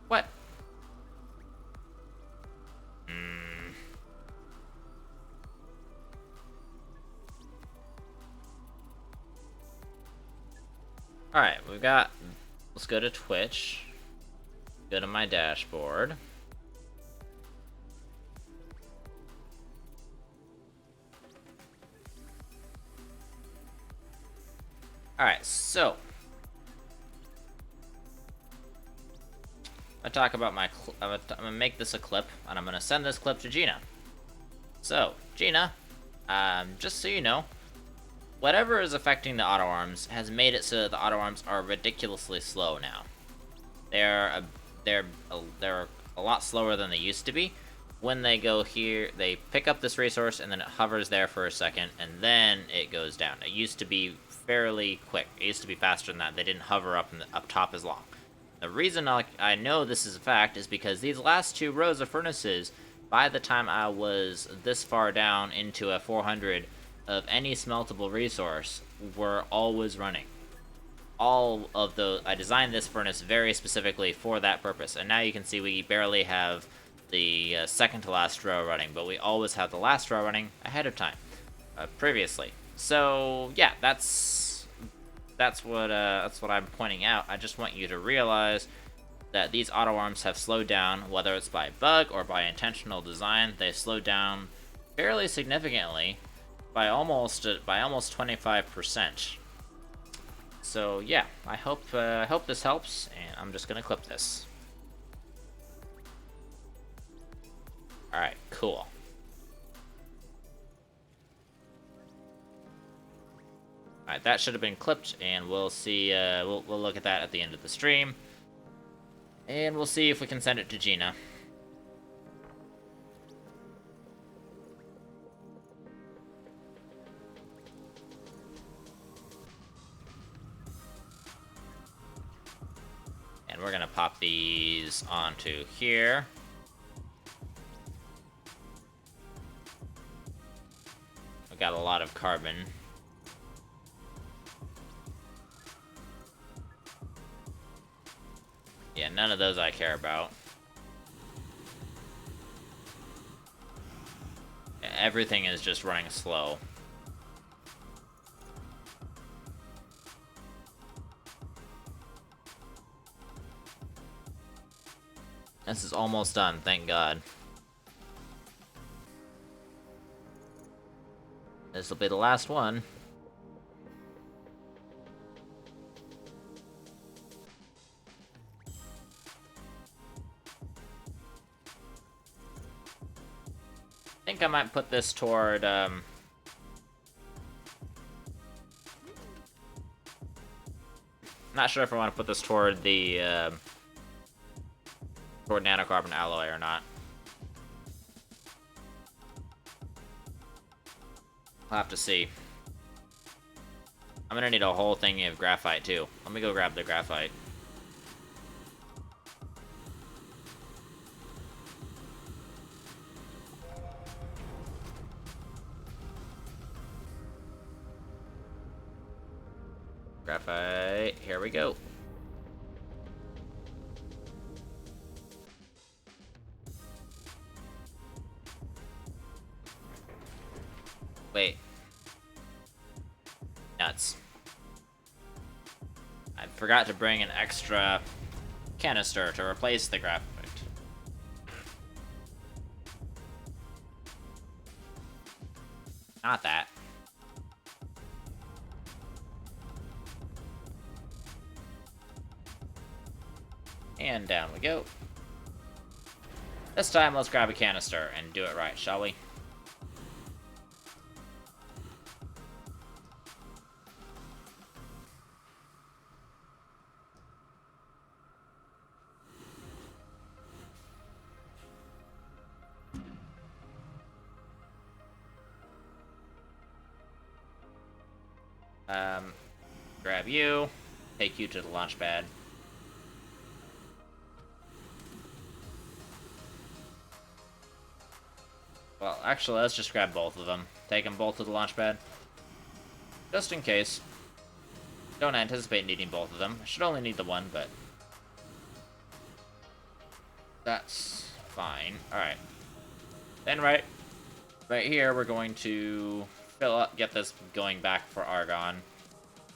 What? Alright, we've got... Let's go to Twitch. Go to my dashboard. Alright, so... I'm gonna talk about my... I'm gonna make this a clip, and I'm gonna send this clip to Gina. So, Gina, just so you know, whatever is affecting the auto arms has made it so that the auto arms are ridiculously slow now. They're a lot slower than they used to be. When they go here, they pick up this resource and then it hovers there for a second and then it goes down. It used to be fairly quick. It used to be faster than that. They didn't hover up top as long. The reason I know this is a fact is because these last 2 rows of furnaces, by the time I was this far down into a 400 of any smeltable resource, were always running. All of those, I designed this furnace very specifically for that purpose, and now you can see we barely have the second to last row running, but we always have the last row running ahead of time, previously. So yeah, that's what I'm pointing out. I just want you to realize that these auto arms have slowed down, whether it's by bug or by intentional design. They slowed down fairly significantly by almost 25%. So yeah, I hope this helps, and I'm just gonna clip this. Alright, cool. Alright, that should have been clipped, and we'll see, we'll look at that at the end of the stream. And we'll see if we can send it to Gina. And we're gonna pop these onto here. We got a lot of carbon. Yeah, none of those I care about. Yeah, everything is just running slow. This is almost done, thank God. This will be the last one. I think I might put this toward, not sure if I want to put this toward the, toward nanocarbon alloy or not. I'll have to see. I'm gonna need a whole thing of graphite, too. Let me go grab the graphite. Graphite, here we go. Wait. Nuts. I forgot to bring an extra canister to replace the graphite. Not that. And down we go. This time, let's grab a canister and do it right, shall we? Grab you, take you to the launch pad. Well, actually, let's just grab both of them. Take them both to the launch pad. Just in case. Don't anticipate needing both of them. I should only need the one, but that's fine. Alright. Then right here, we're going to fill up, get this going back for argon.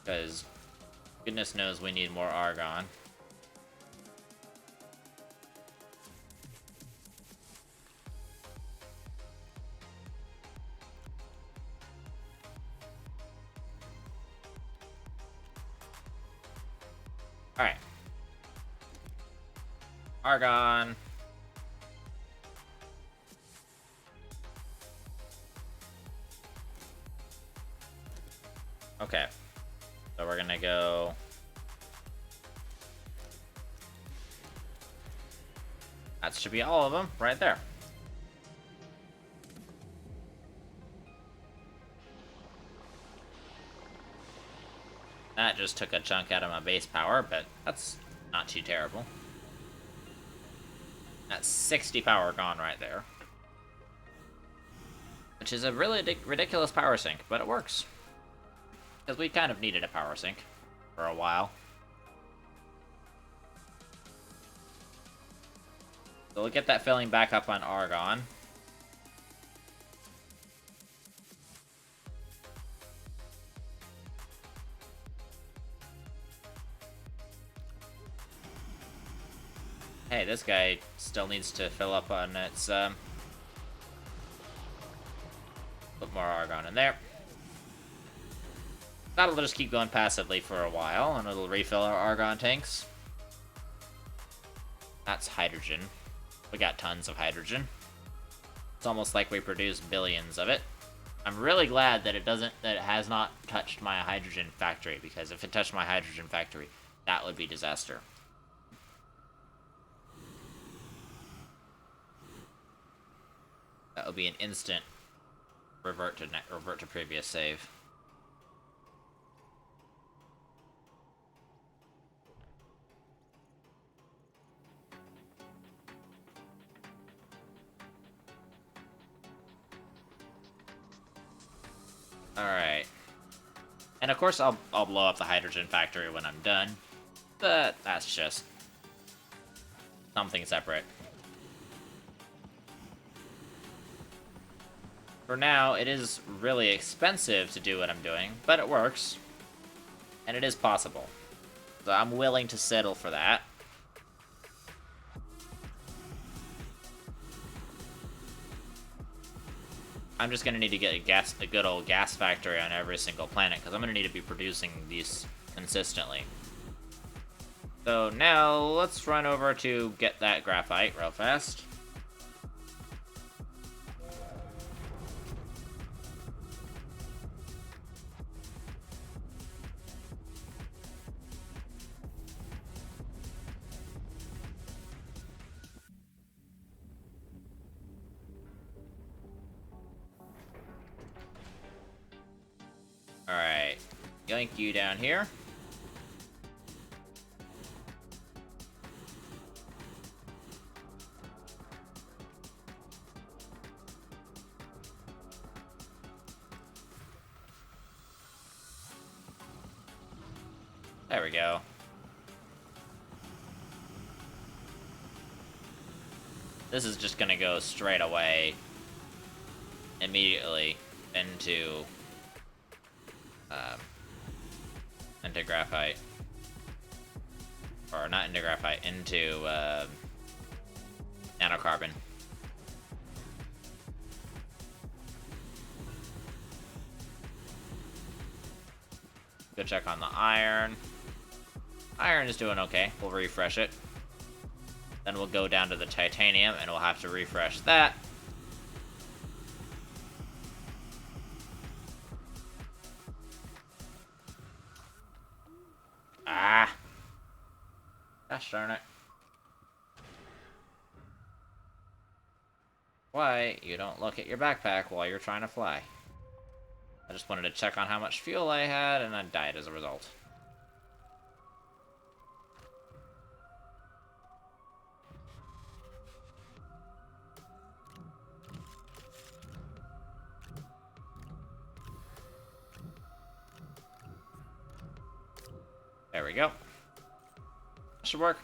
Because goodness knows we need more argon. Alright. Argon. Okay. So we're gonna go... That should be all of them, right there. That just took a chunk out of my base power, but that's not too terrible. That's 60 power gone right there. Which is a really ridiculous power sink, but it works. Because we kind of needed a power sink for a while. So we'll get that filling back up on argon. Hey, this guy still needs to fill up on its, put more argon in there. That'll just keep going passively for a while, and it'll refill our argon tanks. That's hydrogen. We got tons of hydrogen. It's almost like we produce billions of it. I'm really glad that that it has not touched my hydrogen factory, because if it touched my hydrogen factory, that would be disaster. That would be an instant revert to previous save. Alright. And of course I'll blow up the hydrogen factory when I'm done. But that's just something separate. For now, it is really expensive to do what I'm doing, but it works. And it is possible. So I'm willing to settle for that. I'm just gonna need to get a good old gas factory on every single planet, because I'm gonna need to be producing these consistently. So now, let's run over to get that graphite real fast. Alright, yoink you down here. There we go. This is just gonna go straight away, immediately, into graphite. Or not into graphite, into nanocarbon. Go check on the iron. Iron is doing okay. We'll refresh it. Then we'll go down to the titanium and we'll have to refresh that. Ah! Gosh darn it. Why you don't look at your backpack while you're trying to fly? I just wanted to check on how much fuel I had, and I died as a result. There we go. Should work.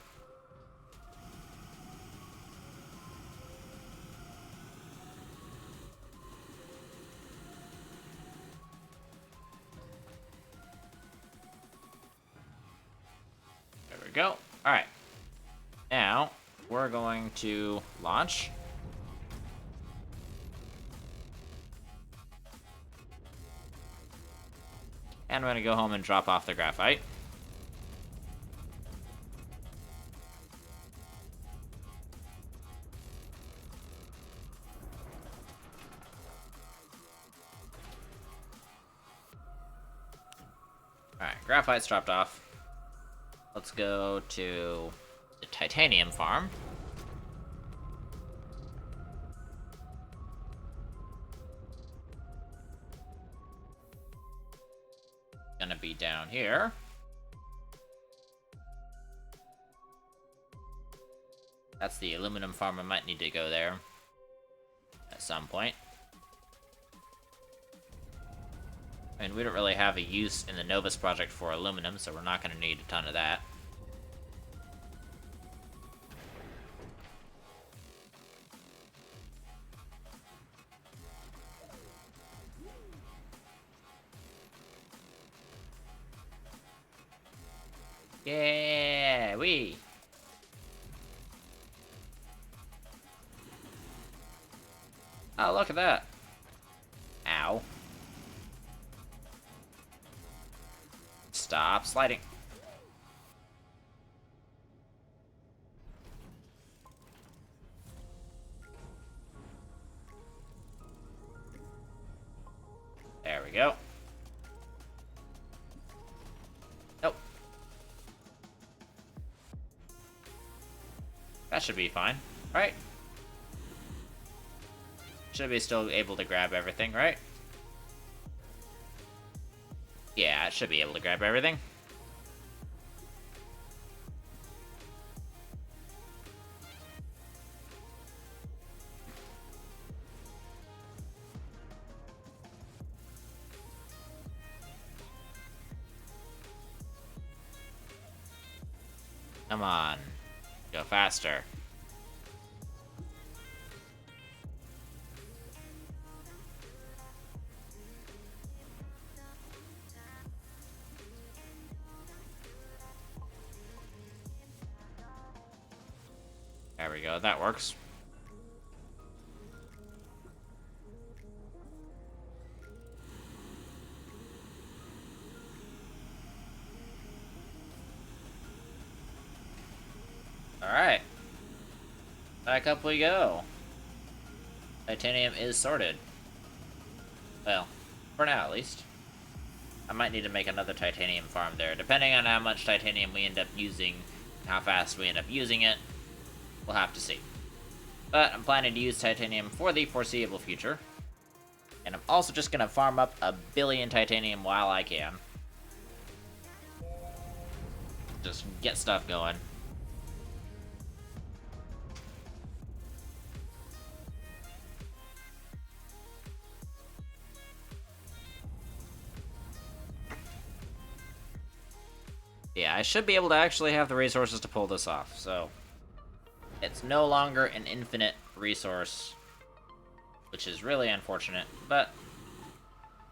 There we go. Alright. Now, we're going to launch. And we're going to go home and drop off the graphite. Alright, graphite's dropped off. Let's go to the titanium farm. Gonna be down here. That's the aluminum farm. I might need to go there at some point. I mean, we don't really have a use in the Novus Project for aluminum, so we're not going to need a ton of that. Yeah, wee! Oh, look at that. Ow. Stop sliding. we go. Nope. That should be fine, right? Should be still able to grab everything, right? Yeah, it should be able to grab everything. Come on. Go faster. There we go, that works. Alright. Back up we go. Titanium is sorted. Well, for now at least. I might need to make another titanium farm there. Depending on how much titanium we end up using, how fast we end up using it, we'll have to see. But I'm planning to use titanium for the foreseeable future. And I'm also just going to farm up 1 billion titanium while I can. Just get stuff going. Yeah, I should be able to actually have the resources to pull this off, so... It's no longer an infinite resource, which is really unfortunate, but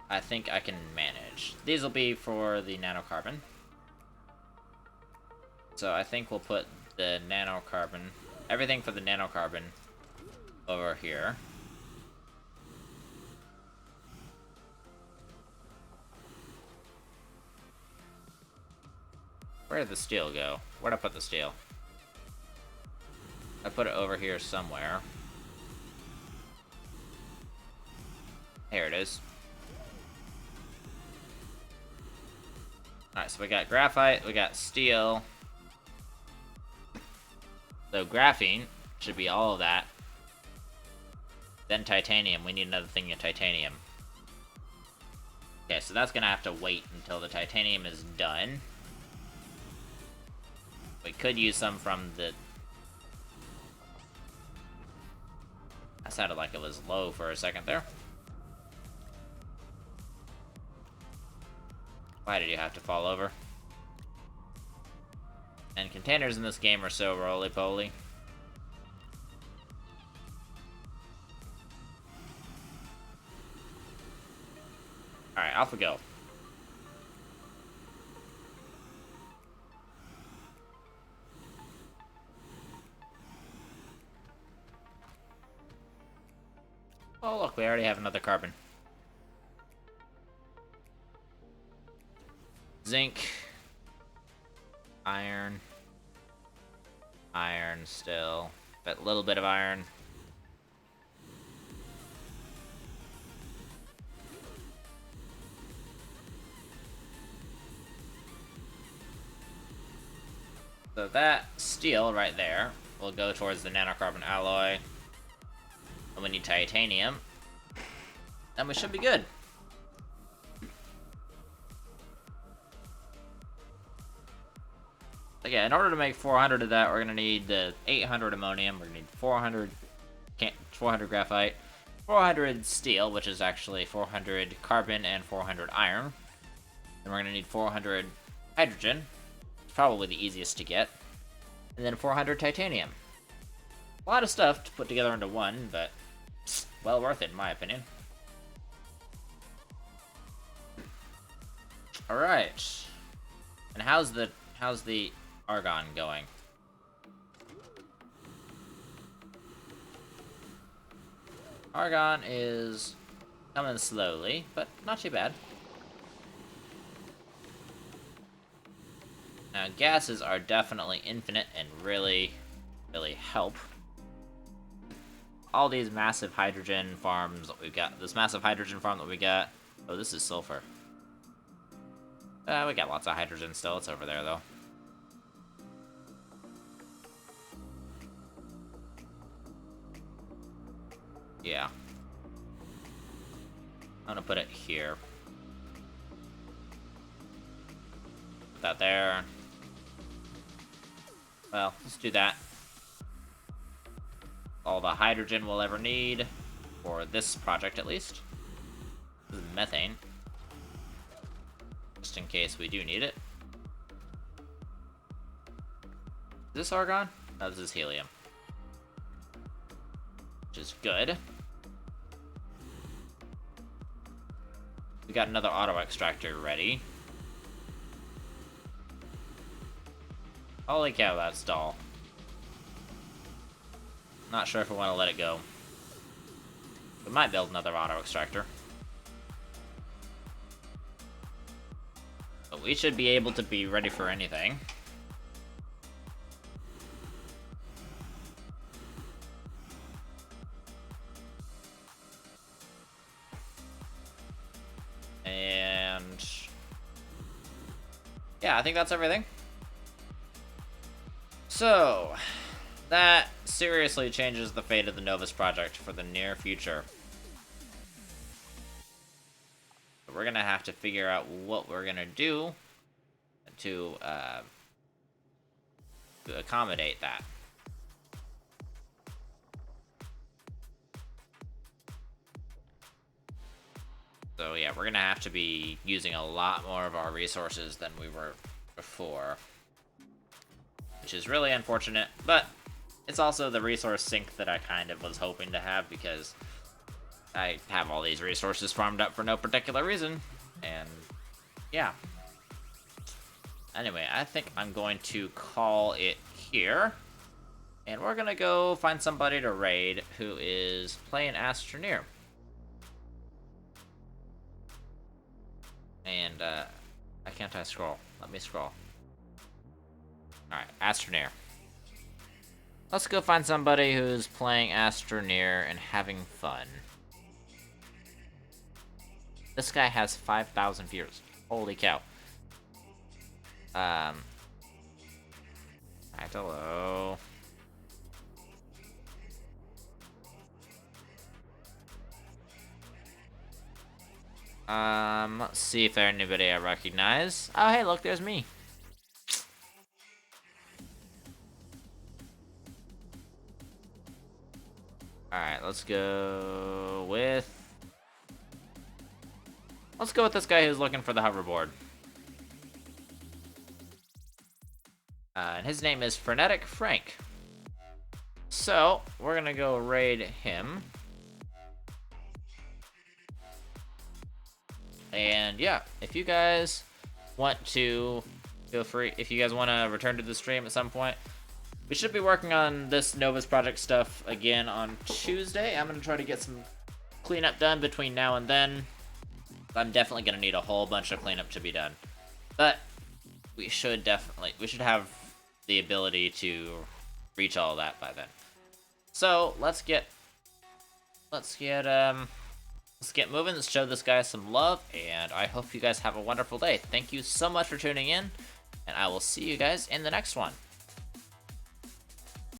I think I can manage. These will be for the nanocarbon. So I think we'll put the nanocarbon, everything for the nanocarbon over here. Where did the steel go? Where'd I put the steel? I put it over here somewhere. Here it is. Alright, so we got graphite, we got steel. So graphene should be all of that. Then titanium, we need another thing of titanium. Okay, so that's gonna have to wait until the titanium is done. We could use some from the... That sounded like it was low for a second there. Why did you have to fall over? And containers in this game are so roly-poly. Alright, off we go. Oh, look, we already have another carbon. Zinc. Iron. Iron still. But a little bit of iron. So that steel right there will go towards the nanocarbon alloy. And we need titanium. And we should be good. But yeah, in order to make 400 of that, we're gonna need the 800 ammonium. We're gonna need 400 graphite, 400 steel, which is actually 400 carbon and 400 iron. And we're gonna need 400 hydrogen. It's probably the easiest to get. And then 400 titanium. A lot of stuff to put together into one, but well worth it in my opinion. All right. And how's the argon going? Argon is coming slowly, but not too bad. Now, gases are definitely infinite and really, really help. All these massive hydrogen farms that we've got, this massive hydrogen farm that we got, Oh, this is sulfur. We got lots of hydrogen still. It's over there, though. Yeah. I'm gonna put it here. Put that there. Well, let's do that. All the hydrogen we'll ever need. For this project, at least. This is methane. Just in case we do need it. Is this argon? No, this is helium. Which is good. We got another auto extractor ready. Holy cow, that's dull. Not sure if we want to let it go. We might build another auto extractor. But we should be able to be ready for anything. And yeah, I think that's everything. So, that seriously changes the fate of the Novus Project for the near future. We're gonna have to figure out what we're gonna do to accommodate that. So yeah, we're gonna have to be using a lot more of our resources than we were before. Which is really unfortunate, but it's also the resource sink that I kind of was hoping to have, because I have all these resources farmed up for no particular reason, and yeah. Anyway, I think I'm going to call it here, and we're gonna go find somebody to raid who is playing Astroneer. And, why can't I scroll? Let me scroll. Alright, Astroneer. Let's go find somebody who's playing Astroneer and having fun. This guy has 5,000 viewers. Holy cow. Alright, hello. Let's see if there's anybody I recognize. Oh, hey, look, there's me. Alright, let's go with this guy who's looking for the hoverboard. And his name is Frenetic Frank. So, we're gonna go raid him. And yeah, if you guys want to, feel free. If you guys want to return to the stream at some point, we should be working on this Novus Project stuff again on Tuesday. I'm going to try to get some cleanup done between now and then. I'm definitely going to need a whole bunch of cleanup to be done. But we should have the ability to reach all that by then. So let's get moving. Let's show this guy some love, and I hope you guys have a wonderful day. Thank you so much for tuning in, and I will see you guys in the next one.